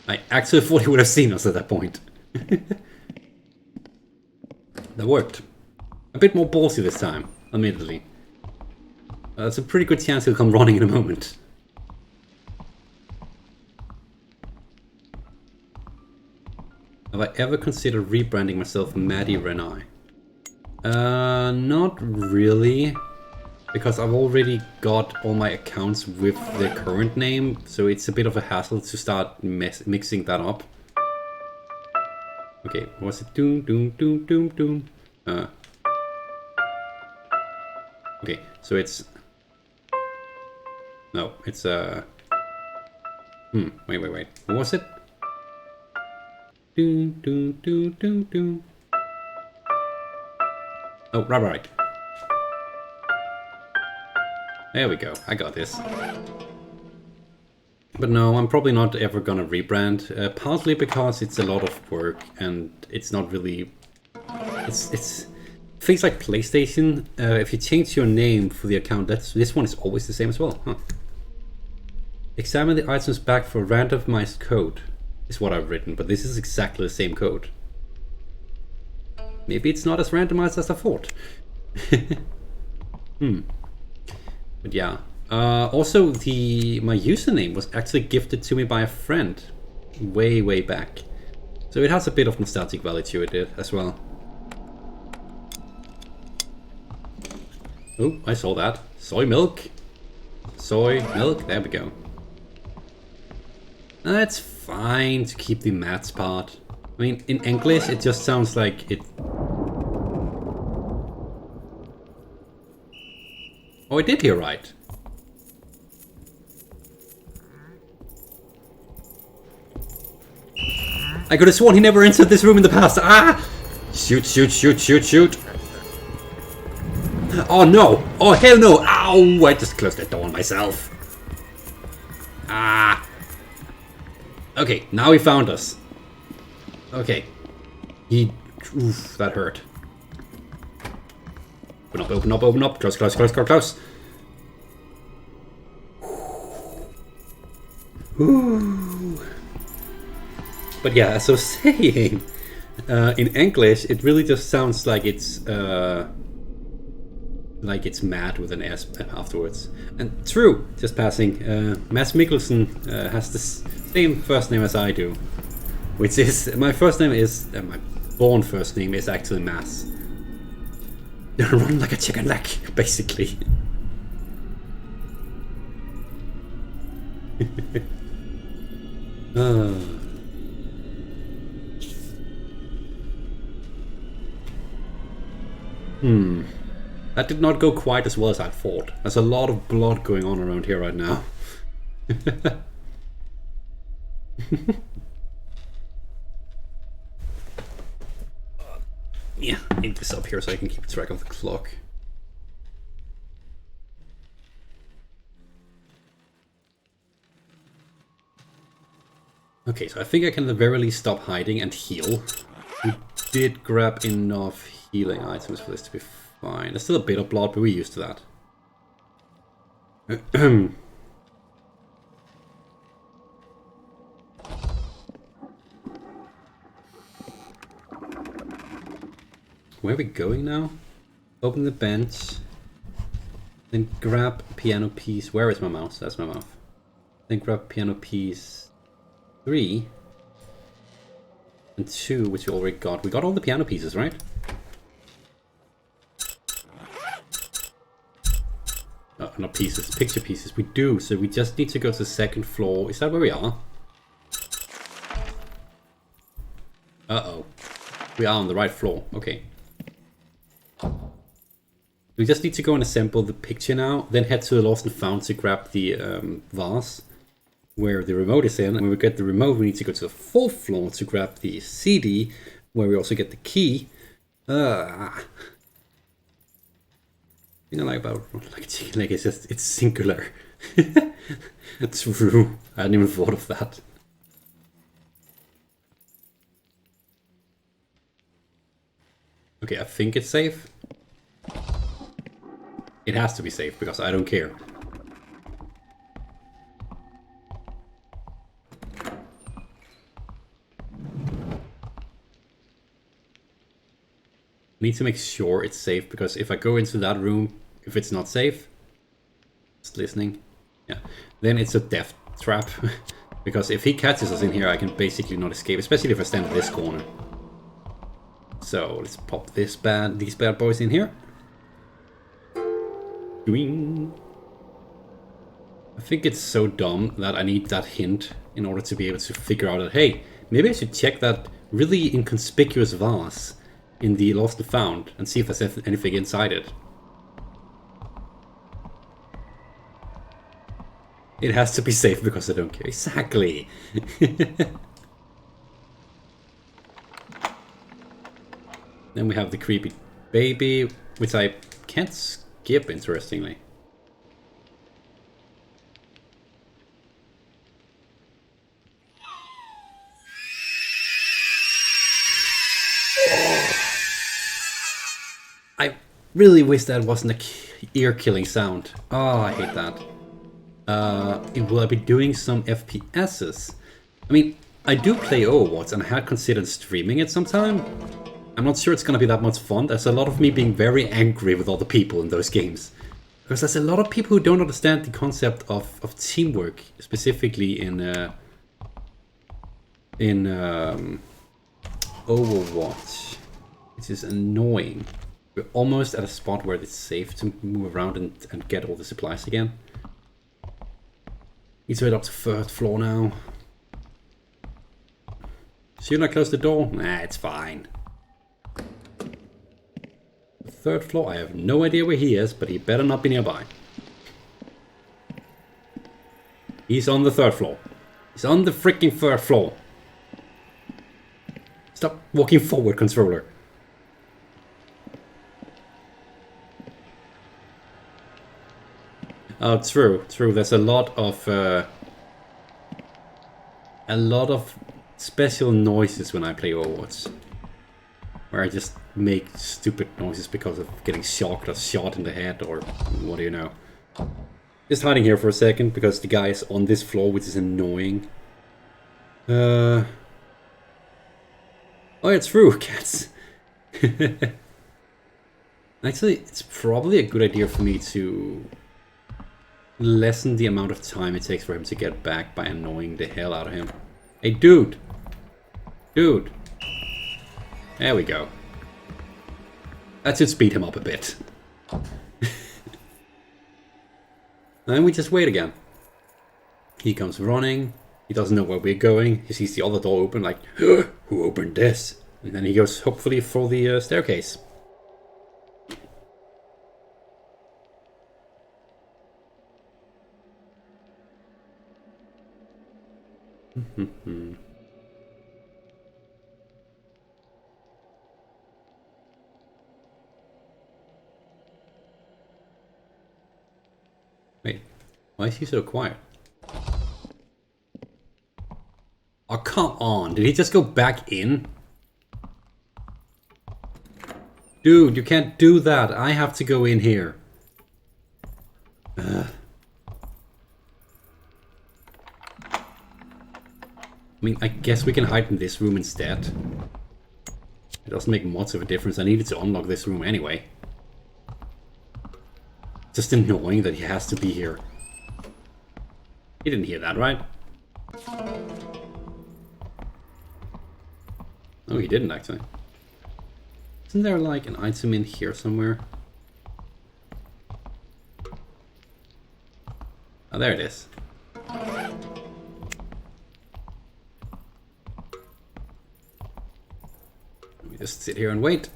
I actually thought he would have seen us at that point. That worked. A bit more ballsy this time, admittedly. There's a pretty good chance he'll come running in a moment. Have I ever considered rebranding myself Maddie Renai? Not really. Because I've already got all my accounts with the current name, so it's a bit of a hassle to start mixing that up. Okay, what's it? Doom, doom, doom, doom, doom. Okay, so it's... No, it's wait. What was it? Doom, doom, doom, doom, doom. Oh, right. There we go, I got this. But no, I'm probably not ever gonna rebrand, partly because it's a lot of work and it's not really... It's things like PlayStation, if you change your name for the account, this one is always the same as well, huh? Examine the items back for randomized code, is what I've written, but this is exactly the same code. Maybe it's not as randomized as I thought. But yeah. Also, my username was actually gifted to me by a friend way back. So it has a bit of nostalgic value to it as well. Oh, I saw that. Soy milk. Soy milk. There we go. That's fine to keep the maths part. I mean, in English, it just sounds like it... Oh, I did hear right. I could have sworn he never entered this room in the past. Ah! Shoot. Oh no! Oh hell no! Ow! I just closed the door on myself. Ah! Okay, now he found us. Okay. Oof, that hurt. Open up. Close. Ooh. But yeah, as I was saying, in English, it really just sounds like it's Like it's mad with an S afterwards. And true, just passing. Mads Mikkelsen has the same first name as I do, which is my first name is my born first name is actually Mads. Run like a chicken leg, basically. That did not go quite as well as I thought. There's a lot of blood going on around here right now. Yeah, I need this up here so I can keep track of the clock. Okay, so I think I can at the very least stop hiding and heal. We did grab enough healing items for this to be fine. There's still a bit of blood, but we're used to that. Where are we going now? Open the bench. Then grab piano piece. Where is my mouse? That's my mouse. Then grab piano piece 3. And 2, which we already got. We got all the piano pieces, right? Oh, not pieces, picture pieces. We do, so we just need to go to the second floor. Is that where we are? Uh-oh. We are on the right floor. Okay. We just need to go and assemble the picture now, then head to the Lost and Found to grab the vase where the remote is in. And when we get the remote, we need to go to the 4th floor to grab the CD, where we also get the key. You know, like about like chicken leg, it's just it's singular. That's true. I hadn't even thought of that. Okay, I think it's safe. It has to be safe because I don't care. Need to make sure it's safe because if I go into that room, if it's not safe, just listening, yeah, then it's a death trap. Because if he catches us in here, I can basically not escape, especially if I stand at this corner. So let's pop these bad boys in here. Doing. I think it's so dumb that I need that hint in order to be able to figure out that, hey, maybe I should check that really inconspicuous vase in the Lost and Found and see if there's anything inside it. It has to be safe because I don't care. Exactly. Then we have the creepy baby, which I can't skip, interestingly. I really wish that wasn't a ear-killing sound. Oh, I hate that. Will I be doing some FPSs? I mean, I do play Overwatch and I had considered streaming it sometime. I'm not sure it's gonna be that much fun. There's a lot of me being very angry with other people in those games. Because there's a lot of people who don't understand the concept of teamwork, specifically in Overwatch. Which is annoying. We're almost at a spot where it's safe to move around and get all the supplies again. Need to head up to 3rd floor now. Shouldn't I close the door? Nah, it's fine. 3rd floor, I have no idea where he is, but he better not be nearby. He's on the 3rd floor. He's on the freaking 3rd floor. Stop walking forward, controller. Oh, true. There's a lot of special noises when I play Overwatch, where I just make stupid noises because of getting shocked or shot in the head or what do you know. Just hiding here for a second because the guy is on this floor, which is annoying. Oh, it's true, cats. Actually, it's probably a good idea for me to lessen the amount of time it takes for him to get back by annoying the hell out of him. Hey, dude! Dude! There we go. That should speed him up a bit. Then we just wait again. He comes running. He doesn't know where we're going. He sees the other door open, like, who opened this? And then he goes, hopefully, for the staircase. Wait, why is he so quiet? Oh, come on. Did he just go back in? Dude, you can't do that. I have to go in here. I mean, I guess we can hide in this room instead. It doesn't make much of a difference. I needed to unlock this room anyway. Just annoying that he has to be here. He didn't hear that, right? No, he didn't actually. Isn't there like an item in here somewhere? Oh, there it is. Let me just sit here and wait.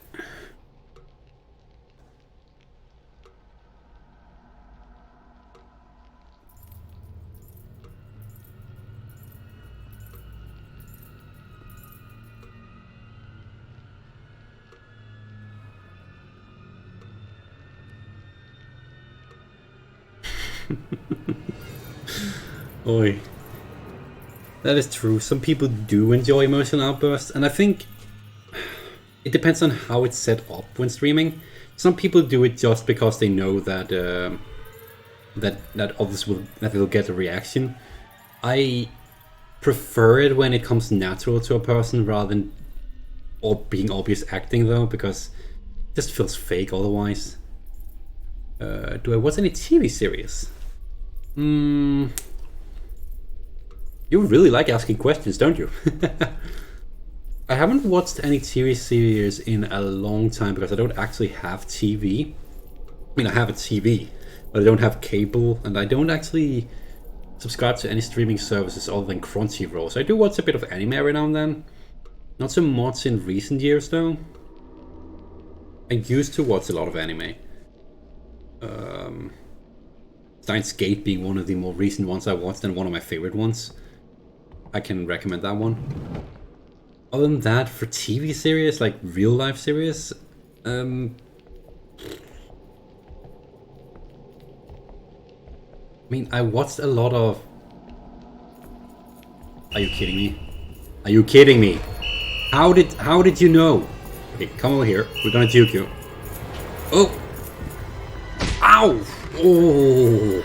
Oi. That is true. Some people do enjoy emotional outbursts, and I think it depends on how it's set up when streaming. Some people do it just because they know that that others will they'll get a reaction. I prefer it when it comes natural to a person rather than being obvious acting, though, because it just feels fake otherwise. Do I watch any TV series? You really like asking questions, don't you? I haven't watched any TV series in a long time because I don't actually have TV. I mean, I have a TV, but I don't have cable, and I don't actually subscribe to any streaming services other than Crunchyroll. So I do watch a bit of anime every now and then. Not so much in recent years, though. I used to watch a lot of anime. Steins Gate being one of the more recent ones I watched and one of my favorite ones. I can recommend that one. Other than that, for TV series, like real life series, I mean, I watched a lot of... Are you kidding me? Are you kidding me? How did you know? Okay, come over here. We're gonna juke you. Oh! Ow! Oh!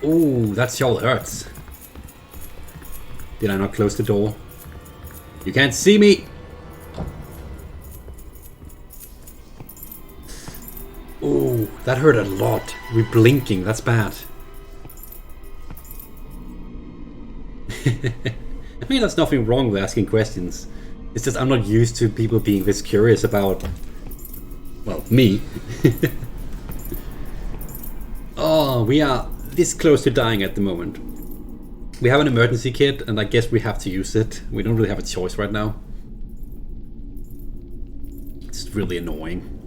Oh, that all hurts. Did I not close the door? You can't see me! Oh, that hurt a lot. We're blinking, that's bad. I mean, there's nothing wrong with asking questions. It's just I'm not used to people being this curious about... well, me. Oh, we are this close to dying at the moment. We have an emergency kit, and I guess we have to use it. We don't really have a choice right now. It's really annoying.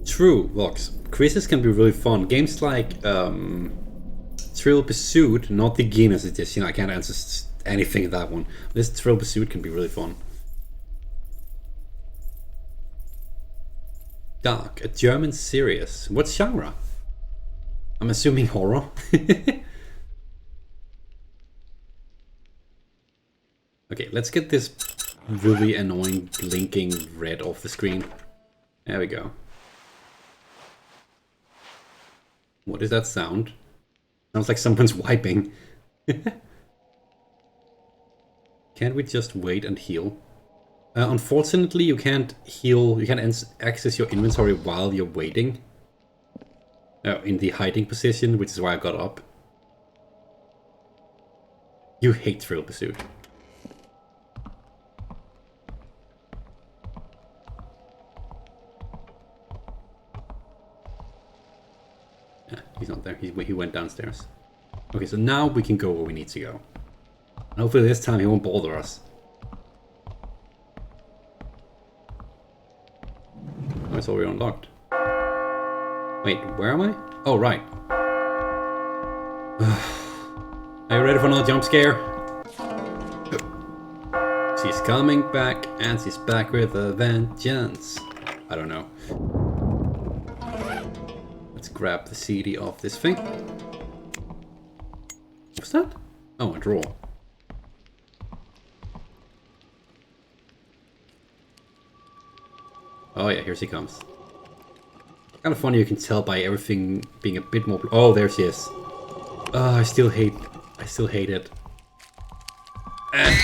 True, Vox. Quizzes can be really fun. Games like Trivial Pursuit, not the Guinness edition. I can't answer anything in that one. This Trivial Pursuit can be really fun. Dark, a German series. What genre? I'm assuming horror. Okay, let's get this really annoying blinking red off the screen. There we go. What is that sound? Sounds like someone's wiping. Can't we just wait and heal? Unfortunately, you can't heal. You can't access your inventory while you're waiting. In the hiding position, which is why I got up. You hate Thrill Pursuit. Yeah, he's not there. He went downstairs. Okay, so now we can go where we need to go. And hopefully this time he won't bother us. Oh, it's already unlocked. Wait, where am I? Oh, right. Are you ready for another jump scare? She's coming back, and she's back with a vengeance. I don't know. Let's grab the CD off this thing. What's that? Oh, a drawer. Oh yeah, here she comes. Kind of funny, you can tell by everything being a bit more... Oh, there she is. Oh, I still hate it. And,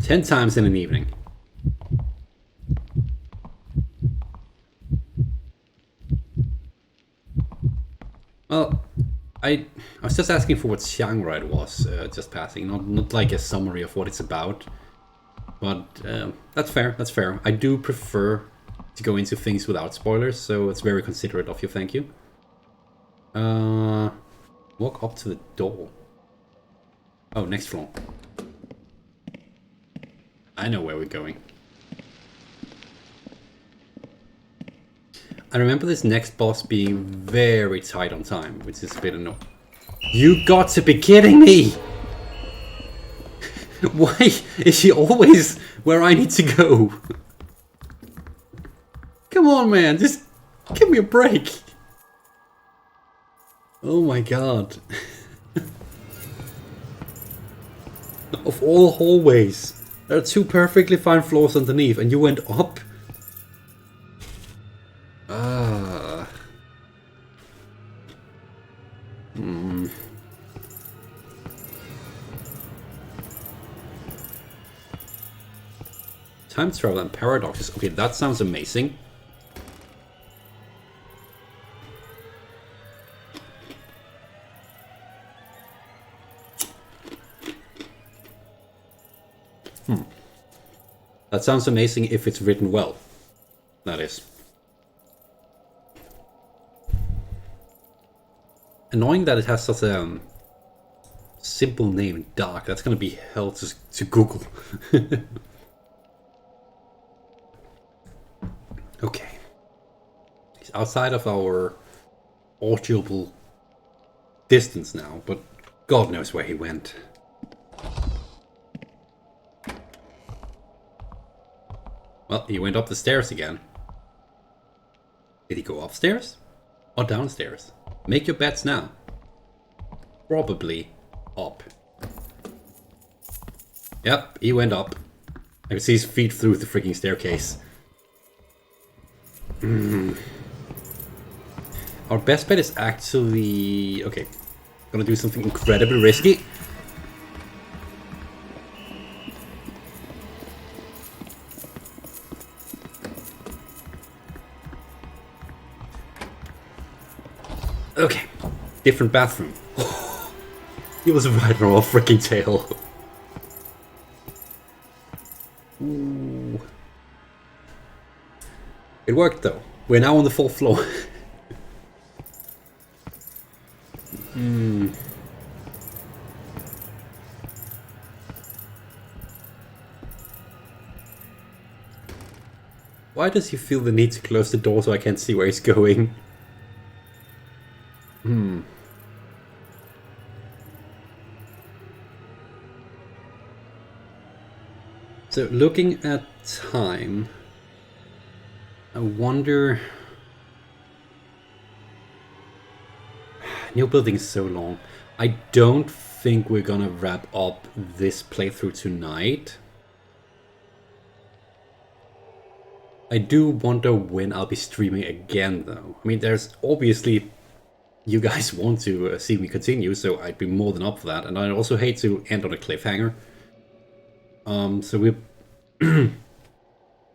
10 times in an evening. Well, I was just asking for what genre it was, just passing, not like a summary of what it's about. But that's fair, that's fair. I do prefer to go into things without spoilers, so it's very considerate of you, thank you. Walk up to the door. Oh, next floor. I know where we're going. I remember this next boss being very tight on time, which is a bit annoying. You got to be kidding me! Why is she always where I need to go? Come on, man, just give me a break. Oh my god. Of all hallways, there are 2 perfectly fine floors underneath, and you went up? Time travel and paradoxes. Okay, that sounds amazing. That sounds amazing if it's written well. That is. Annoying that it has such a simple name, Dark. That's gonna be hell to Google. Okay. He's outside of our audible distance now, but God knows where he went. Well, he went up the stairs again. Did he go upstairs? Or downstairs? Make your bets now. Probably up. Yep, he went up. I can see his feet through the freaking staircase. Our best bet is actually... Okay, gonna do something incredibly risky. Okay, different bathroom. He was right on our freaking tail. Ooh. It worked though. We're now on the 4th floor. Why does he feel the need to close the door so I can't see where he's going? So looking at time, I wonder... New building is so long. I don't think we're gonna wrap up this playthrough tonight. I do wonder when I'll be streaming again though. I mean, there's obviously you guys want to see me continue, so I'd be more than up for that. And I also hate to end on a cliffhanger. So we're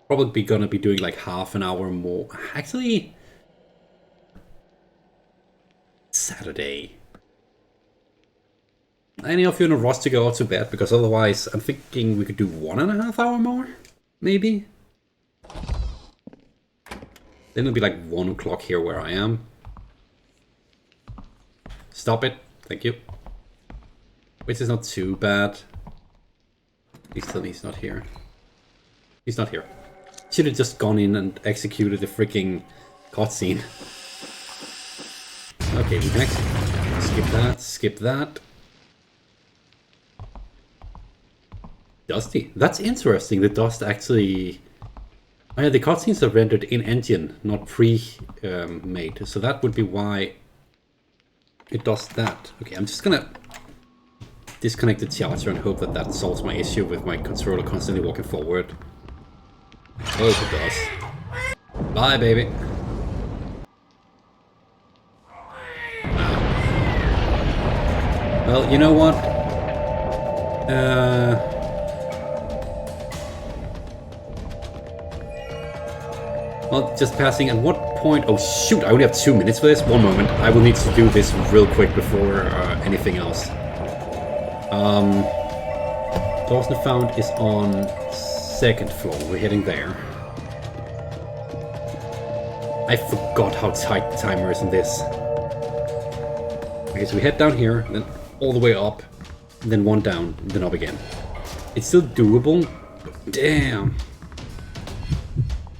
probably gonna be doing like half an hour more. Actually, Saturday. Any of you in a rush to go out to bed? Because otherwise, I'm thinking we could do 1.5 hour more, maybe. Then it'll be like 1 o'clock here where I am. Stop it, thank you. Which is not too bad. Please tell me he's not here. He's not here. Should have just gone in and executed the freaking cutscene. Okay, we can actually skip that, skip that. Dusty. That's interesting. The dust actually... Oh yeah, the cutscenes are rendered in-engine, not pre-made. So that would be why it does that. Okay, I'm just gonna disconnect the charger and hope that that solves my issue with my controller constantly walking forward. Oh, it does. Bye, baby. Well, you know what? Well, just passing. At what point? Oh shoot! I only have 2 minutes for this. 1 moment. I will need to do this real quick before anything else. Dawson found is on 2nd floor. We're heading there. I forgot how tight the timer is in this. Okay, so we head down here, then all the way up, then 1 down, then up again. It's still doable. Damn.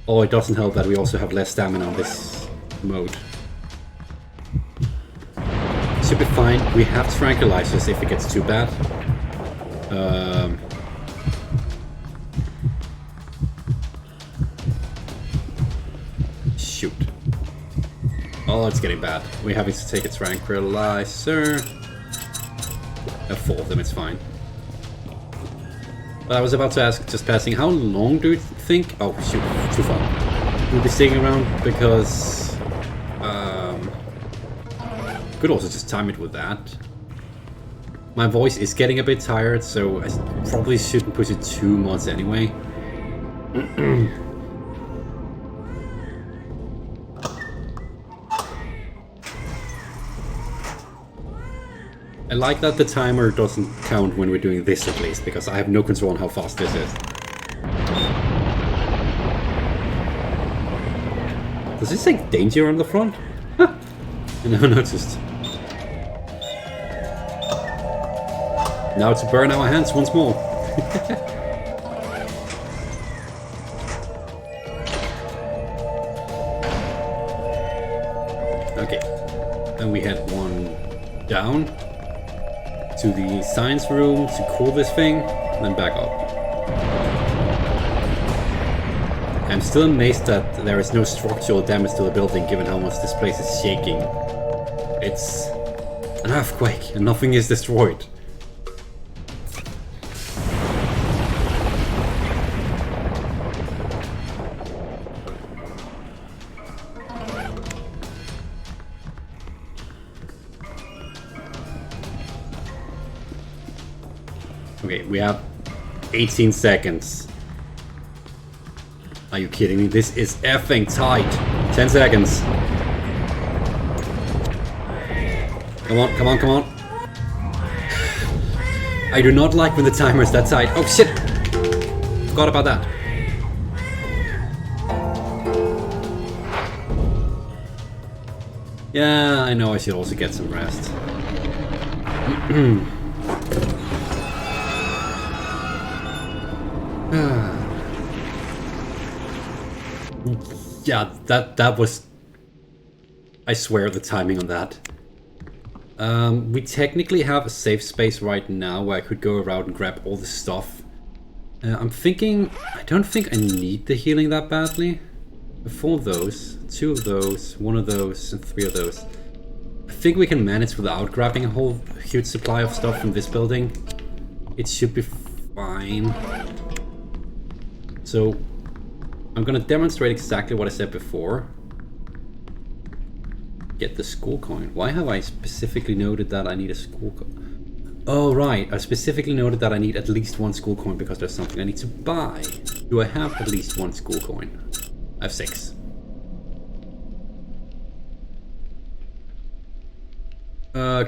Oh, it doesn't help that we also have less stamina on this mode. Should be fine. We have tranquilizers if it gets too bad. Shoot. Oh, it's getting bad. We're having to take a tranquilizer. I have 4 of them, it's fine. But I was about to ask, just passing, how long do you think? Oh, shoot, too far. We'll be staying around because... could also just time it with that. My voice is getting a bit tired, so I probably shouldn't push it too much anyway. I like that the timer doesn't count when we're doing this at least, because I have no control on how fast this is. Does this say danger on the front? Huh. I never noticed. Now to burn our hands once more. Okay. Then we had 1 down to the science room to cool this thing, and then back up. I'm still amazed that there is no structural damage to the building given how much this place is shaking. It's an earthquake and nothing is destroyed. Okay, we have 18 seconds. Are you kidding me? This is effing tight. 10 seconds. Come on, come on, come on. I do not like when the timer is that tight. Oh shit! Forgot about that. Yeah, I know I should also get some rest. Yeah, that was... I swear the timing on that. We technically have a safe space right now where I could go around and grab all the stuff. I'm thinking... I don't think I need the healing that badly. 4 of those, 2 of those, 1 of those, and 3 of those. I think we can manage without grabbing a whole huge supply of stuff from this building. It should be fine. So, I'm gonna demonstrate exactly what I said before. get the school coin. Why have I specifically noted that I need a school coin? Oh, right. I specifically noted that I need at least 1 school coin because there's something I need to buy. Do I have at least 1 school coin? I have 6.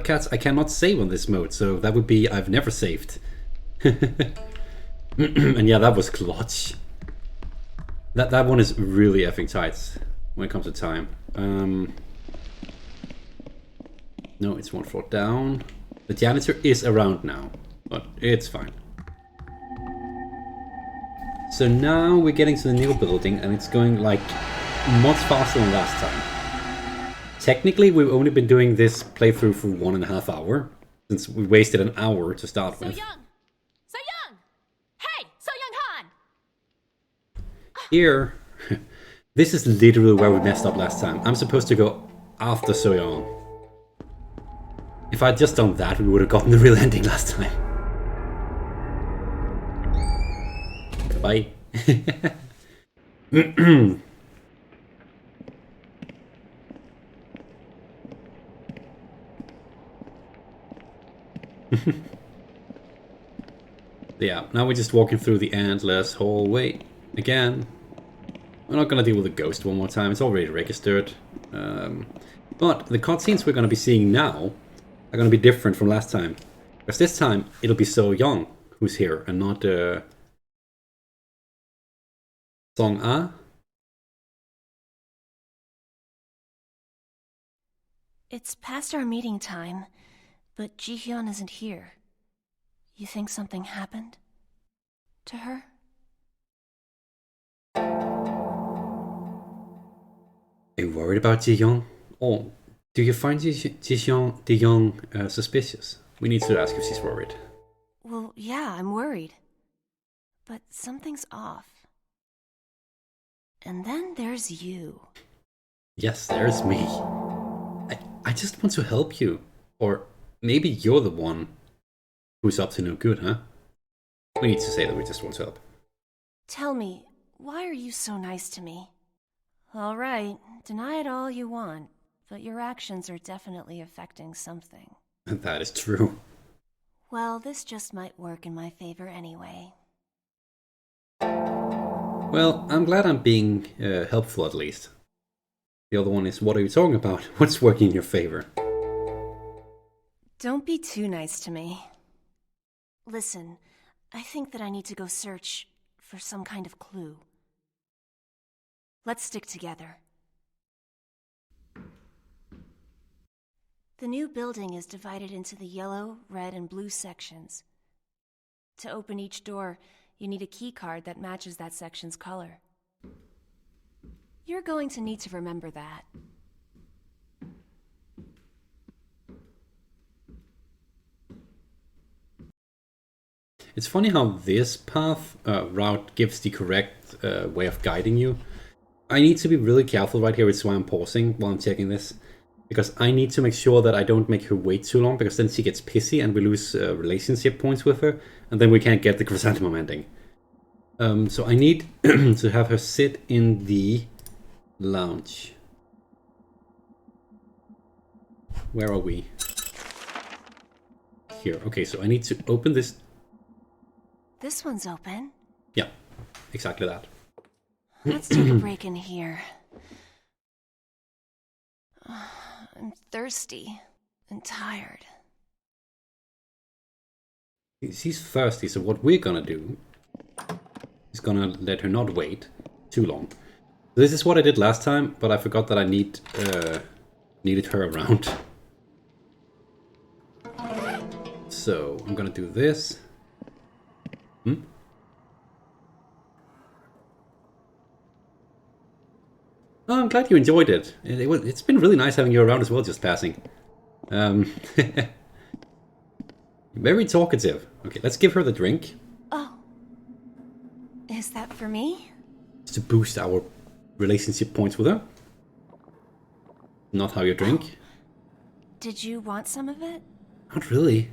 Cats, I cannot save on this mode, so that would be I've never saved. And yeah, that was clutch. That one is really effing tight when it comes to time. No, it's 1 floor down. The janitor is around now, but it's fine. So now we're getting to the new building, and it's going like much faster than last time. Technically, we've only been doing this playthrough for 1.5 hours, since we wasted an hour to start with. So Young! Hey, So Young Han! Here, this is literally where we messed up last time. I'm supposed to go after So Young. If I'd just done that, we would have gotten the real ending last time. Bye. Yeah, now we're just walking through the endless hallway again. We're not gonna deal with the ghost one more time, it's already registered. But the cutscenes we're gonna be seeing now are gonna be different from last time. Because this time, it'll be So Young who's here, and not Song A. It's past our meeting time, but Ji-hyun isn't here. You think something happened to her? Are you worried about Ji-young? Or do you find Ji-young suspicious? We need to ask if she's worried. Well, yeah, I'm worried. But something's off. And then there's you. Yes, there's me. I just want to help you. Or maybe you're the one who's up to no good, huh? We need to say that we just want to help. Tell me, why are you so nice to me? All right, deny it all you want, but your actions are definitely affecting something. That is true. Well, this just might work in my favor anyway. Well, I'm glad I'm being helpful at least. The other one is, what are you talking about? What's working in your favor? Don't be too nice to me. Listen, I think that I need to go search for some kind of clue. Let's stick together. The new building is divided into the yellow, red, and blue sections. To open each door, you need a key card that matches that section's color. You're going to need to remember that. It's funny how this path route gives the correct way of guiding you. I need to be really careful right here, it's why I'm pausing while I'm checking this. Because I need to make sure that I don't make her wait too long, because then she gets pissy and we lose relationship points with her, and then we can't get the Chrysanthemum ending. So I need to have her sit in the lounge. Where are we? Here. Okay, so I need to open this. This one's open. Yeah, exactly that. Let's take a break in here. I'm thirsty and tired. She's thirsty, so what we're gonna do is gonna let her not wait too long. This is what I did last time, but I forgot that I needed her around. So I'm gonna do this. Oh, I'm glad you enjoyed it. It's been really nice having you around as well, just passing. Very talkative. Okay, let's give her the drink. Oh. Is that for me? To boost our relationship points with her. Not how you drink. Did you want some of it? Not really.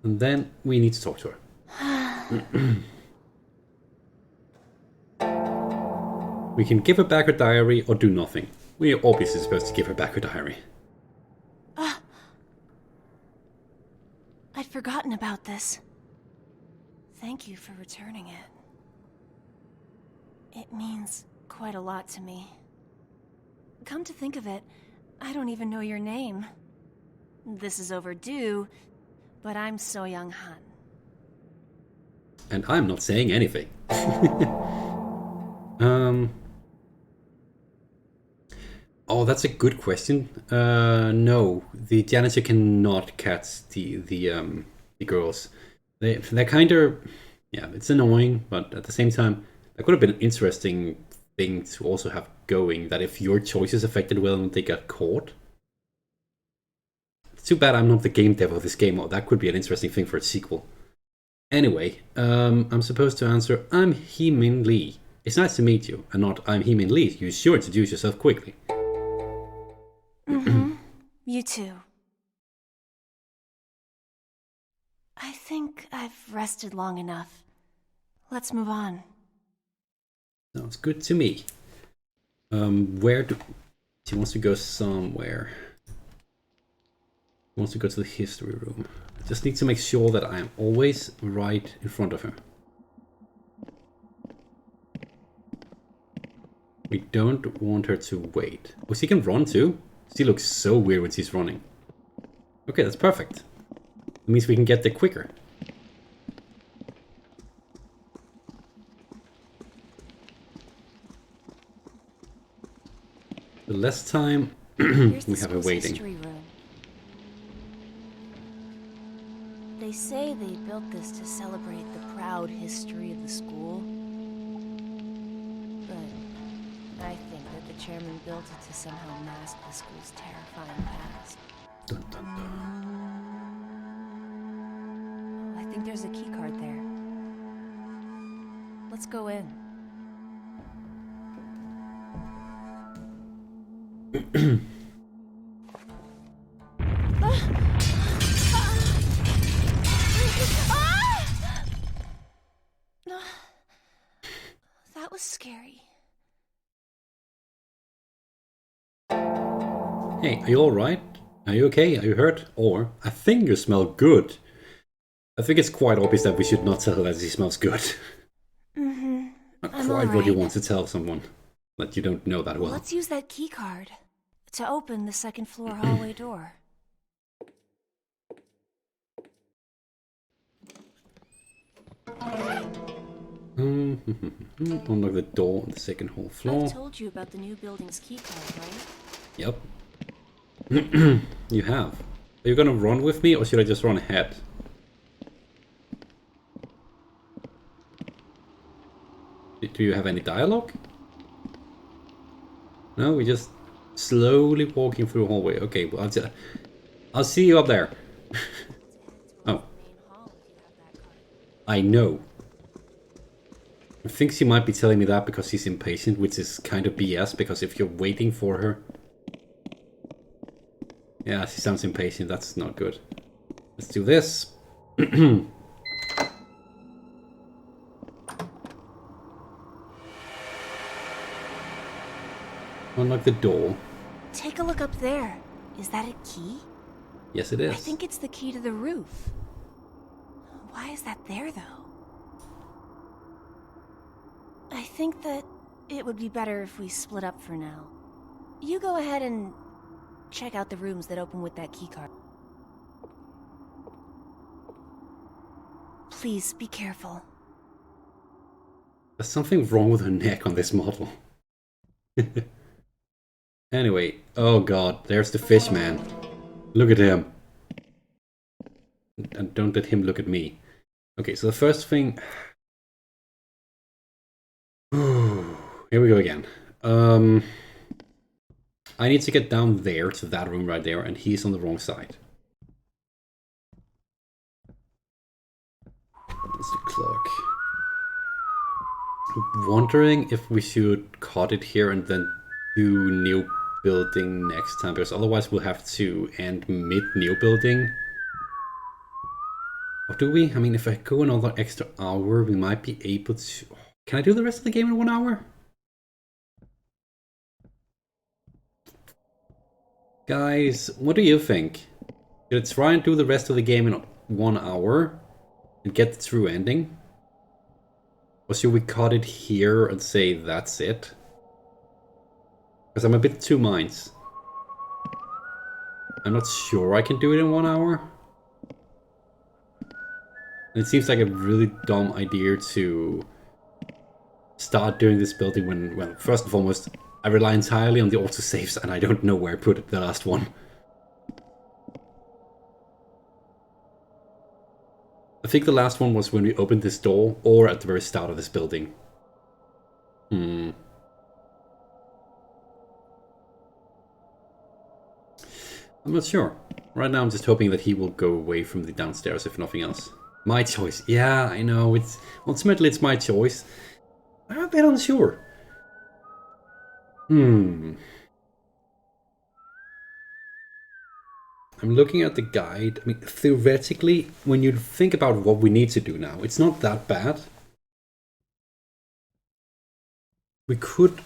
And then we need to talk to her. We can give her back her diary or do nothing. We're obviously supposed to give her back her diary. I'd forgotten about this. Thank you for returning it. It means quite a lot to me. Come to think of it, I don't even know your name. This is overdue, but I'm So Young Han. And I'm not saying anything. Oh, that's a good question. No, the janitor cannot catch the girls. They're kind of, yeah, it's annoying, but at the same time, that could have been an interesting thing to also have going. That if your choices affected whether or not they got caught. It's too bad I'm not the game dev of this game. Oh, that could be an interesting thing for a sequel. Anyway, I'm supposed to answer. I'm Hee-Min Lee. It's nice to meet you, and not I'm Hee-Min Lee. You sure introduce yourself quickly. You too. I think I've rested long enough. Let's move on. Sounds good to me. Where do... She wants to go somewhere. She wants to go to the history room. I just need to make sure that I am always right in front of her. We don't want her to wait. Oh, she can run too? She looks so weird when she's running. Okay, that's perfect. It means we can get there quicker. The less time we have her waiting. History room. They say they built this to celebrate the proud history of the school. But I think that the chairman built it to somehow mask the school's terrifying past. Dun, dun, dun. I think there's a key card there. Let's go in. That was scary. Hey, are you alright? Are you okay? Are you hurt? Or, I think you smell good. I think it's quite obvious that we should not tell her that she smells good. Not I'm quite what you alright. want to tell someone that you don't know that well. Let's use that key card to open the second floor hallway door. Unlock the door on the second hall floor. I've told you about the new building's key card, right? Yep. You have. Are you gonna run with me or should I just run ahead? Do you have any dialogue? No, we're just slowly walking through the hallway. Okay, well, I'll see you up there. Oh. I know. I think she might be telling me that because she's impatient, which is kind of BS, because if you're waiting for her... Yeah, she sounds impatient, that's not good. Let's do this. Unlock the door. Take a look up there. Is that a key? Yes, it is. I think it's the key to the roof. Why is that there, though? I think that it would be better if we split up for now. You go ahead and check out the rooms that open with that keycard. Please be careful. There's something wrong with her neck on this model. Anyway, oh god, there's the fish man. Look at him. And don't let him look at me. Okay, so the first thing... Here we go again. I need to get down there to that room right there, and he's on the wrong side. That's the clock. I'm wondering if we should cut it here and then do new building next time, because otherwise we'll have to end mid new building. Or do we? I mean, if I go another extra hour, we might be able to... Can I do the rest of the game in 1 hour? Guys, what do you think? Should I try and do the rest of the game in 1 hour and get the true ending? Or should we cut it here and say that's it? Because I'm a bit two minds. I'm not sure I can do it in 1 hour. And it seems like a really dumb idea to start doing this building when, well, first and foremost, I rely entirely on the autosaves and I don't know where I put the last one. I think the last one was when we opened this door or at the very start of this building. I'm not sure. Right now I'm just hoping that he will go away from the downstairs if nothing else. My choice. Yeah, I know. Ultimately it's my choice. I'm a bit unsure. I'm looking at the guide. I mean, theoretically, when you think about what we need to do now, it's not that bad. We could...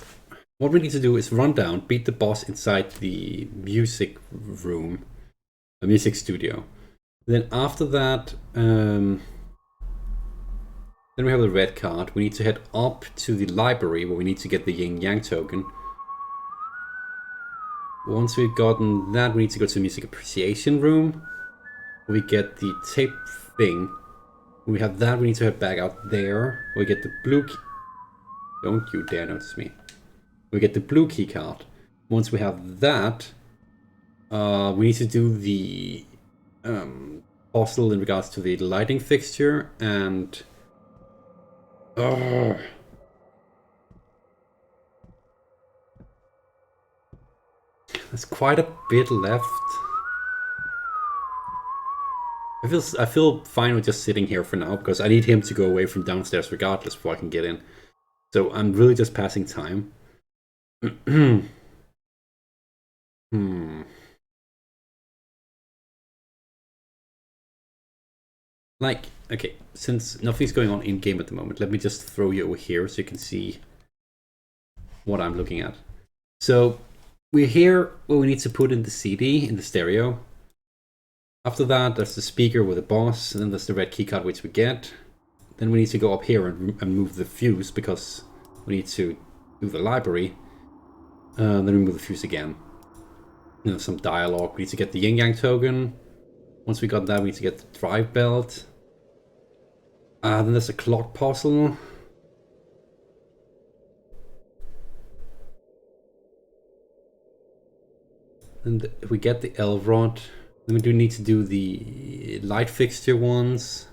What we need to do is run down, beat the boss inside the music room, a music studio. Then after that, then we have the red card. We need to head up to the library where we need to get the yin yang token. Once we've gotten that, we need to go to the music appreciation room. We get the tape thing. When we have that, we need to head back out there. We get the blue key. Don't you dare notice me. We get the blue key card. Once we have that, we need to do the puzzle in regards to the lighting fixture and... There's quite a bit left. I feel fine with just sitting here for now because I need him to go away from downstairs regardless before I can get in. So I'm really just passing time. Like, okay, since nothing's going on in game at the moment, let me just throw you over here so you can see what I'm looking at. So we're here where we need to put in the CD in the stereo. After that, there's the speaker with the boss, and then there's the red keycard which we get. Then we need to go up here and move the fuse because we need to do the library. Then we move the fuse again. You know, some dialogue. We need to get the yin yang token. Once we got that, we need to get the drive belt. Then there's a clock puzzle. And if we get the L rod, then we do need to do the light fixture ones.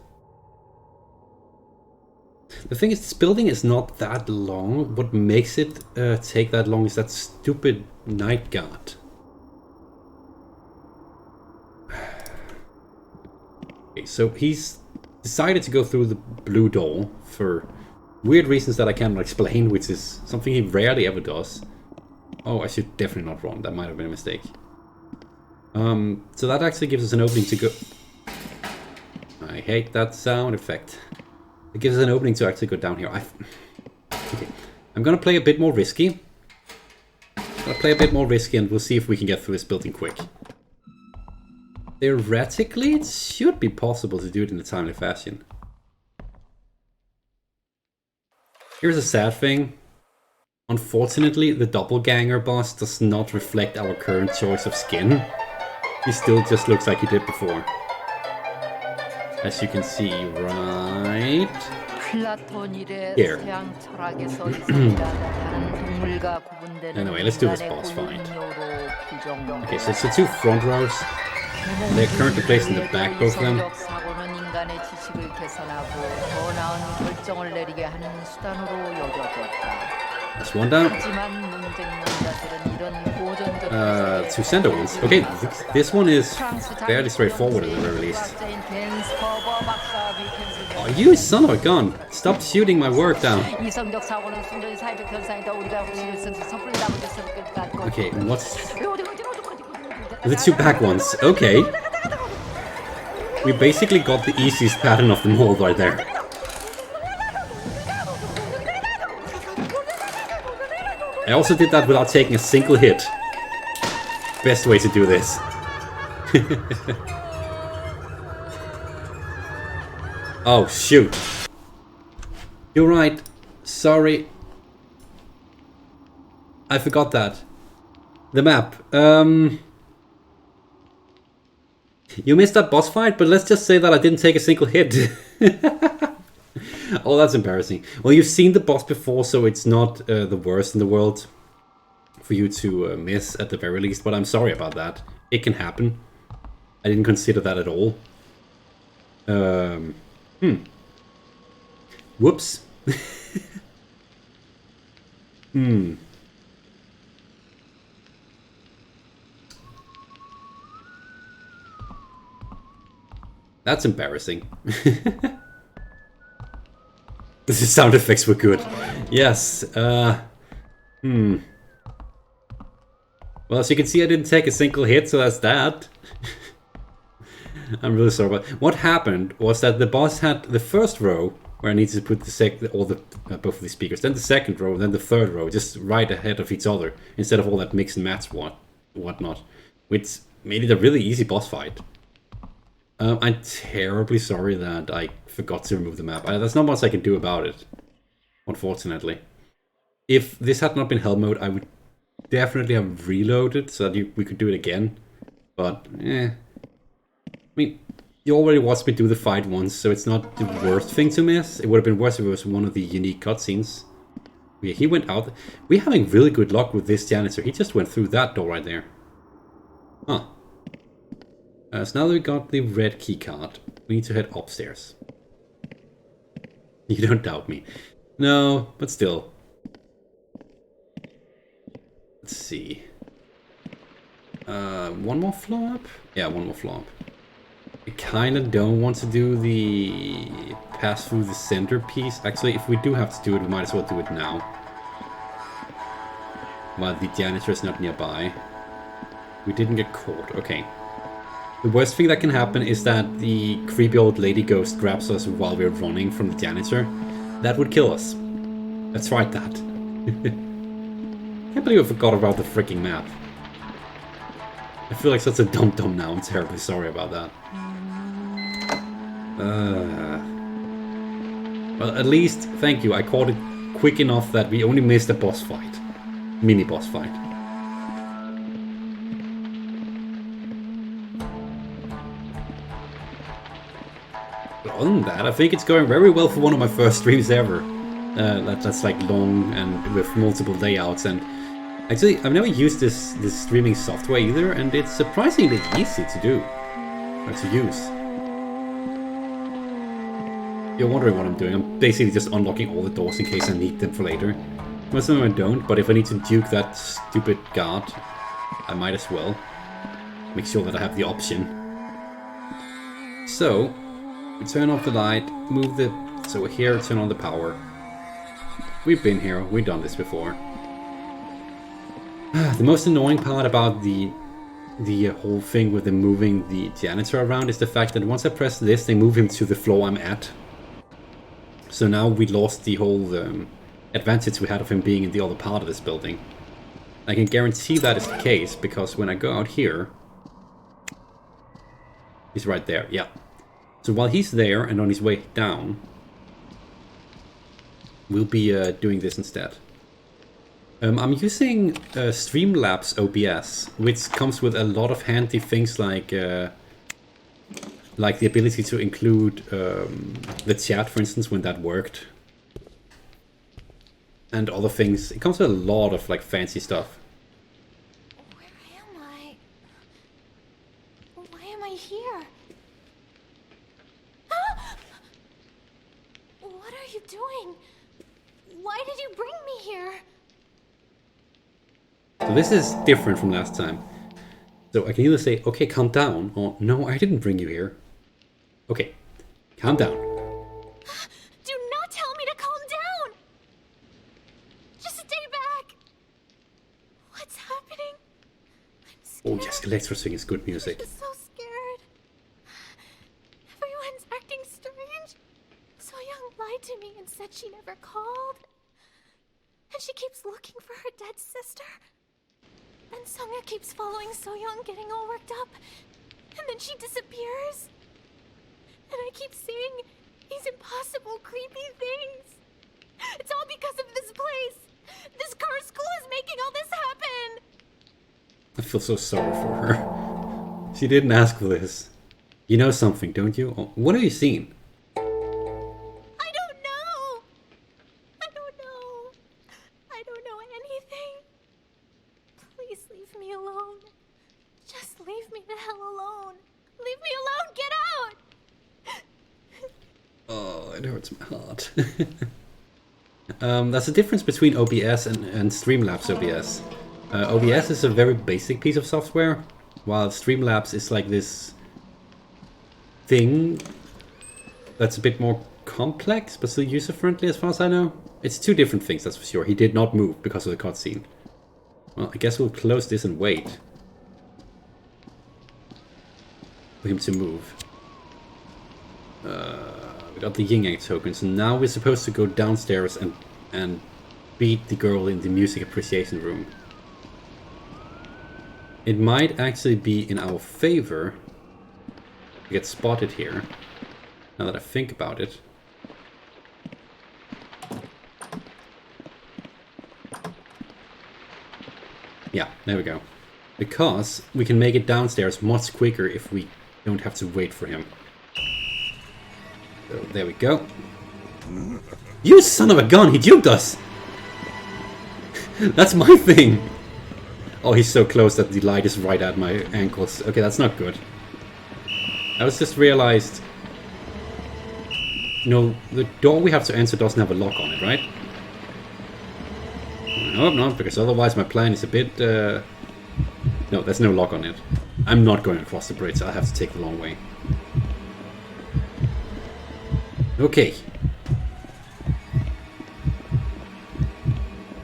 The thing is, this building is not that long. What makes it take that long is that stupid night guard. Okay, so he's decided to go through the blue door for weird reasons that I cannot explain, which is something he rarely ever does. Oh, I should definitely not run. That might have been a mistake. So that actually gives us an opening to go... I hate that sound effect. It gives us an opening to actually go down here. Okay. I'm gonna play a bit more risky. And we'll see if we can get through this building quick. Theoretically, it should be possible to do it in a timely fashion. Here's a sad thing. Unfortunately, the doppelganger boss does not reflect our current choice of skin. He still just looks like he did before. As you can see, right here. Anyway, let's do this boss fight. Okay, so it's the two front rows. They're currently placed in the back, both of them. That's one down. Two center ones. Okay, this one is fairly straightforward at the very least. Oh, you son of a gun! Stop shooting my work down. Okay, what's... The two back ones. Okay. We basically got the easiest pattern of them all right there. I also did that without taking a single hit. best way to do this. Oh, shoot. You're right. Sorry. I forgot that. The map. You missed that boss fight, but let's just say that I didn't take a single hit. Oh, that's embarrassing. Well, you've seen the boss before, so it's not the worst in the world for you to miss at the very least, but I'm sorry about that. It can happen. I didn't consider that at all. Whoops. That's embarrassing. The sound effects were good. Yes. Well, as you can see, I didn't take a single hit, so that's that. I'm really sorry about it. What happened was that the boss had the first row where I needed to put both of the speakers, then the second row, then the third row, just right ahead of each other, instead of all that mix and match whatnot, which made it a really easy boss fight. I'm terribly sorry that I forgot to remove the map. There's not much I can do about it, unfortunately. If this had not been hell mode, I would definitely have reloaded so that we could do it again. But, I mean, you already watched me do the fight once, so it's not the worst thing to miss. It would have been worse if it was one of the unique cutscenes. Yeah, he went out. We're having really good luck with this janitor. He just went through that door right there. Huh. So now that we got the red key card, we need to head upstairs. You don't doubt me. No, but still. Let's see. One more floor up? Yeah, one more floor up. I kind of don't want to do the pass through the centerpiece. Actually, if we do have to do it, we might as well do it now. While the janitor is not nearby. We didn't get caught. Okay. The worst thing that can happen is that the creepy old lady ghost grabs us while we're running from the janitor. That would kill us. Let's try that. Can't believe I forgot about the freaking map. I feel like such a dum-dum now. I'm terribly sorry about that. Well, at least, thank you. I caught it quick enough that we only missed a boss fight. Mini boss fight. Other than that, I think it's going very well for one of my first streams ever. That's like long and with multiple layouts, and actually I've never used this streaming software either, and it's surprisingly easy to do or to use. You're wondering what I'm doing. I'm basically just unlocking all the doors in case I need them for later. Most of them I don't, but if I need to duke that stupid guard, I might as well make sure that I have the option. So we turn off the light, move the... So here, turn on the power. We've been here, we've done this before. The most annoying part about the whole thing with them moving the janitor around is the fact that once I press this, they move him to the floor I'm at. So now we lost the whole advantage we had of him being in the other part of this building. I can guarantee that is the case, because when I go out here... He's right there, yeah. So while he's there and on his way down, we'll be doing this instead. I'm using Streamlabs OBS, which comes with a lot of handy things like the ability to include the chat, for instance, when that worked, and other things. It comes with a lot of like fancy stuff. Where am I? Why am I here? What are you doing? Why did you bring me here? So this is different from last time. So I can either say, okay, calm down, or no, I didn't bring you here. Okay, calm down. Do not tell me to calm down! Just stay back! What's happening? I'm scared. Oh yes, electro swing is good music. I'm so scared. Everyone's acting strange. So Young lied to me and said she never called. And she keeps looking for her dead sister. And Sunga keeps following So-young, getting all worked up. And then she disappears. And I keep seeing these impossible, creepy things. It's all because of this place. This cursed school is making all this happen. I feel so sorry for her. She didn't ask for this. You know something, don't you? Oh, what have you seen? I don't know. I don't know. I don't know anything. Please leave me alone. Just leave me the hell alone. Leave me alone. Get out. Oh, it hurts my heart. There's a difference between OBS and Streamlabs OBS. OBS is a very basic piece of software, while Streamlabs is like this thing that's a bit more complex, but still user-friendly as far as I know. It's two different things, that's for sure. He did not move because of the cutscene. Well, I guess we'll close this and wait for him to move. We got the Yin Yang token, so now we're supposed to go downstairs and beat the girl in the music appreciation room. It might actually be in our favor to get spotted here, now that I think about it. Yeah, there we go. Because we can make it downstairs much quicker if we don't have to wait for him. So there we go. You son of a gun, he duped us! That's my thing! Oh, he's so close that the light is right at my ankles. Okay, that's not good. I was just realized... No, the door we have to enter doesn't have a lock on it, right? I hope not, because otherwise my plan is a bit... No, there's no lock on it. I'm not going across the bridge, I'll have to take the long way. Okay.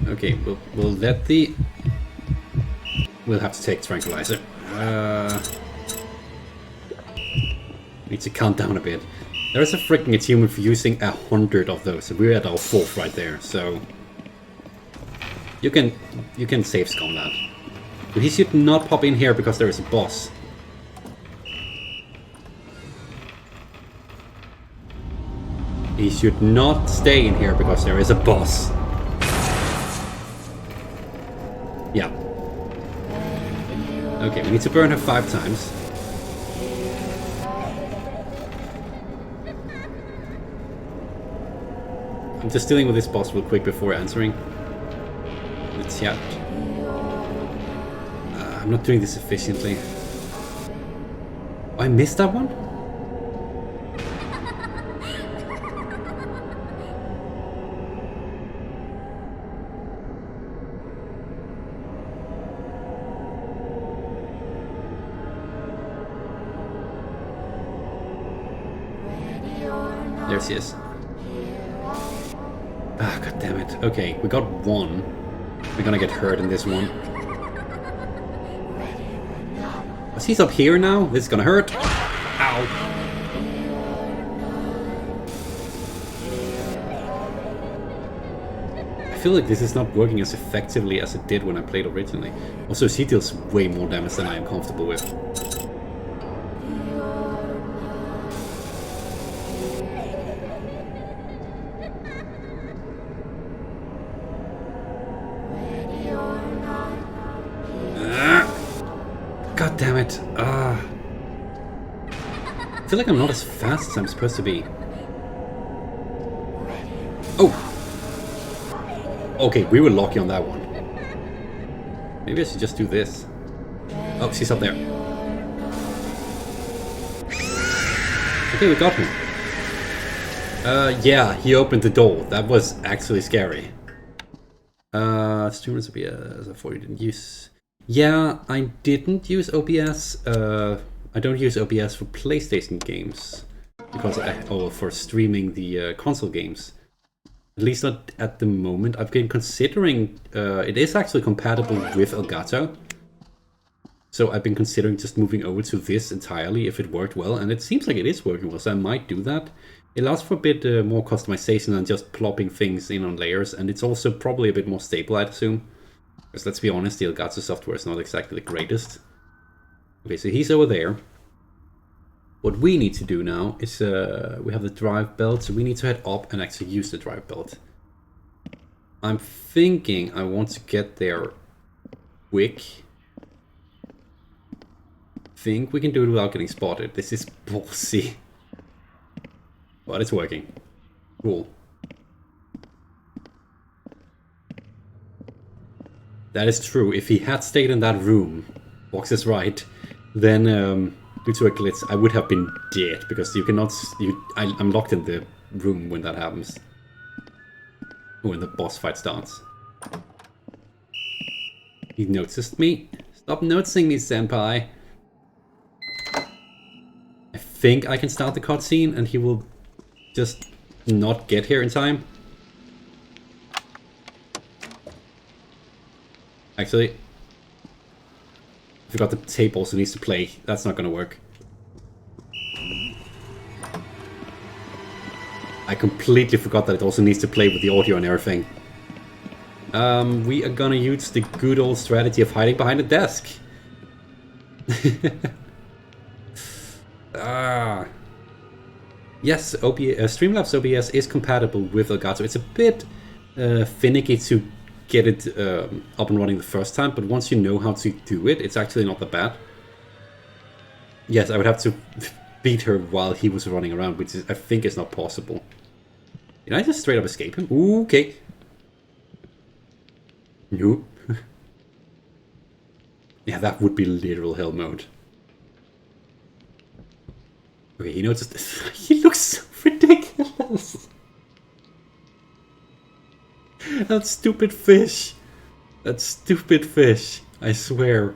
Okay, we'll let the... We'll have to take tranquilizer. Need to count down a bit. There is a freaking achievement for using 100 of those. So we're at our 4th right there. So you can save scum that. But he should not pop in here because there is a boss. He should not stay in here because there is a boss. Yeah. Okay, we need to burn her 5 times. I'm just dealing with this boss real quick before answering the chat. I'm not doing this efficiently. Oh, I missed that one? There she is. Ah, god damn it. Okay, we got 1. We're gonna get hurt in this one. Oh, he's up here now. This is gonna hurt. Ow. I feel like this is not working as effectively as it did when I played originally. Also, she deals way more damage than I am comfortable with. God damn it. I feel like I'm not as fast as I'm supposed to be. Oh! Okay, we were lucky on that one. Maybe I should just do this. Oh, she's up there. Okay, we got him. Yeah, he opened the door. That was actually scary. Streamers OBS, I thought you didn't use... Yeah, I didn't use OBS. I don't use OBS for PlayStation games. Because for streaming the console games. At least not at the moment. I've been considering... it is actually compatible with Elgato. So I've been considering just moving over to this entirely if it worked well. And it seems like it is working well, so I might do that. It allows for a bit more customization than just plopping things in on layers. And it's also probably a bit more stable, I'd assume. Because let's be honest, the Elgato software is not exactly the greatest. Okay, so he's over there. What we need to do now is, we have the drive belt, so we need to head up and actually use the drive belt. I'm thinking I want to get there quick. Think we can do it without getting spotted. This is ballsy. But it's working. Cool. That is true. If he had stayed in that room, Box is right, then due to a glitch, I would have been dead because you cannot. I'm locked in the room when that happens. When the boss fight starts. He noticed me. Stop noticing me, senpai. I think I can start the cutscene and he will just not get here in time. Actually, I forgot the tape also needs to play. That's not gonna work. I completely forgot that it also needs to play with the audio and everything. We are gonna use the good old strategy of hiding behind a desk. Yes, Streamlabs OBS is compatible with Elgato. It's a bit finicky to get it up and running the first time, but once you know how to do it, it's actually not that bad. Yes, I would have to beat her while he was running around, which is, I think is not possible. Did I just straight up escape him? Ooh, okay. Nope. Yeah, that would be literal hell mode. Okay, he noticed this. He looks so ridiculous. That stupid fish. That stupid fish. I swear.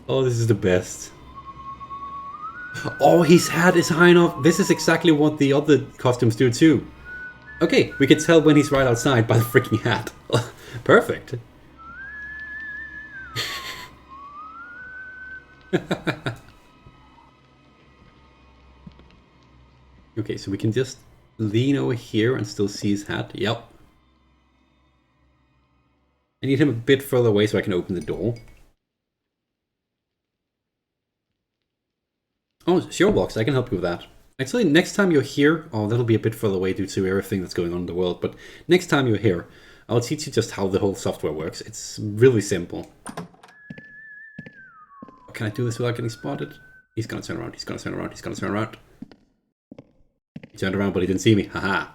Oh, this is the best. Oh, his hat is high enough. This is exactly what the other costumes do too. Okay, we can tell when he's right outside by the freaking hat. Perfect. Okay, so we can just lean over here and still see his hat. Yep. I need him a bit further away so I can open the door. Oh, sure, Box, I can help you with that. Actually, next time you're here... Oh, that'll be a bit further away due to everything that's going on in the world. But next time you're here, I'll teach you just how the whole software works. It's really simple. Can I do this without getting spotted? He's gonna turn around, he's gonna turn around, he's gonna turn around. He turned around, but he didn't see me. Haha.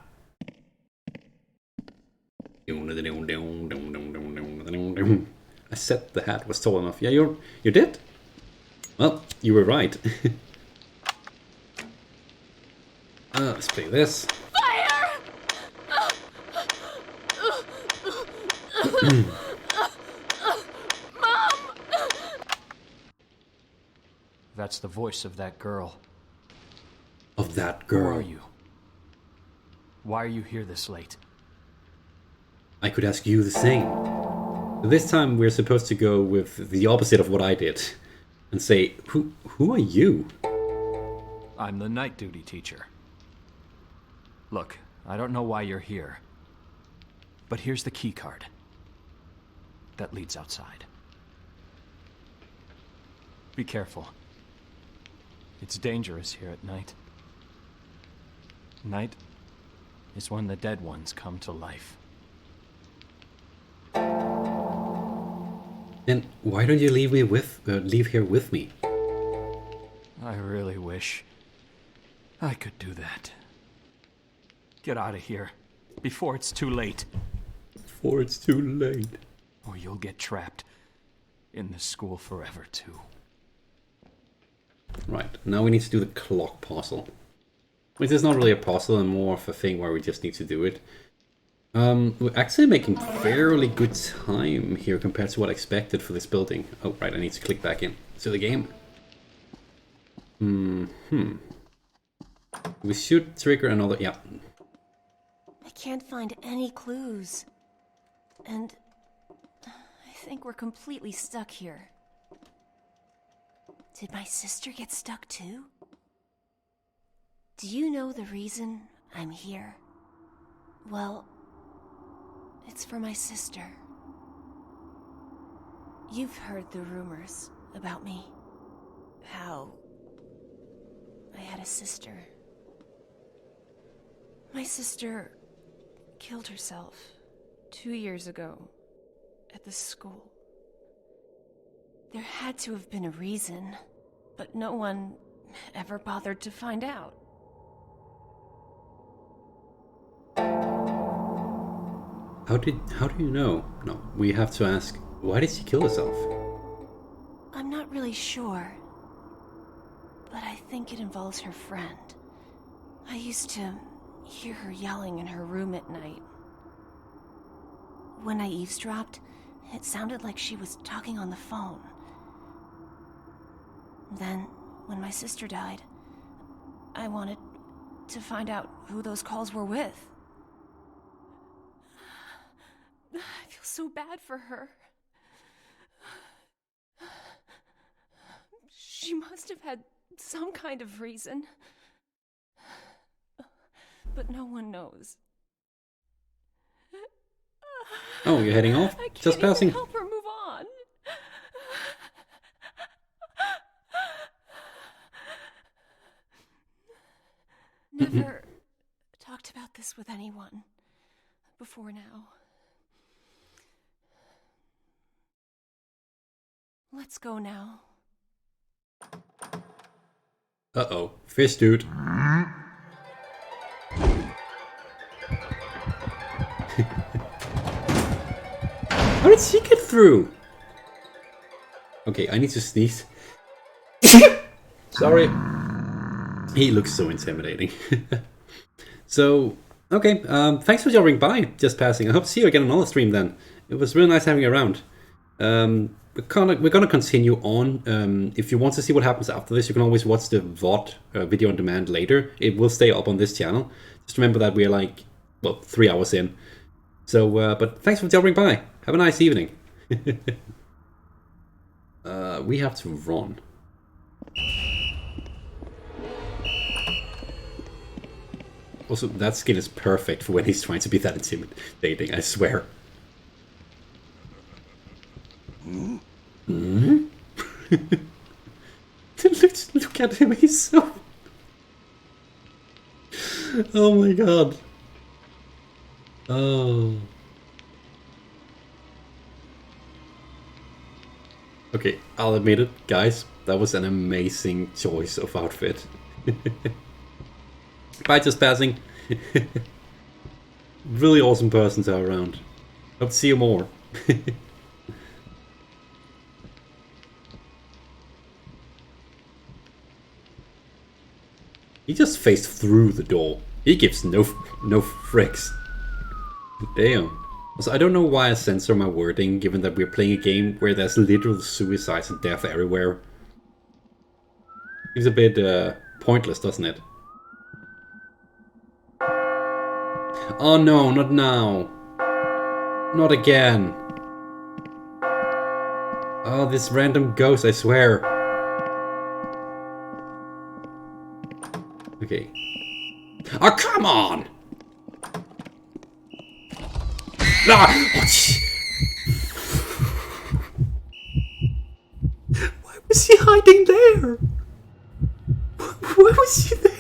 I said the hat was tall enough. Yeah, you did? Well, you were right. Let's play this. Fire! Mom! That's the voice of that girl. Of that Who girl. are you? Why are you here this late? I could ask you the same. This time we're supposed to go with the opposite of what I did. And say, who are you? I'm the night duty teacher. Look, I don't know why you're here. But here's the key card. That leads outside. Be careful. It's dangerous here at night. Night is when the dead ones come to life. Then why don't you leave here with me? I really wish I could do that. Get out of here before it's too late. Before it's too late. Or you'll get trapped in this school forever too. Right, now we need to do the clock puzzle. Which is not really a puzzle and more of a thing where we just need to do it. We're actually making fairly good time here compared to what I expected for this building. Oh, right, I need to click back in to the game. We should trigger another... Yeah. I can't find any clues. And I think we're completely stuck here. Did my sister get stuck too? Do you know the reason I'm here? Well, it's for my sister. You've heard the rumors about me. How I had a sister. My sister killed herself 2 years ago at the school. There had to have been a reason, but no one ever bothered to find out. How do you know? No, we have to ask, why did she kill herself? I'm not really sure, but I think it involves her friend. I used to hear her yelling in her room at night. When I eavesdropped, it sounded like she was talking on the phone. Then, when my sister died, I wanted to find out who those calls were with. I feel so bad for her. She must have had some kind of reason. But no one knows. Oh, you're heading off? I can't Just passing. even help her move on. Never talked about this with anyone before now. Let's go now. Uh-oh. Fish dude. How did she get through? Okay, I need to sneeze. Sorry. He looks so intimidating. So, okay, thanks for dropping by, Just Passing. I hope to see you again on another stream then. It was really nice having you around. We're gonna continue on. If you want to see what happens after this, you can always watch the VOD, video on demand, later. It will stay up on this channel. Just remember that we're like, well, 3 hours in. So, but thanks for dropping by. Have a nice evening. We have to run. Also, that skin is perfect for when he's trying to be that intimidating, I swear. Mm-hmm. Look at him, he's so... Oh my god. Oh. Okay, I'll admit it, guys. That was an amazing choice of outfit. Bye, Just Passing. Really awesome person to have around. Hope to see you more. He just faced through the door. He gives no fricks. Damn. Also, I don't know why I censor my wording, given that we're playing a game where there's literal suicides and death everywhere. Seems a bit pointless, doesn't it? Oh no, not now. Not again. Oh, this random ghost, I swear. Okay. Oh, come on! Ah! Why was he hiding there? Why was he there?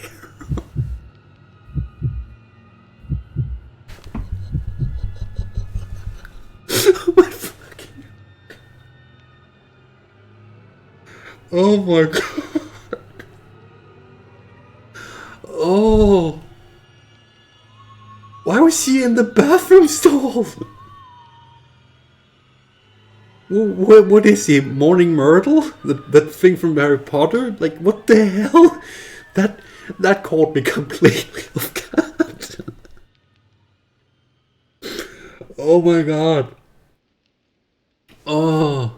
Oh my fucking... Oh my god. Oh. Why was he in the bathroom stall? What is he? Morning Myrtle? That thing from Harry Potter? Like, what the hell? That caught me completely off guard. Oh my god. Oh.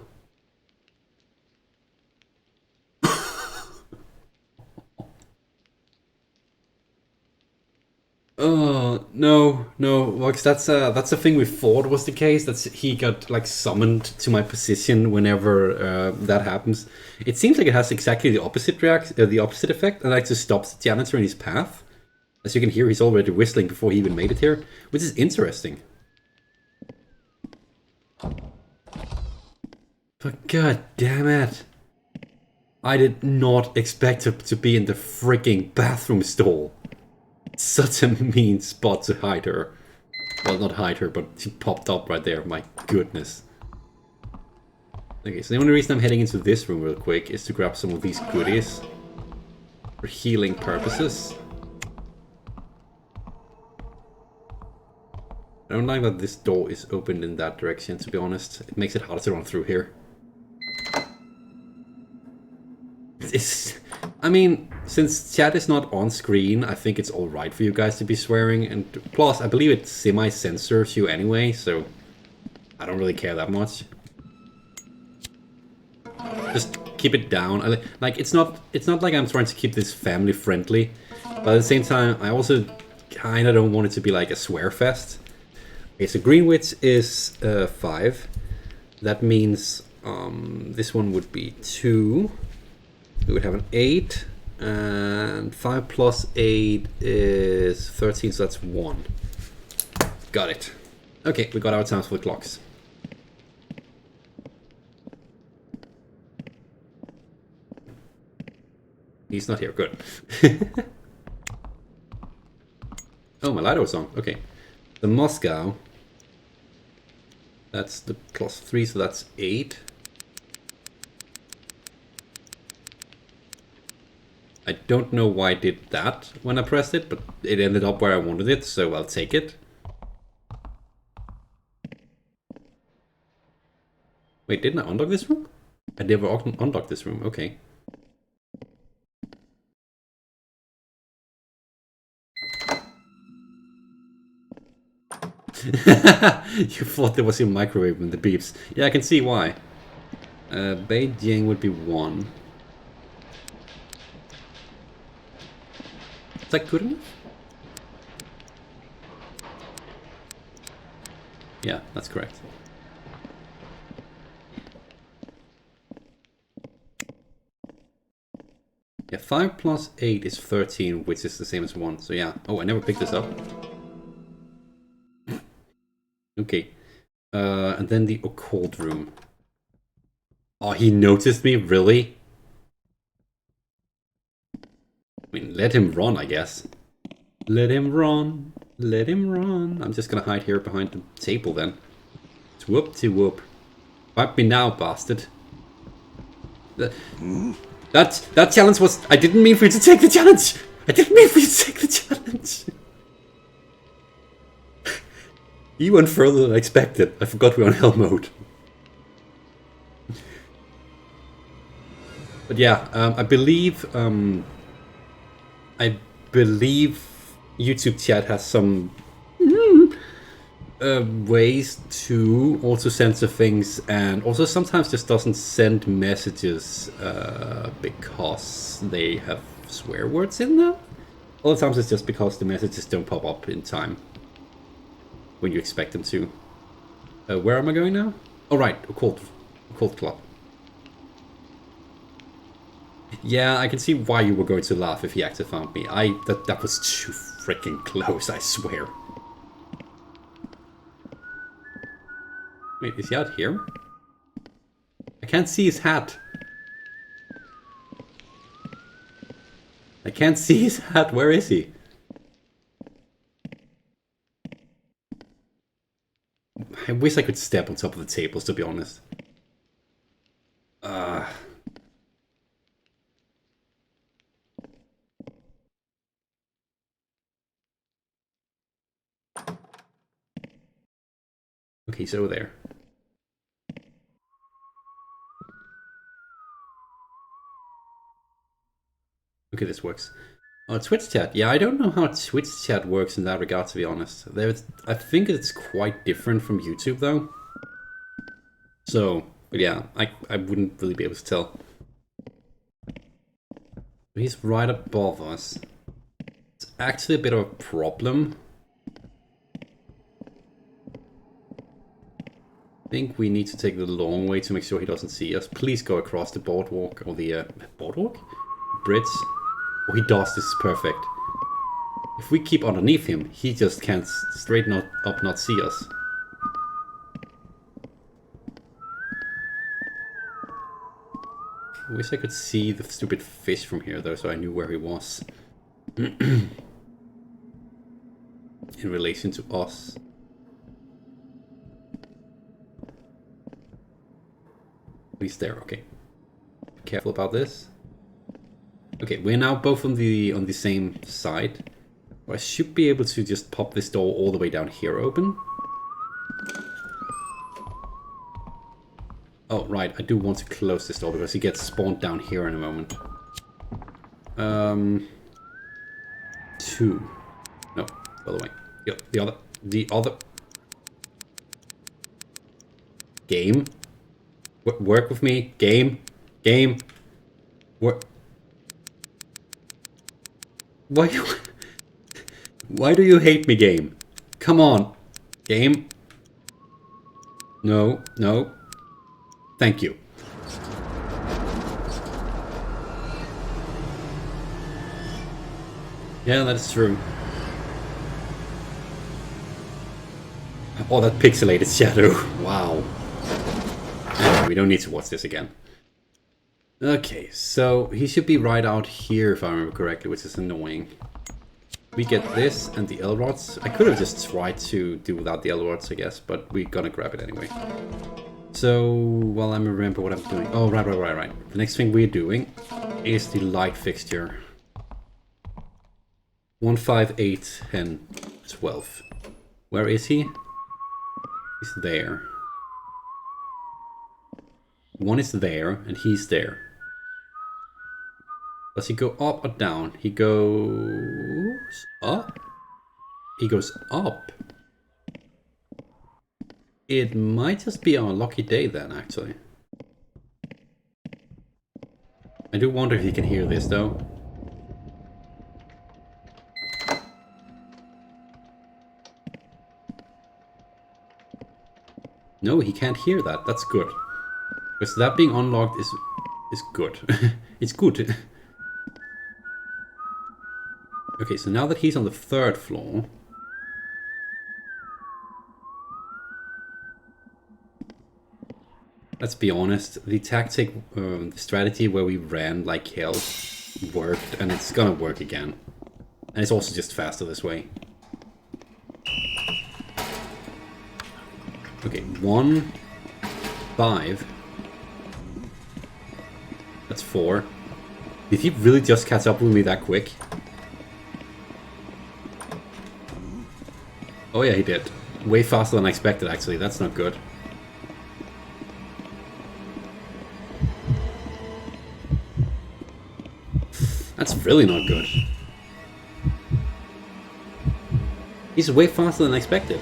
Oh no, Vox. That's the thing we thought was the case. That he got like summoned to my position whenever that happens. It seems like it has exactly the opposite the opposite effect, and actually stops the janitor in his path. As you can hear, he's already whistling before he even made it here, which is interesting. But god damn it. I did not expect her to be in the freaking bathroom stall. Such a mean spot to hide her. Well, not hide her, but she popped up right there. My goodness. Okay, so the only reason I'm heading into this room real quick is to grab some of these goodies. For healing purposes. I don't like that this door is opened in that direction, to be honest. It makes it harder to run through here. I mean, since chat is not on screen, I think it's alright for you guys to be swearing. And plus, I believe it semi-censors you anyway, so I don't really care that much. Just keep it down. Like, it's not like I'm trying to keep this family friendly, but at the same time, I also kind of don't want it to be like a swear fest. Okay, so Greenwich is 5. That means this one would be 2. We would have an 8, and 5 plus 8 is 13, so that's 1. Got it. Okay, we got our times for the clocks. He's not here, good. Oh, my Lido song, okay. The Moscow, that's the plus 3, so that's 8. I don't know why I did that when I pressed it, but it ended up where I wanted it, so I'll take it. Wait, didn't I unlock this room? I never unlocked this room, okay. You thought there was your microwave in the beeps. Yeah, I can see why. Beijing would be 1. Is that good enough? Yeah, that's correct. Yeah, 5 plus 8 is 13, which is the same as 1. So yeah. Oh, I never picked this up. Okay. And then the occult room. Oh, he noticed me? Really? I mean, let him run, I guess. Let him run. Let him run. I'm just gonna hide here behind the table then. Whoop-de-whoop. Fight me now, bastard. That challenge was... I didn't mean for you to take the challenge! I didn't mean for you to take the challenge! You went further than I expected. I forgot we were on hell mode. But yeah, I believe YouTube chat has some ways to also censor things, and also sometimes just doesn't send messages because they have swear words in them. Other times it's just because the messages don't pop up in time when you expect them to. Where am I going now? Oh right, occult club. Yeah, I can see why you were going to laugh if he actually found me. That was too freaking close, I swear. Wait, is he out here? I can't see his hat. I can't see his hat. Where is he? I wish I could step on top of the tables, to be honest. Okay, he's over there. Okay, this works. Oh, Twitch chat. Yeah, I don't know how Twitch chat works in that regard, to be honest. I think it's quite different from YouTube, though. So, but yeah, I wouldn't really be able to tell. He's right above us. It's actually a bit of a problem. I think we need to take the long way to make sure he doesn't see us. Please go across the boardwalk, or the boardwalk? Bridge. Oh, he does. This is perfect. If we keep underneath him, he just can't straight up not see us. I wish I could see the stupid fish from here, though, so I knew where he was. In relation to us. He's there, okay. Be careful about this. Okay, we're now both on the same side. I should be able to just pop this door all the way down here open. Oh, right, I do want to close this door because he gets spawned down here in a moment. 2. No, the other way. Yep, the other. Game. Work with me. Game. Work. Why do you hate me, game? Come on. Game. No. Thank you. Yeah, that's true. Oh, that pixelated shadow. Wow. Anyway, we don't need to watch this again. Okay, so he should be right out here if I remember correctly, which is annoying. We get this and the L-rods. I could have just tried to do without the L-rods, I guess, but we're gonna grab it anyway. So, well, I remember what I'm doing. Oh, right. The next thing we're doing is the light fixture. 1, 5, 8, 10, 12. Where is he? He's there. 1 is there, and he's there. Does he go up or down? He goes up? He goes up. It might just be our lucky day then, actually. I do wonder if he can hear this, though. No, he can't hear that. That's good. Because that being unlocked is good. It's good. Okay, so now that he's on the 3rd floor... Let's be honest, the tactic, the strategy where we ran like hell worked, and it's gonna work again. And it's also just faster this way. Okay, 1, 5. That's 4. Did he really just catch up with me that quick? Oh yeah, he did. Way faster than I expected, actually. That's not good. That's really not good. He's way faster than I expected.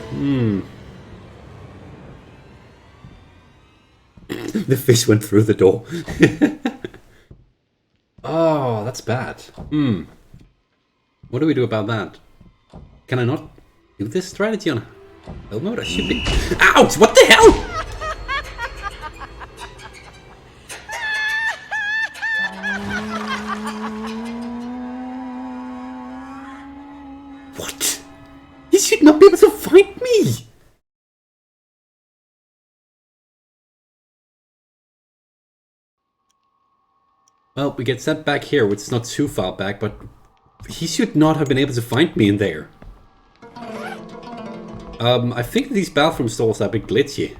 The fish went through the door. Oh, that's bad. What do we do about that? Can I not do this strategy on hell mode? I should be... Ouch! What the hell? What? He should not be able to find me! Well, we get sent back here, which is not too far back, but he should not have been able to find me in there. I think these bathroom stalls are a bit glitchy.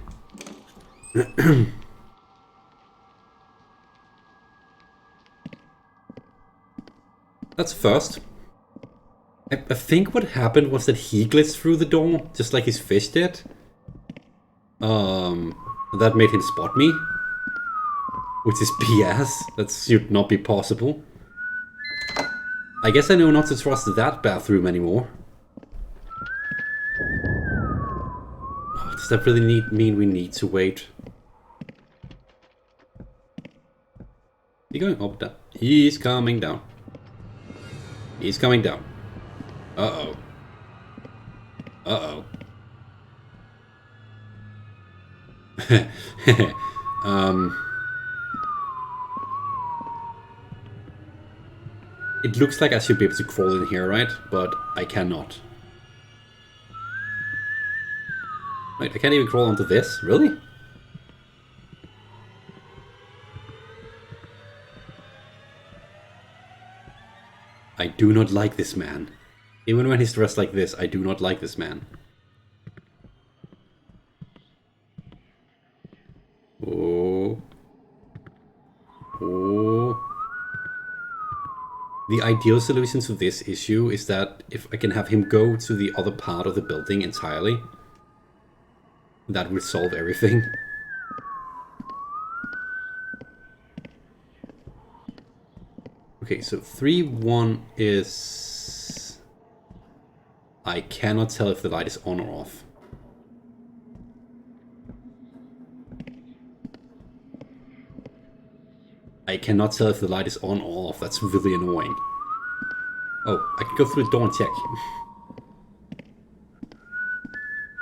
That's first. I think what happened was that he glitched through the door, just like his fish did. That made him spot me. Which is BS. That should not be possible. I guess I know not to trust that bathroom anymore. Oh, does that really mean we need to wait? Is he going up, down? He's coming down. He's coming down. Uh-oh. Uh-oh. It looks like I should be able to crawl in here, right? But I cannot. Wait, I can't even crawl onto this? Really? I do not like this man. Even when he's dressed like this, I do not like this man. Oh. Oh. The ideal solution to this issue is that if I can have him go to the other part of the building entirely, that would solve everything. Okay, so 3-1 is... I cannot tell if the light is on or off. I cannot tell if the light is on or off. That's really annoying. Oh, I can go through the door and check.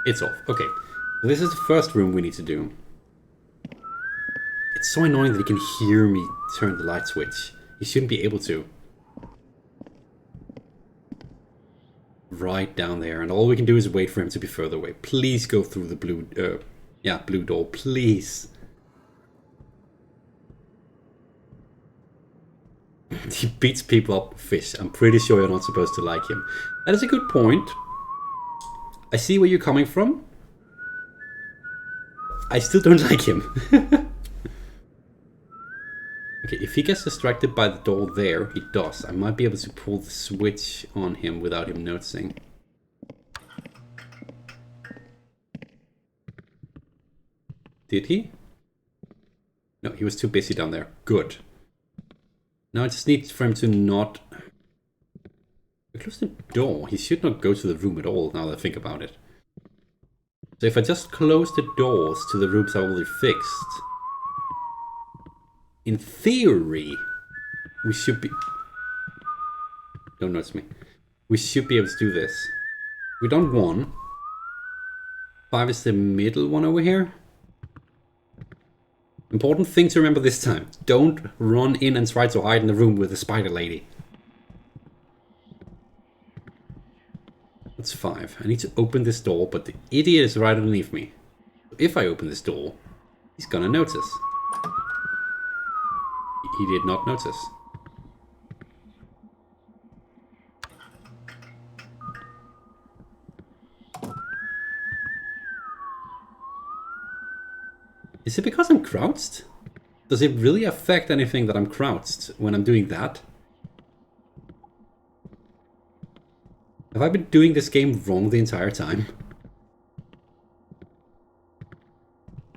It's off. Okay. So this is the first room we need to do. It's so annoying that he can hear me turn the light switch. He shouldn't be able to. Right down there. And all we can do is wait for him to be further away. Please go through the blue... blue door. Please. He beats people up with fish. I'm pretty sure you're not supposed to like him. That is a good point. I see where you're coming from. I still don't like him. Okay, if he gets distracted by the door there, he does. I might be able to pull the switch on him without him noticing. Did he? No, he was too busy down there. Good. Now I just need for him to not... Close the door. He should not go to the room at all, now that I think about it. So if I just close the doors to the rooms I already fixed... In theory, we should be... Don't notice me. We should be able to do this. We done 1. 5 is the middle one over here. Important thing to remember this time. Don't run in and try to hide in the room with the spider lady. That's 5. I need to open this door, but the idiot is right underneath me. If I open this door, he's gonna notice. He did not notice. Is it because I'm crouched? Does it really affect anything that I'm crouched when I'm doing that? Have I been doing this game wrong the entire time?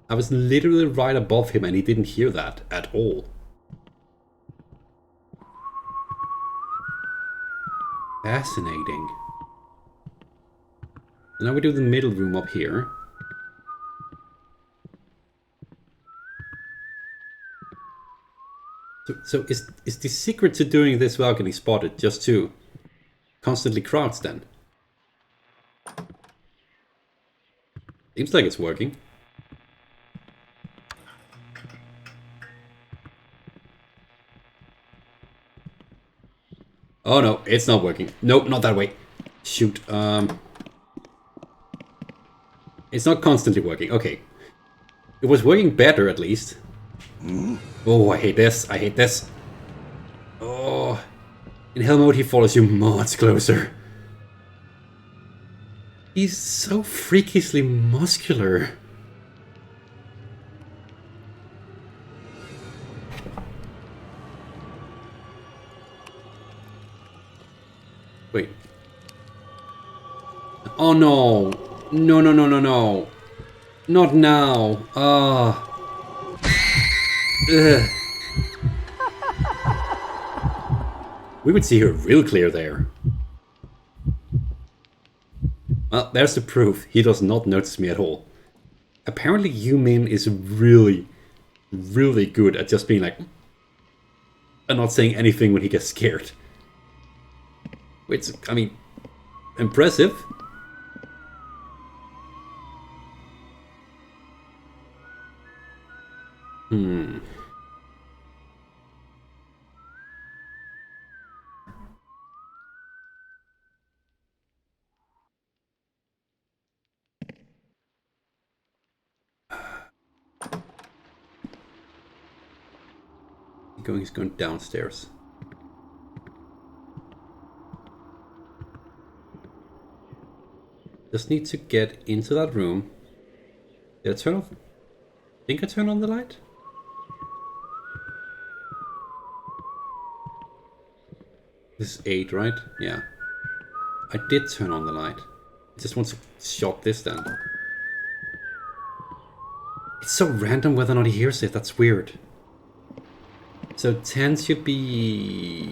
I was literally right above him and he didn't hear that at all. Fascinating. So now we do the middle room up here. So is the secret to doing this without getting spotted just to constantly crouch then? Seems like it's working. Oh no, it's not working. Nope, not that way. Shoot. It's not constantly working. Okay. It was working better at least. Oh, I hate this. I hate this. Oh. In hell mode, he follows you much closer. He's so freakishly muscular. Wait. Oh no. No, no, no, no, no. Not now. Ah. Ugh. We would see her real clear there. Well, there's the proof. He does not notice me at all. Apparently Yumin is really, really good at just being like... and not saying anything when he gets scared. Which, I mean, impressive. He's going downstairs. just need to get into that room. Did I turn off? I think I turned on the light? This is 8, right? Yeah. I did turn on the light. I just want to shot this then. It's so random whether or not he hears it. That's weird. So 10 should be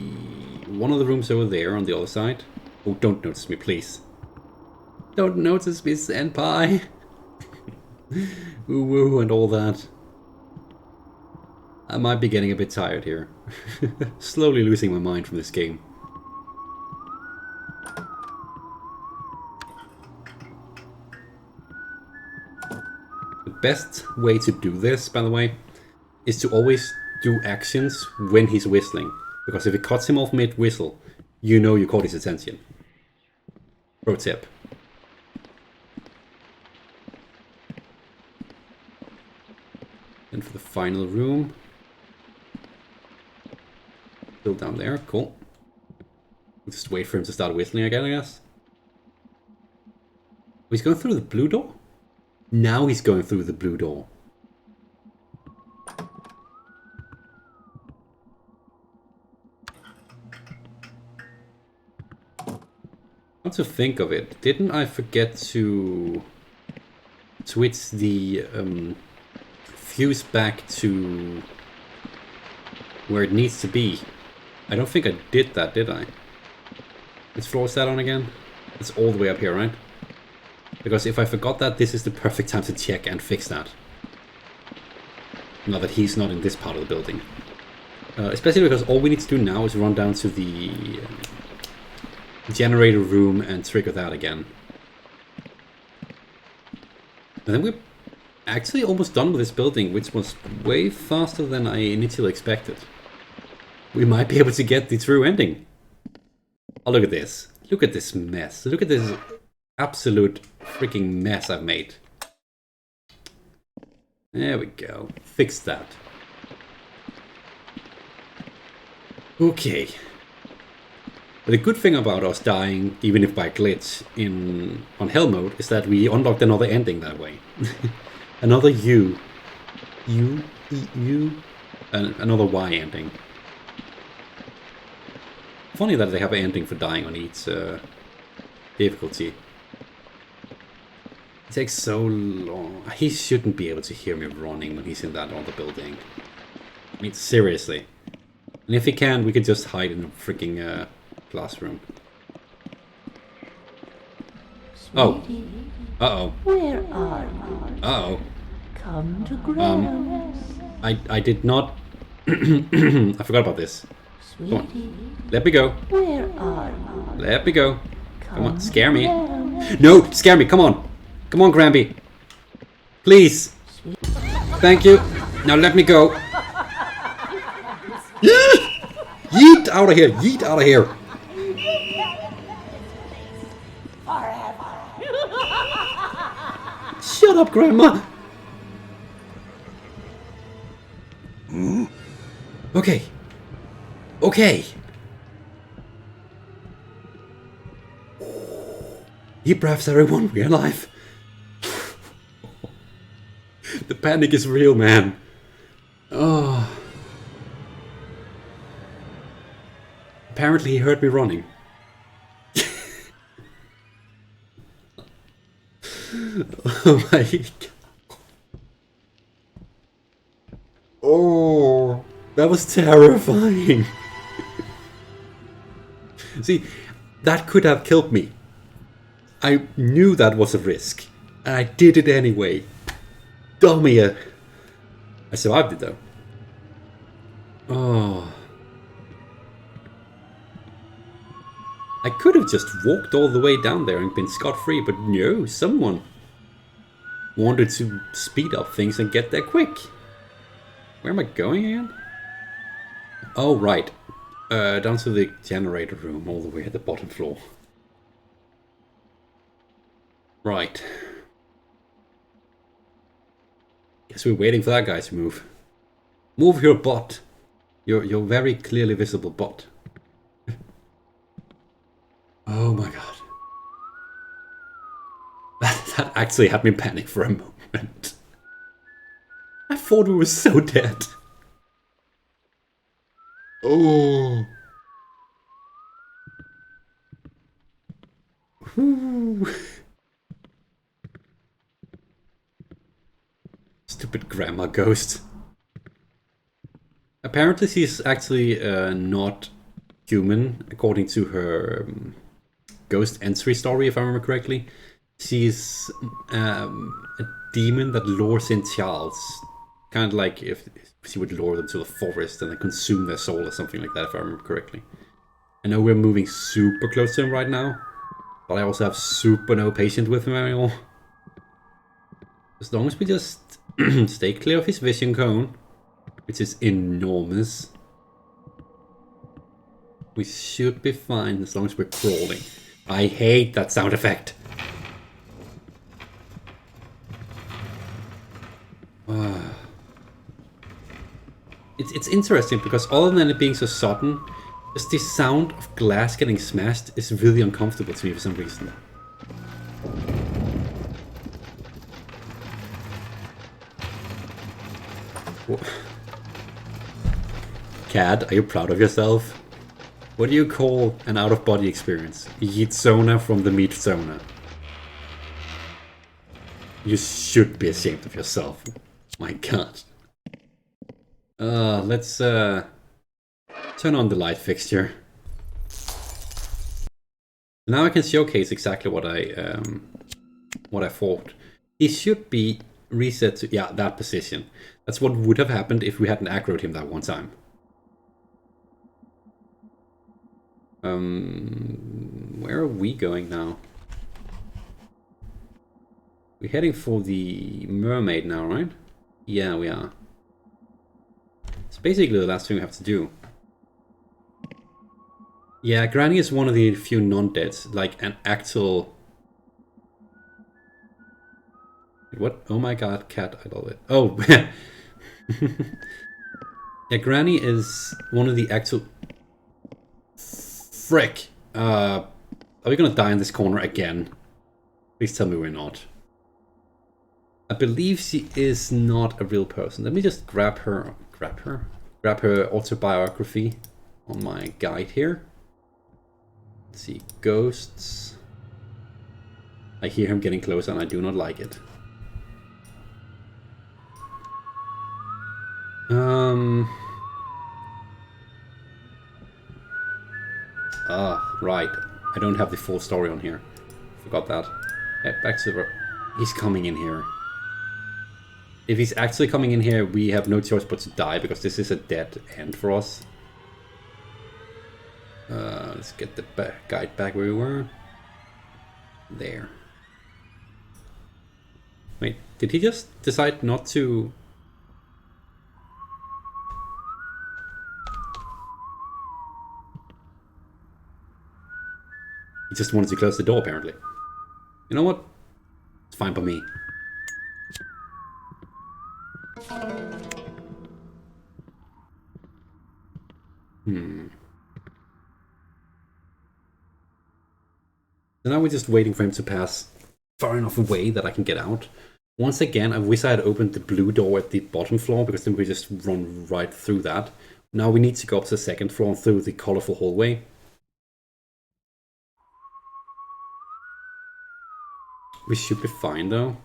one of the rooms over there on the other side. Oh, don't notice me, please. Don't notice me, senpai. Woo woo and all that. I might be getting a bit tired here. Slowly losing my mind from this game. The best way to do this, by the way, is to always do actions when he's whistling. Because if it cuts him off mid-whistle, you know you caught his attention. Pro tip. And for the final room. Still down there, cool. Just wait for him to start whistling again, I guess. Oh, he's going through the blue door? Now he's going through the blue door. Come to think of it, didn't I forget to switch the fuse back to where it needs to be? I don't think I did that, did I? Which floor is that on again? It's all the way up here, right? Because if I forgot that, this is the perfect time to check and fix that. Now that he's not in this part of the building. Especially because all we need to do now is run down to the generator room and trigger that again. And then we're actually almost done with this building, which was way faster than I initially expected. We might be able to get the true ending. Oh, look at this. Look at this mess. Look at this absolute freaking mess I've made. There we go. Fix that. Okay. But the good thing about us dying, even if by glitch, on hell mode, is that we unlocked another ending that way. Another U. Another Y ending. Funny that they have an ending for dying on each difficulty. It takes so long. He shouldn't be able to hear me running when he's in that other building. I mean, seriously. And if he can, we could just hide in a freaking classroom. Oh. Uh-oh. Where are you? Uh-oh. Come to grab us. I did not... I forgot about this. Come on. Let me go. Where are you? Let me go. Come on, scare me. No, scare me, come on. Come on, Granby. Please. Thank you. Now let me go. Yeet out of here. Yeet out of here. Shut up, Grandma. Okay. Okay. Deep breaths, everyone. We're alive. The panic is real, man. Oh. Apparently he heard me running. Oh my god. Oh, that was terrifying. See, that could have killed me. I knew that was a risk, and I did it anyway. Dummy. I survived it though. Oh. I could have just walked all the way down there and been scot-free, but no, someone wanted to speed up things and get there quick. Where am I going again? Oh, right. Down to the generator room, all the way at the bottom floor. Right. Guess we're waiting for that guy to move. Move your butt. Your very clearly visible butt. Oh my god. That actually had me panic for a moment. I thought we were so dead. Oh. Whew. Stupid grandma ghost. Apparently she's actually not human, according to her ghost entry story, if I remember correctly. She's a demon that lures in Charles. Kind of like if she would lure them to the forest and then consume their soul or something like that, if I remember correctly. I know we're moving super close to him right now, but I also have super no patience with him anymore. As long as we just stay clear of his vision cone, which is enormous, we should be fine as long as we're crawling. I hate that sound effect. It's interesting because other than it being so sudden, just the sound of glass getting smashed is really uncomfortable to me for some reason. Cad, are you proud of yourself? What do you call an out-of-body experience? Yeetsona from the meat zona. You should be ashamed of yourself. My god. Let's turn on the light fixture. Now I can showcase exactly what I thought. He should be reset to, yeah, that position. That's what would have happened if we hadn't aggroed him that one time. Where are we going now? We're heading for the mermaid now, right? Yeah, we are. It's basically the last thing we have to do. Yeah, Granny is one of the few non-deads, like an actual... What? Oh my god, cat, I love it. Oh! Yeah, Granny is one of the actual... Frick! Are we gonna die in this corner again? Please tell me we're not. I believe she is not a real person. Let me just grab her autobiography on my guide here. Let's see, ghosts. I hear him getting closer and I do not like it. Right. I don't have the full story on here. Forgot that. Yeah, back to the... He's coming in here. If he's actually coming in here, we have no choice but to die, because this is a dead end for us. Let's get the guide back where we were. There. Wait, did he just decide not to... He just wanted to close the door, apparently. You know what? It's fine by me. So now we're just waiting for him to pass far enough away that I can get out. Once again, I wish I had opened the blue door at the bottom floor, because then we just run right through that. Now we need to go up to the second floor and through the colorful hallway. We should be fine, though.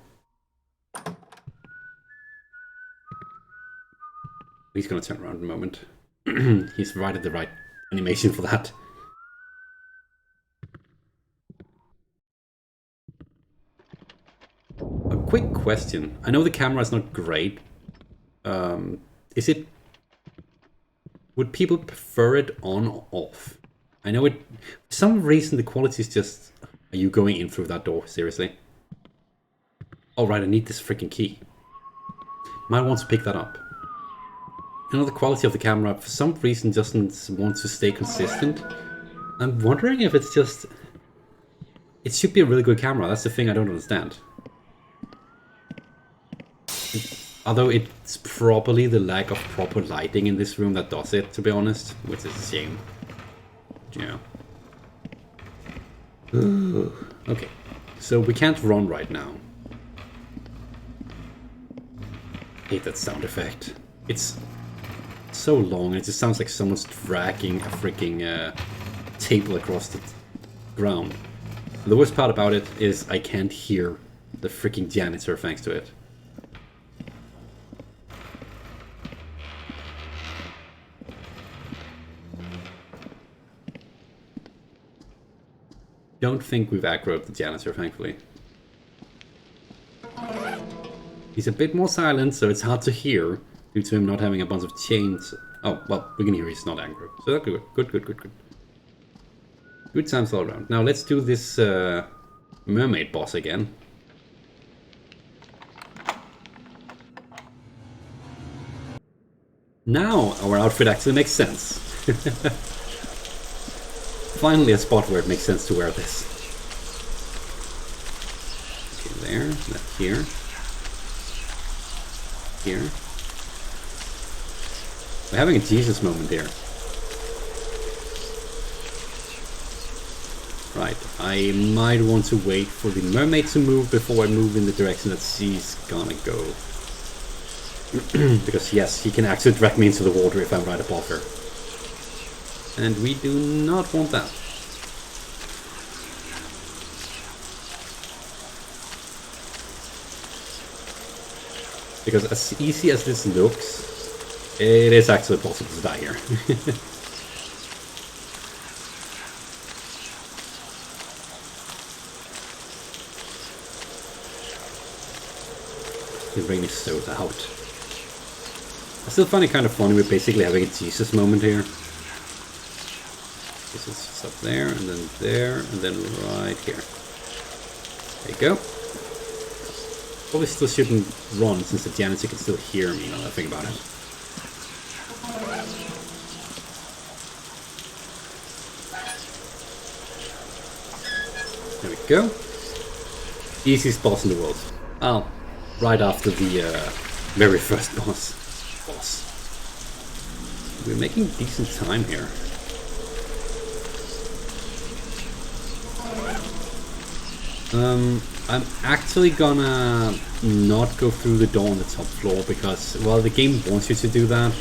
He's gonna turn around in a moment. He's right at the right animation for that. A quick question. I know the camera is not great. Is it... Would people prefer it on or off? I know it... For some reason the quality is just... Are you going in through that door? Seriously? Oh right, I need this freaking key. Might want to pick that up. You know, the quality of the camera for some reason doesn't want to stay consistent. I'm wondering if it's just... It should be a really good camera, that's the thing I don't understand. Although it's probably the lack of proper lighting in this room that does it, to be honest. Which is a shame. Yeah. Okay. So we can't run right now. I hate that sound effect. It's so long, it just sounds like someone's dragging a freaking table across the ground. And the worst part about it is I can't hear the freaking janitor thanks to it. Don't think we've aggroed the janitor, thankfully. He's a bit more silent, so it's hard to hear due to him not having a bunch of chains. Oh, well, we can hear he's not aggro. So that's good. Good. Good times all around. Now let's do this mermaid boss again. Now our outfit actually makes sense. Finally a spot where it makes sense to wear this. Okay, there, that here. Here. We're having a Jesus moment here. Right, I might want to wait for the mermaid to move before I move in the direction that she's gonna go. Because yes, he can actually drag me into the water if I'm right above her. And we do not want that. Because as easy as this looks, it is actually possible to die here. The rain is so loud. I still find it kind of funny we're basically having a Jesus moment here. This is just up there, and then right here. There you go. Probably still shouldn't run since the janitor can still hear me now that I think about it. There we go. Easiest boss in the world. Oh, right after the very first boss. We're making decent time here. I'm actually gonna not go through the door on the top floor because, well, the game wants you to do that.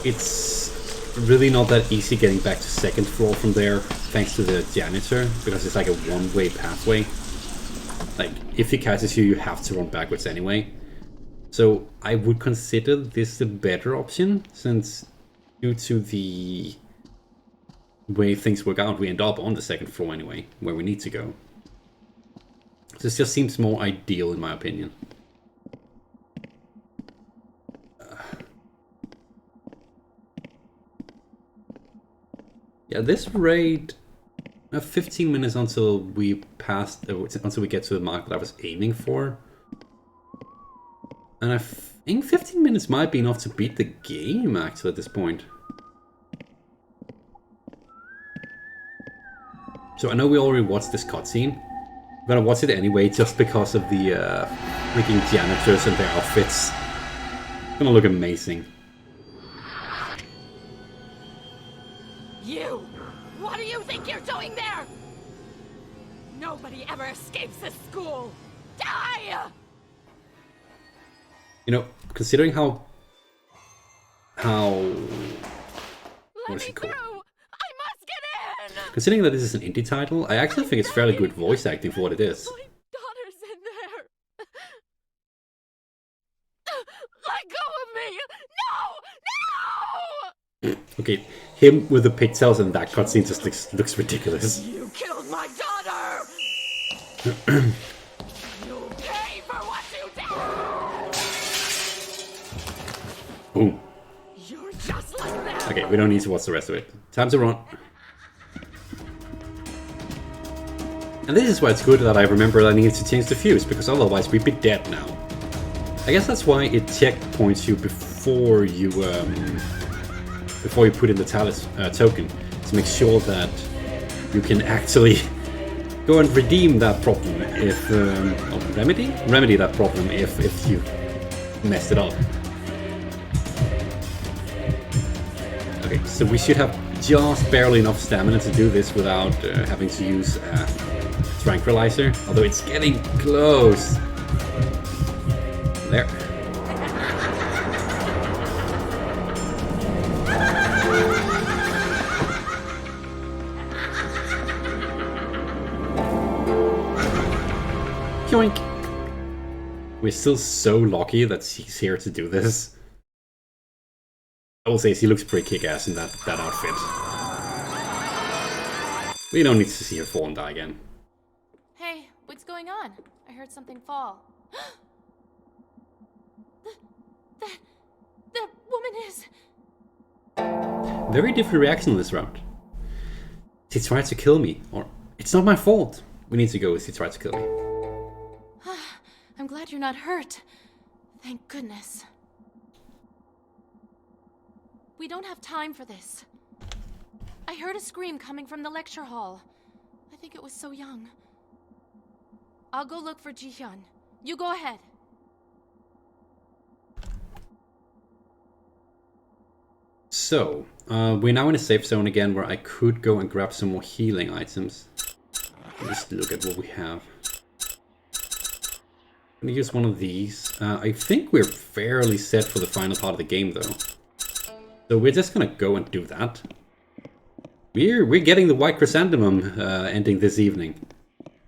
It's really not that easy getting back to second floor from there, thanks to the janitor, because it's like a one-way pathway. Like, if he catches you, you have to run backwards anyway. So I would consider this the better option, since due to the way things work out, we end up on the second floor anyway, where we need to go. This just seems more ideal in my opinion. Yeah, this raid, 15 minutes until we until we get to the mark that I was aiming for. And I think 15 minutes might be enough to beat the game actually at this point. So I know we already watched this cutscene. I'm gonna watch it anyway, just because of the freaking janitors and their outfits. It's gonna look amazing. You! What do you think you're doing there? Nobody ever escapes this school! Die! You know, considering how Let what is me it called? through! I must get in! Considering that this is an indie title, I actually think it's fairly good voice acting for what it is. My daughter's in there! Let go of me! No! No! Okay, him with the pigtails and that cutscene just looks ridiculous. You killed my daughter! You'll pay for what you did! Boom. You're just like that! Okay, we don't need to watch the rest of it. Time to run. And this is why it's good that I remember I needed to change the fuse, because otherwise we'd be dead now. I guess that's why it checkpoints you before you put in the talus token, to make sure that you can actually go and redeem that problem if remedy that problem if you messed it up. Okay, so we should have just barely enough stamina to do this without having to use tranquilizer, although it's getting close. There. Yoink! We're still so lucky that he's here to do this. I will say he looks pretty kick-ass in that outfit. We don't need to see her fall and die again. Hey, what's going on? I heard something fall. That woman is... Very different reaction on this round. She tried to kill me, or it's not my fault. We need to go if she tried to kill me. I'm glad you're not hurt. Thank goodness. We don't have time for this. I heard a scream coming from the lecture hall. I think it was So Young. I'll go look for Ji-hyun. You go ahead. So, we're now in a safe zone again where I could go and grab some more healing items. Just look at what we have. I'm gonna use one of these. I think we're fairly set for the final part of the game though. So we're just gonna go and do that. We're getting the white chrysanthemum ending this evening.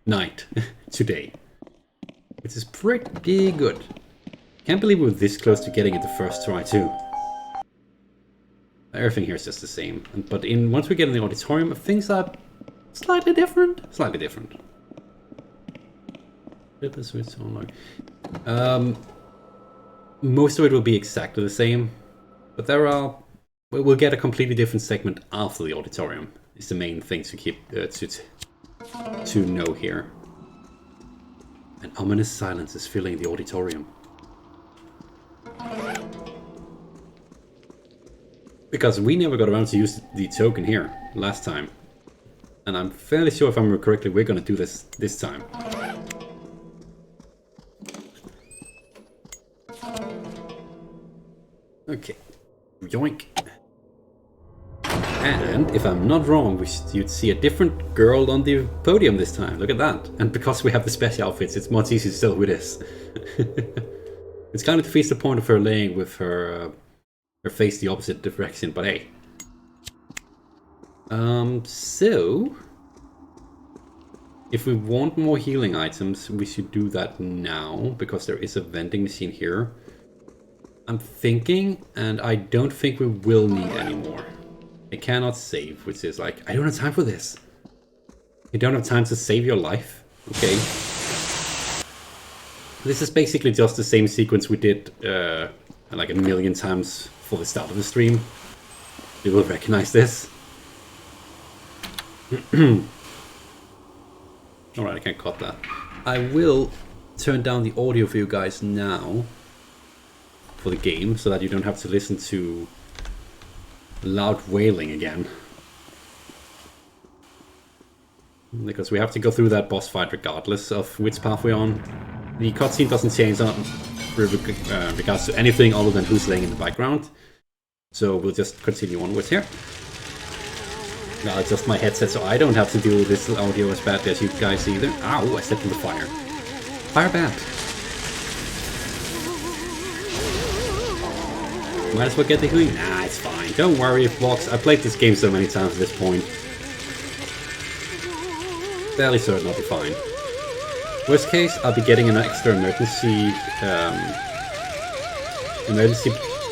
Night. Today. Which is pretty good. Can't believe we were this close to getting it the first try too. Everything here is just the same. But once we get in the auditorium, things are slightly different. Slightly different. Most of it will be exactly the same. But we'll get a completely different segment after the auditorium. Is the main thing to keep to know here. An ominous silence is filling the auditorium. Because we never got around to use the token here last time. And I'm fairly sure if I remember correctly, we're gonna do this time. Okay. Yoink. And if I'm not wrong, you'd see a different girl on the podium this time. Look at that. And because we have the special outfits, it's much easier still with this. It's kind of defeats the point of her laying with her face the opposite direction, but hey. So... if we want more healing items, we should do that now, because there is a vending machine here. I'm thinking, and I don't think we will need any more. I cannot save, which is like, I don't have time for this. You don't have time to save your life? Okay. This is basically just the same sequence we did like a million times for the start of the stream. You will recognize this. Alright, I can cut that. I will turn down the audio for you guys now for the game, so that you don't have to listen to loud wailing again. Because we have to go through that boss fight regardless of which path we're on. The cutscene doesn't change with regards to anything other than who's laying in the background. So we'll just continue onwards here. Now adjust my headset so I don't have to do this audio as badly as you guys either. Ow, I stepped in the fire. Fire bad. Might as well get the healing. Nah, it's fine. Don't worry, Vox. I played this game so many times at this point. Fairly certain I'll be fine. Worst case, I'll be getting an extra emergency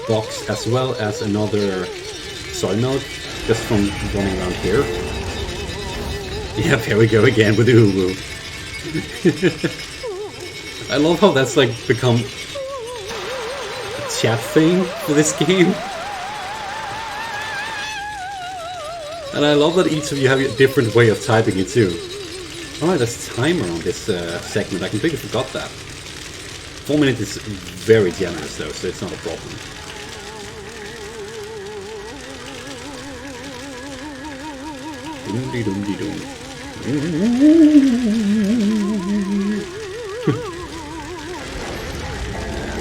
box as well as another soy milk just from running around here. Yeah, there we go again with the Hulu. I love how that's like become a chat thing for this game. And I love that each of you have a different way of typing it too. Alright, there's a timer on this segment. I completely forgot that. 4 minutes is very generous though, so it's not a problem.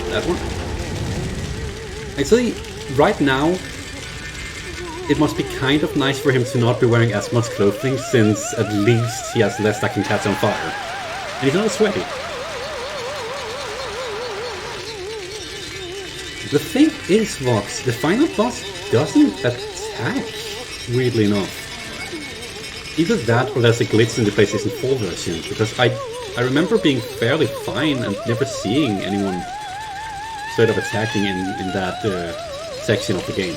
That one. Actually, right now, it must be kind of nice for him to not be wearing as much clothing, since at least he has less that can catch on fire. And he's not sweaty. The thing is, Vox, the final boss doesn't attack, weirdly enough. Either that or there's a glitch in the PlayStation 4 version, because I remember being fairly fine and never seeing anyone sort of attacking in that section of the game.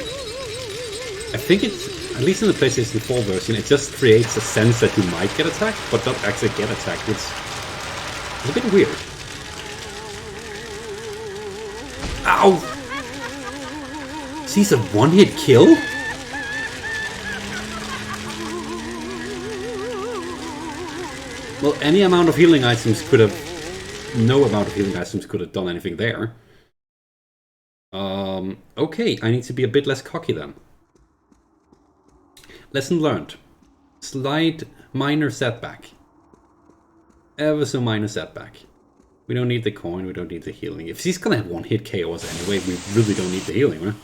I think it's, at least in the PlayStation 4 version, it just creates a sense that you might get attacked, but not actually get attacked, which is a bit weird. Ow! She's a one-hit kill? Well, any amount of healing items could have... No amount of healing items could have done anything there. Okay, I need to be a bit less cocky then. Lesson learned. Slight minor setback. Ever so minor setback. We don't need the coin, we don't need the healing. If she's gonna have one-hit KOs anyway, we really don't need the healing, right?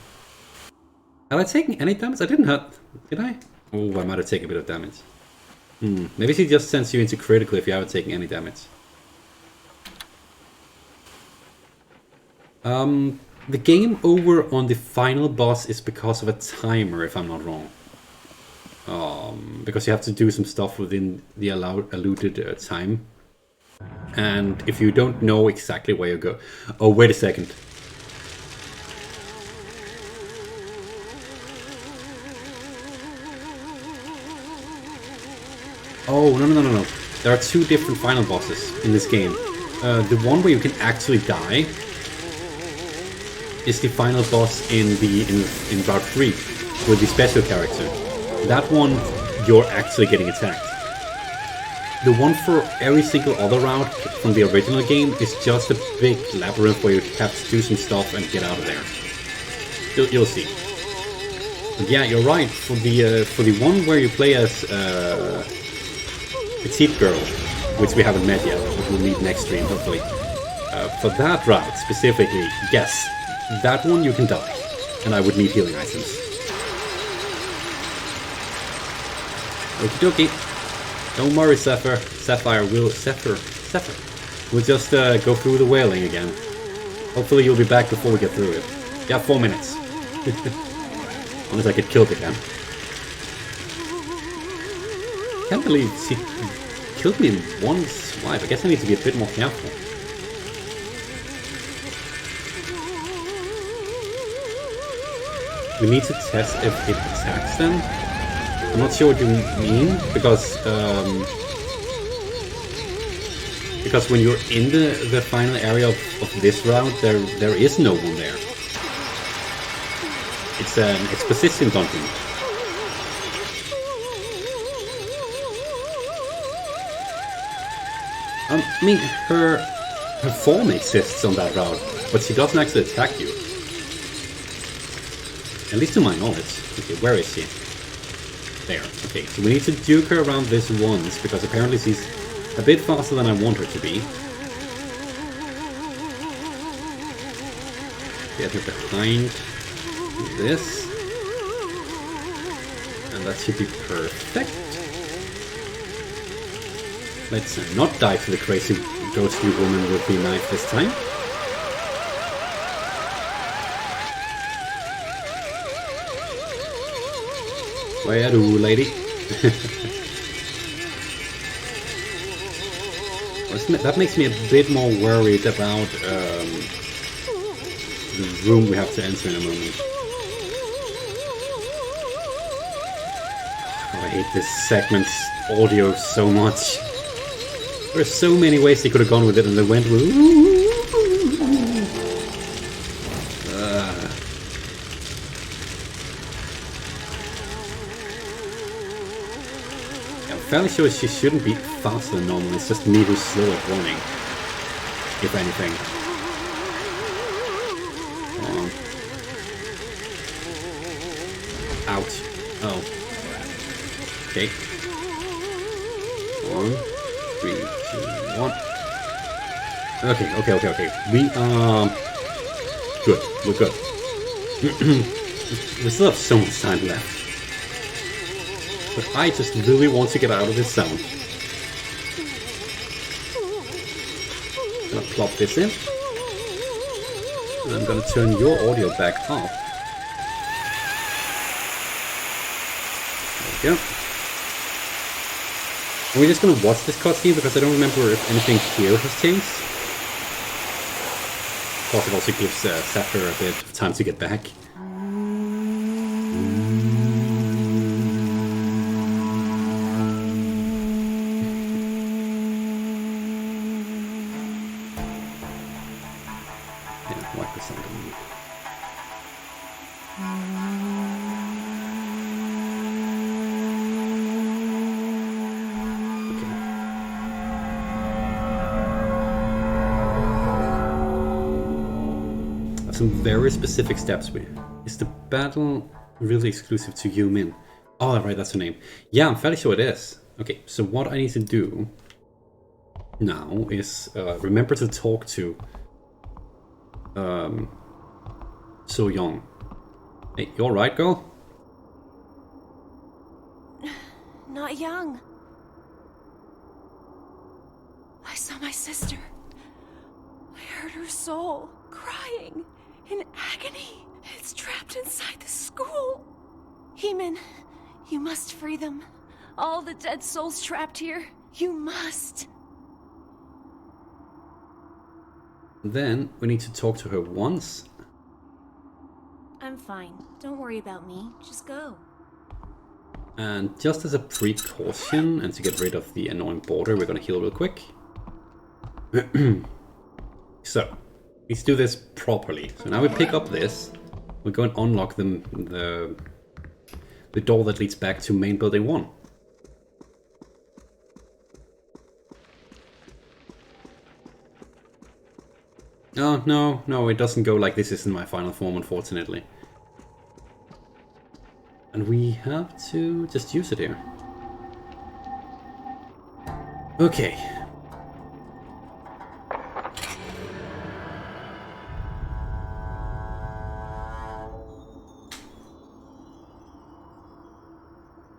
Have I taken any damage? I didn't have... Did I? Oh, I might have taken a bit of damage. Maybe she just sends you into critical if you haven't taken any damage. The game over on the final boss is because of a timer, if I'm not wrong. Because you have to do some stuff within the allotted time. And if you don't know exactly where you go... Oh, wait a second. Oh, no. There are two different final bosses in this game. The one where you can actually die is the final boss in Route 3 with the special character. That one, you're actually getting attacked. The one for every single other route from the original game is just a big labyrinth where you have to do some stuff and get out of there. You'll see. But yeah, you're right. For the one where you play as Petite Girl, which we haven't met yet, but we'll meet next stream hopefully. For that route specifically, yes, that one you can die, and I would need healing items. Okie dokie. Don't worry, Sapphire will We'll just go through the wailing again. Hopefully you'll be back before we get through it. Yeah, 4 minutes. Unless I get killed again. Can't believe she killed me in one swipe. I guess I need to be a bit more careful. We need to test if it attacks them. I'm not sure what you mean, because when you're in the final area of this route, there is no one there. It's an exposition dungeon. I mean, her form exists on that route, but she doesn't actually attack you. At least to my knowledge. Okay, where is she? There. Okay, so we need to duke her around this once, because apparently she's a bit faster than I want her to be. Get her behind this. And that should be perfect. Let's not die to the crazy ghostly woman with the knife this time. Where do, lady? That makes me a bit more worried about the room we have to enter in a moment. Oh, I hate this segment's audio so much. There are so many ways they could have gone with it, and they went with... I'm fairly sure she shouldn't be faster than normal, it's just me who's slow at running, if anything. Ouch. Oh. Okay. 1, 3, 2, 1. Okay. We are... Good. We're good. We still have so much time left. But I just really want to get out of this zone. I'm gonna plop this in. And I'm gonna turn your audio back off. There we go. And we're just gonna watch this cutscene because I don't remember if anything here has changed. Of course, it also gives Sapphire a bit of time to get back. Yeah, like Chrysanthemum. Some very specific steps. Is the battle really exclusive to Yumin? Oh, right, that's her name. Yeah, I'm fairly sure it is. Okay, so what I need to do now is remember to talk to So Young. Hey, you alright, girl? Not young. I saw my sister. I heard her soul crying in agony. It's trapped inside the school. Heman, you must free them. All the dead souls trapped here. You must. Then we need to talk to her once. I'm fine. Don't worry about me. Just go. And just as a precaution and to get rid of the annoying border, we're gonna heal real quick. So, let's do this properly. So now we pick up this. We go and unlock the door that leads back to main building 1. Oh, no, it doesn't go like this isn't my final form, unfortunately. And we have to just use it here. Okay.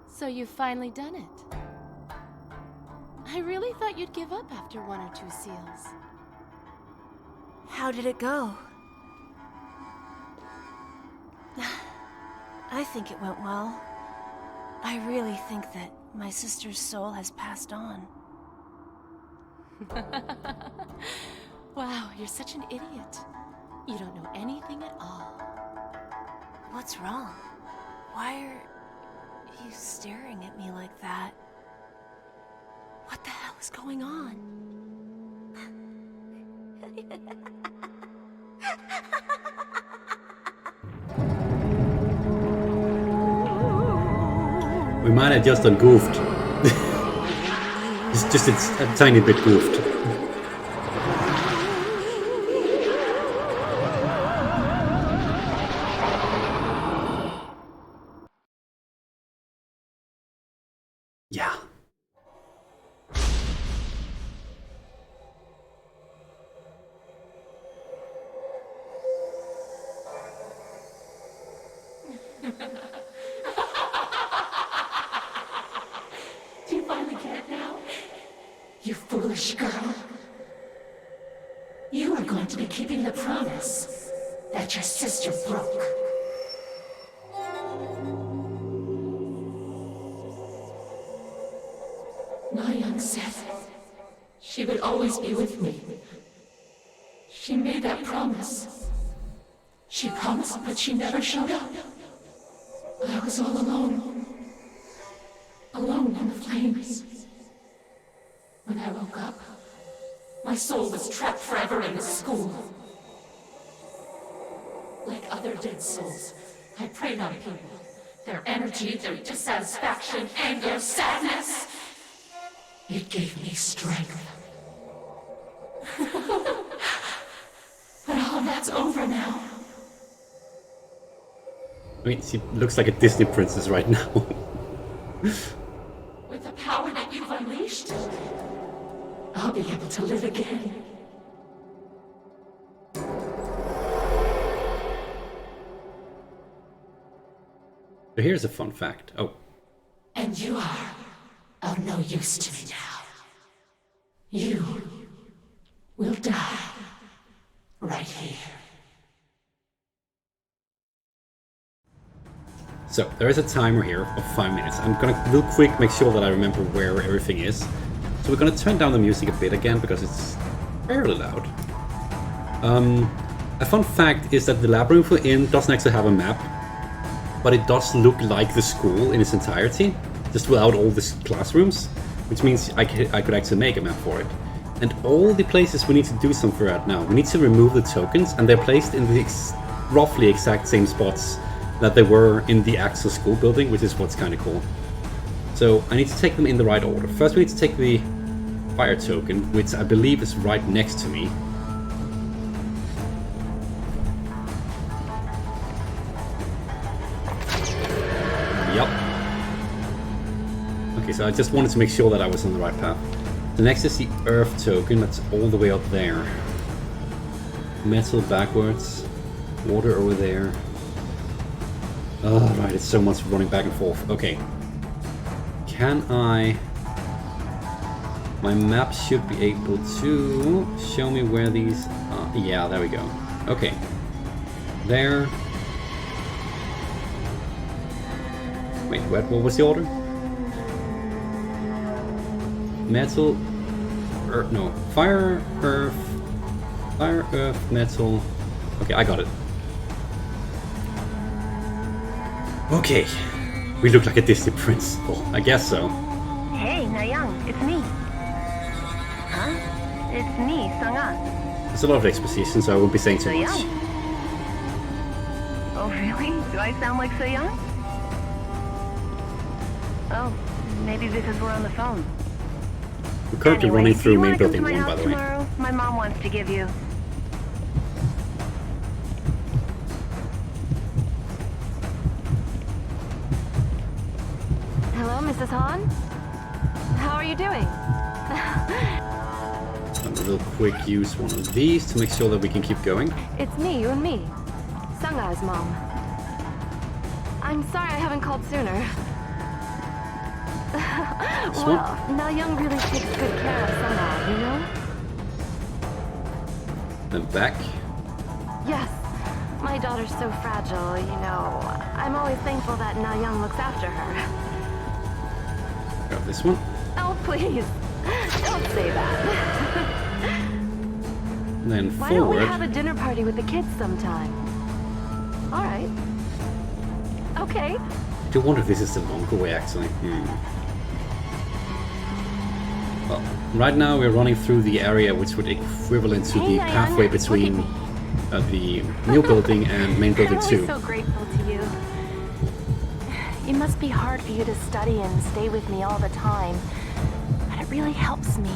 So you've finally done it. I really thought you'd give up after 1 or 2 seals. How did it go? I think it went well. I really think that my sister's soul has passed on. Wow, you're such an idiot. You don't know anything at all. What's wrong? Why are you staring at me like that? What the hell is going on? We might have just goofed. It's just a tiny bit goofed. Yeah. Do you finally get it now? You foolish girl. You are going to be keeping the promise that your sister broke. My young Seth, she would always be with me. She made that promise. She promised, but she never showed up. I was all alone. Alone in the flames. When I woke up, my soul was trapped forever in the school. Like other dead souls, I preyed on people. Their energy, their dissatisfaction, anger, sadness. It gave me strength. But all that's over now. I mean, she looks like a Disney princess right now. With the power that you've unleashed, I'll be able to live again. So here's a fun fact. Oh. And And you are of no use to me now. You will die right here. So there is a timer here of 5 minutes. I'm gonna real quick make sure that I remember where everything is. So we're gonna turn down the music a bit again because it's fairly loud. A fun fact is that the labyrinth we're in doesn't actually have a map, but it does look like the school in its entirety, just without all the classrooms, which means I could actually make a map for it. And all the places we need to do something at now, we need to remove the tokens, and they're placed in the roughly exact same spots that they were in the actual school building, which is what's kind of cool. So I need to take them in the right order. First we need to take the fire token, which I believe is right next to me. Yep. Okay, so I just wanted to make sure that I was on the right path. The next is the earth token, that's all the way up there. Metal backwards, water over there. Oh, right, it's so much running back and forth. Okay. Can I... My map should be able to show me where these... yeah, there we go. Okay. There. Wait, what was the order? Metal... no. Fire, earth... Fire, earth, metal... Okay, I got it. Okay. We look like a Disney principal. I guess so. Hey, Nayang, it's me. Huh? It's me, Sangha. There's a lot of exposition, so I won't be saying too much. Oh, really? Do I sound like so young? Oh, maybe because we're on the phone. We're currently running through main building one, by the way. Tomorrow? My mom wants to give you. Hello, Mrs. Han? How are you doing? I'm gonna real quick use one of these to make sure that we can keep going. It's me, you and me. Sangha's mom. I'm sorry I haven't called sooner. Well, Na-young really takes good care of Sangha, you know? Then back. Yes. My daughter's so fragile, you know. I'm always thankful that Na-young looks after her. Grab this one. Oh, please. Don't say that. And then Why don't we forward. have a dinner party with the kids sometime? All right. Okay. I do wonder if this is the longer way, actually. Well, right now we're running through the area which would equivalent to the pathway between the new building and main building 2. I'm so grateful to you. It must be hard for you to study and stay with me all the time, but it really helps me.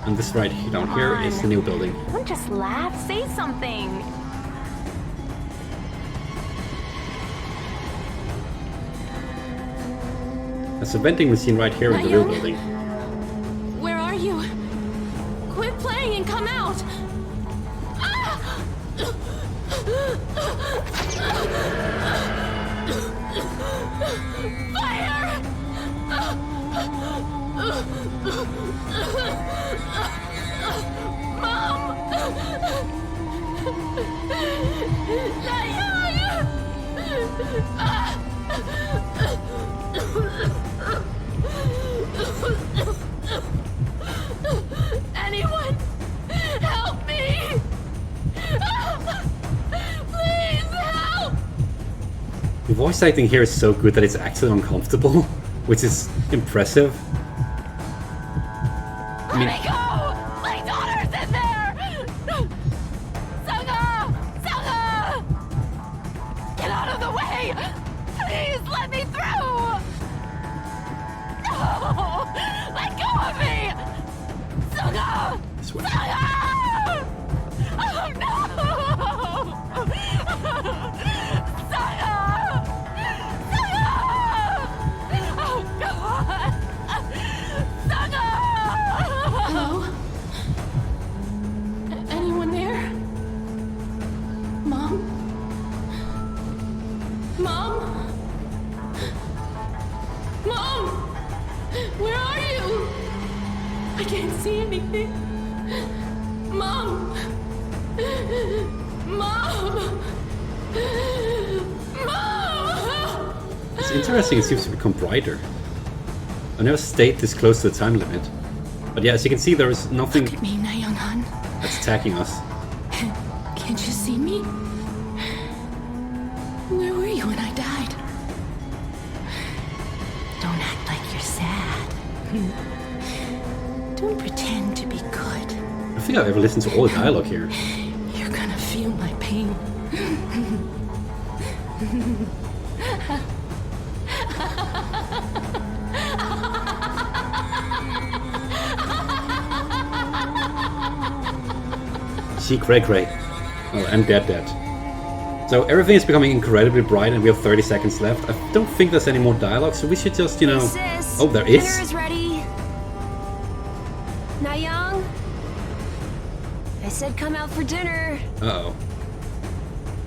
And this right down here is the new building. Don't just laugh, say something. There's a vending machine right here in the real building. Where are you? Quit playing and come out! Fire! Mom! Anyone, help me! Please help! The voice acting here is so good that it's actually uncomfortable, which is impressive. Let me go! My daughter's in there! Sangha! Sangha! Get out of the way! Please let me through! No! Let go of me! Sangha! This way. Sangha! Oh no! Sangha! Sangha! Oh God! Sangha! Hello? Anyone there? Mom? Mom? I can't see anything. Mom! Mom! Mom! It's interesting, it seems to become brighter. I never stayed this close to the time limit. But yeah, as you can see, there is nothing Look at me, Na Young-han. that's attacking us. Can't you see me? Where were you when I died? Don't act like you're sad. Don't pretend to be good. I think I've ever listened to all the dialogue here. You're gonna feel my pain. She cray. Oh, I'm dead. So everything is becoming incredibly bright and we have 30 seconds left. I don't think there's any more dialogue, so we should just, you know... Sis, Oh, there dinner is? is ready. Na Young? I said come out for dinner. Uh-oh.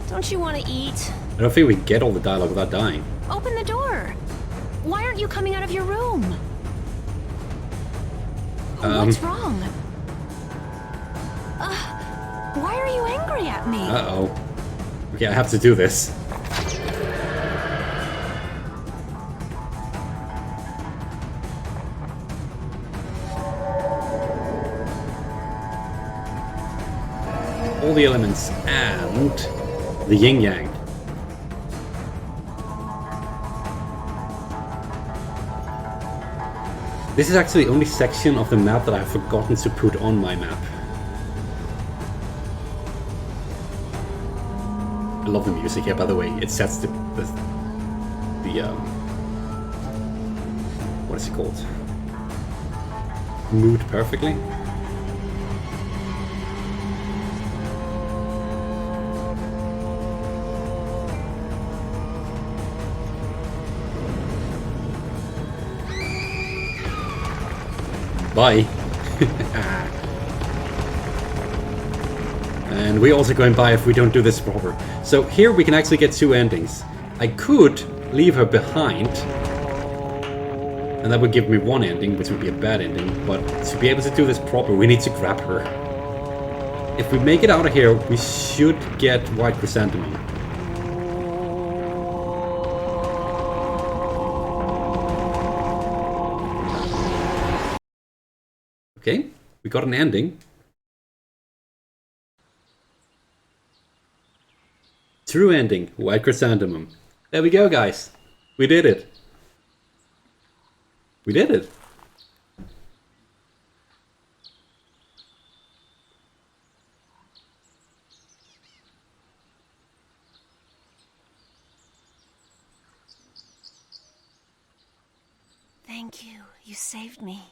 Don't you want to eat? I don't think we get all the dialogue without dying. Open the door. Why aren't you coming out of your room? What's wrong? Why are you angry at me? Uh-oh. Okay, I have to do this. All the elements and the yin-yang. This is actually the only section of the map that I've forgotten to put on my map. I love the music here, by the way. It sets the what is it called? Mood perfectly. Bye. And we're also going by if we don't do this proper. So here we can actually get two endings. I could leave her behind, and that would give me one ending, which would be a bad ending. But to be able to do this proper, we need to grab her. If we make it out of here, we should get White Chrysanthemum. Okay, we got an ending. True ending, White Chrysanthemum. There we go, guys. We did it. We did it. Thank you. You saved me.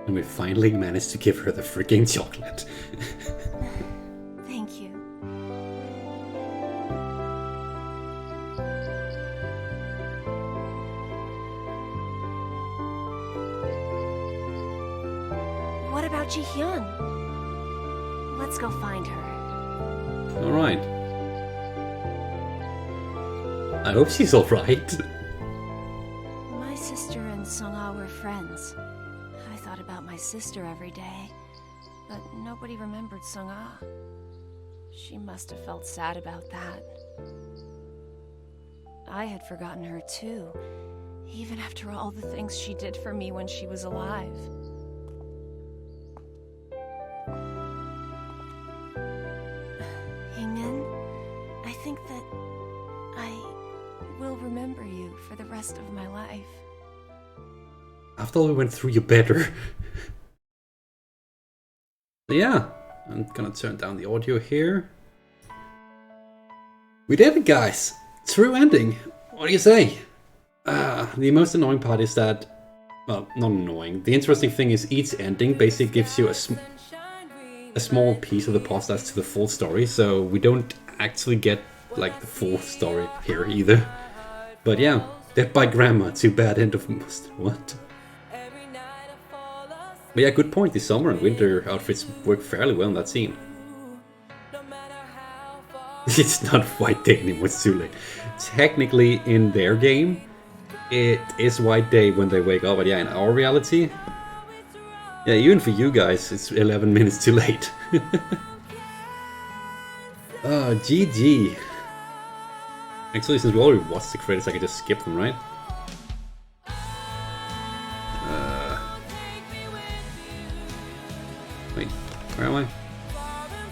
And we finally managed to give her the freaking chocolate. Thank you. What about Ji-hyun? Let's go find her. Alright. I hope she's alright. My sister and Sung-ah were friends. I thought about my sister every day, but nobody remembered Sung-ah. She must have felt sad about that. I had forgotten her too, even after all the things she did for me when she was alive. Hingin, I think that I will remember you for the rest of my life. After all we went through, you better. Yeah, I'm gonna turn down the audio here. We did it, guys! True ending. What do you say? The most annoying part is that, well, not annoying. The interesting thing is each ending basically gives you a small piece of the puzzle as to the full story, so we don't actually get like the full story here either. But yeah, Dead by Grandma, too bad, end of mustard. What? But yeah, good point. The summer and winter outfits work fairly well in that scene. It's not White Day anymore, it's too late. Technically, in their game, it is White Day when they wake up, but yeah, in our reality, yeah, even for you guys, it's 11 minutes too late. Oh, GG. Actually, since we already watched the credits, I could just skip them, right? Wait, where am I?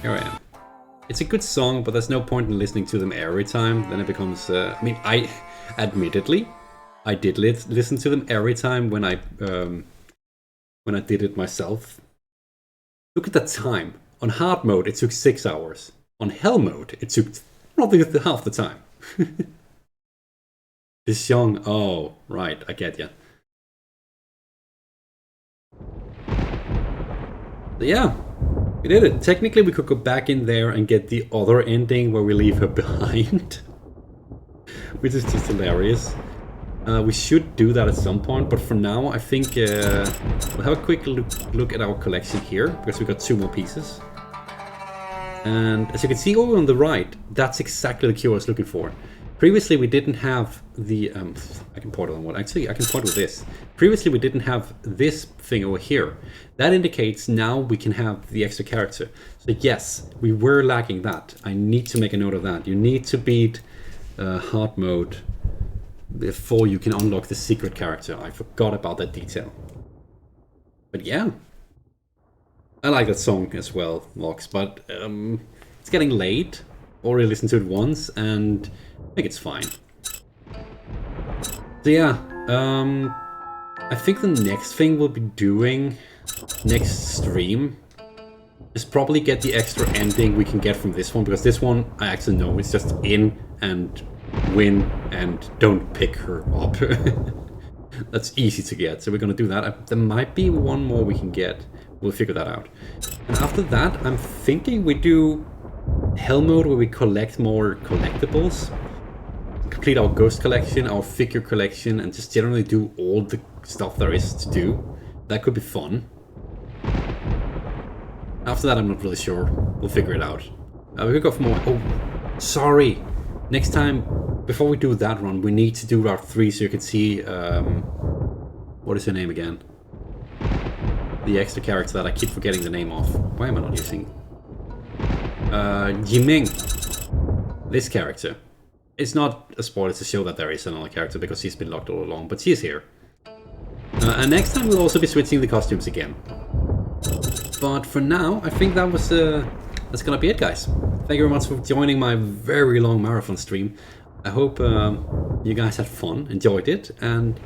Here I am. It's a good song, but there's no point in listening to them every time. Then it becomes... I mean, admittedly, I did listen to them every time when I did it myself. Look at that time. On hard mode, it took 6 hours. On hell mode, it took probably half the time. This song, oh, right, I get ya. So yeah, we did it. Technically, we could go back in there and get the other ending where we leave her behind. Which is just hilarious. We should do that at some point, but for now, I think we'll have a quick look at our collection here, because we got 2 more pieces. And as you can see over on the right, that's exactly the cue I was looking for. Previously, we didn't have the... I can point on one. Actually, I can point with this. Previously, we didn't have this thing over here. That indicates now we can have the extra character. So yes, we were lacking that. I need to make a note of that. You need to beat hard mode before you can unlock the secret character. I forgot about that detail. But yeah. I like that song as well, Mox, but it's getting late. Already listened to it once, and I think it's fine. So yeah, I think the next thing we'll be doing next stream is probably get the extra ending we can get from this one, because this one I actually know it's just in and win and don't pick her up. That's easy to get, so we're gonna do that. There might be one more we can get. We'll figure that out. And after that, I'm thinking we do Hell mode where we collect more collectibles. Complete our ghost collection, our figure collection, and just generally do all the stuff there is to do. That could be fun. After that, I'm not really sure. We'll figure it out. We could go for more... Oh, sorry! Next time, before we do that run, we need to do Route 3 so you can see... what is her name again? The extra character that I keep forgetting the name of. Why am I not using? Yiming. This character. It's not a spoiler to show that there is another character because she's been locked all along, but she's here. And next time we'll also be switching the costumes again. But for now, I think that was that's gonna be it, guys. Thank you very much for joining my very long marathon stream. I hope you guys had fun, enjoyed it, and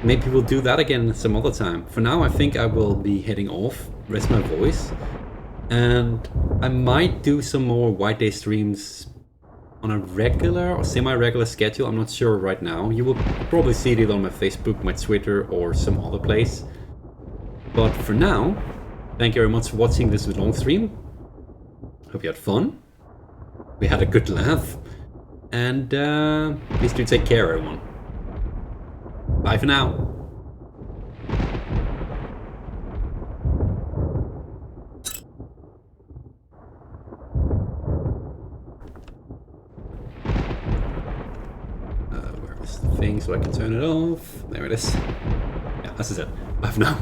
maybe we'll do that again some other time. For now, I think I will be heading off, rest my voice, and I might do some more White Day streams on a regular or semi-regular schedule. I'm not sure right now. You will probably see it on my Facebook, my Twitter, or some other place. But for now, thank you very much for watching this long stream. Hope you had fun. We had a good laugh. And please do take care, everyone. Bye for now. Where is the thing so I can turn it off? There it is. Yeah, this is it. Bye for now.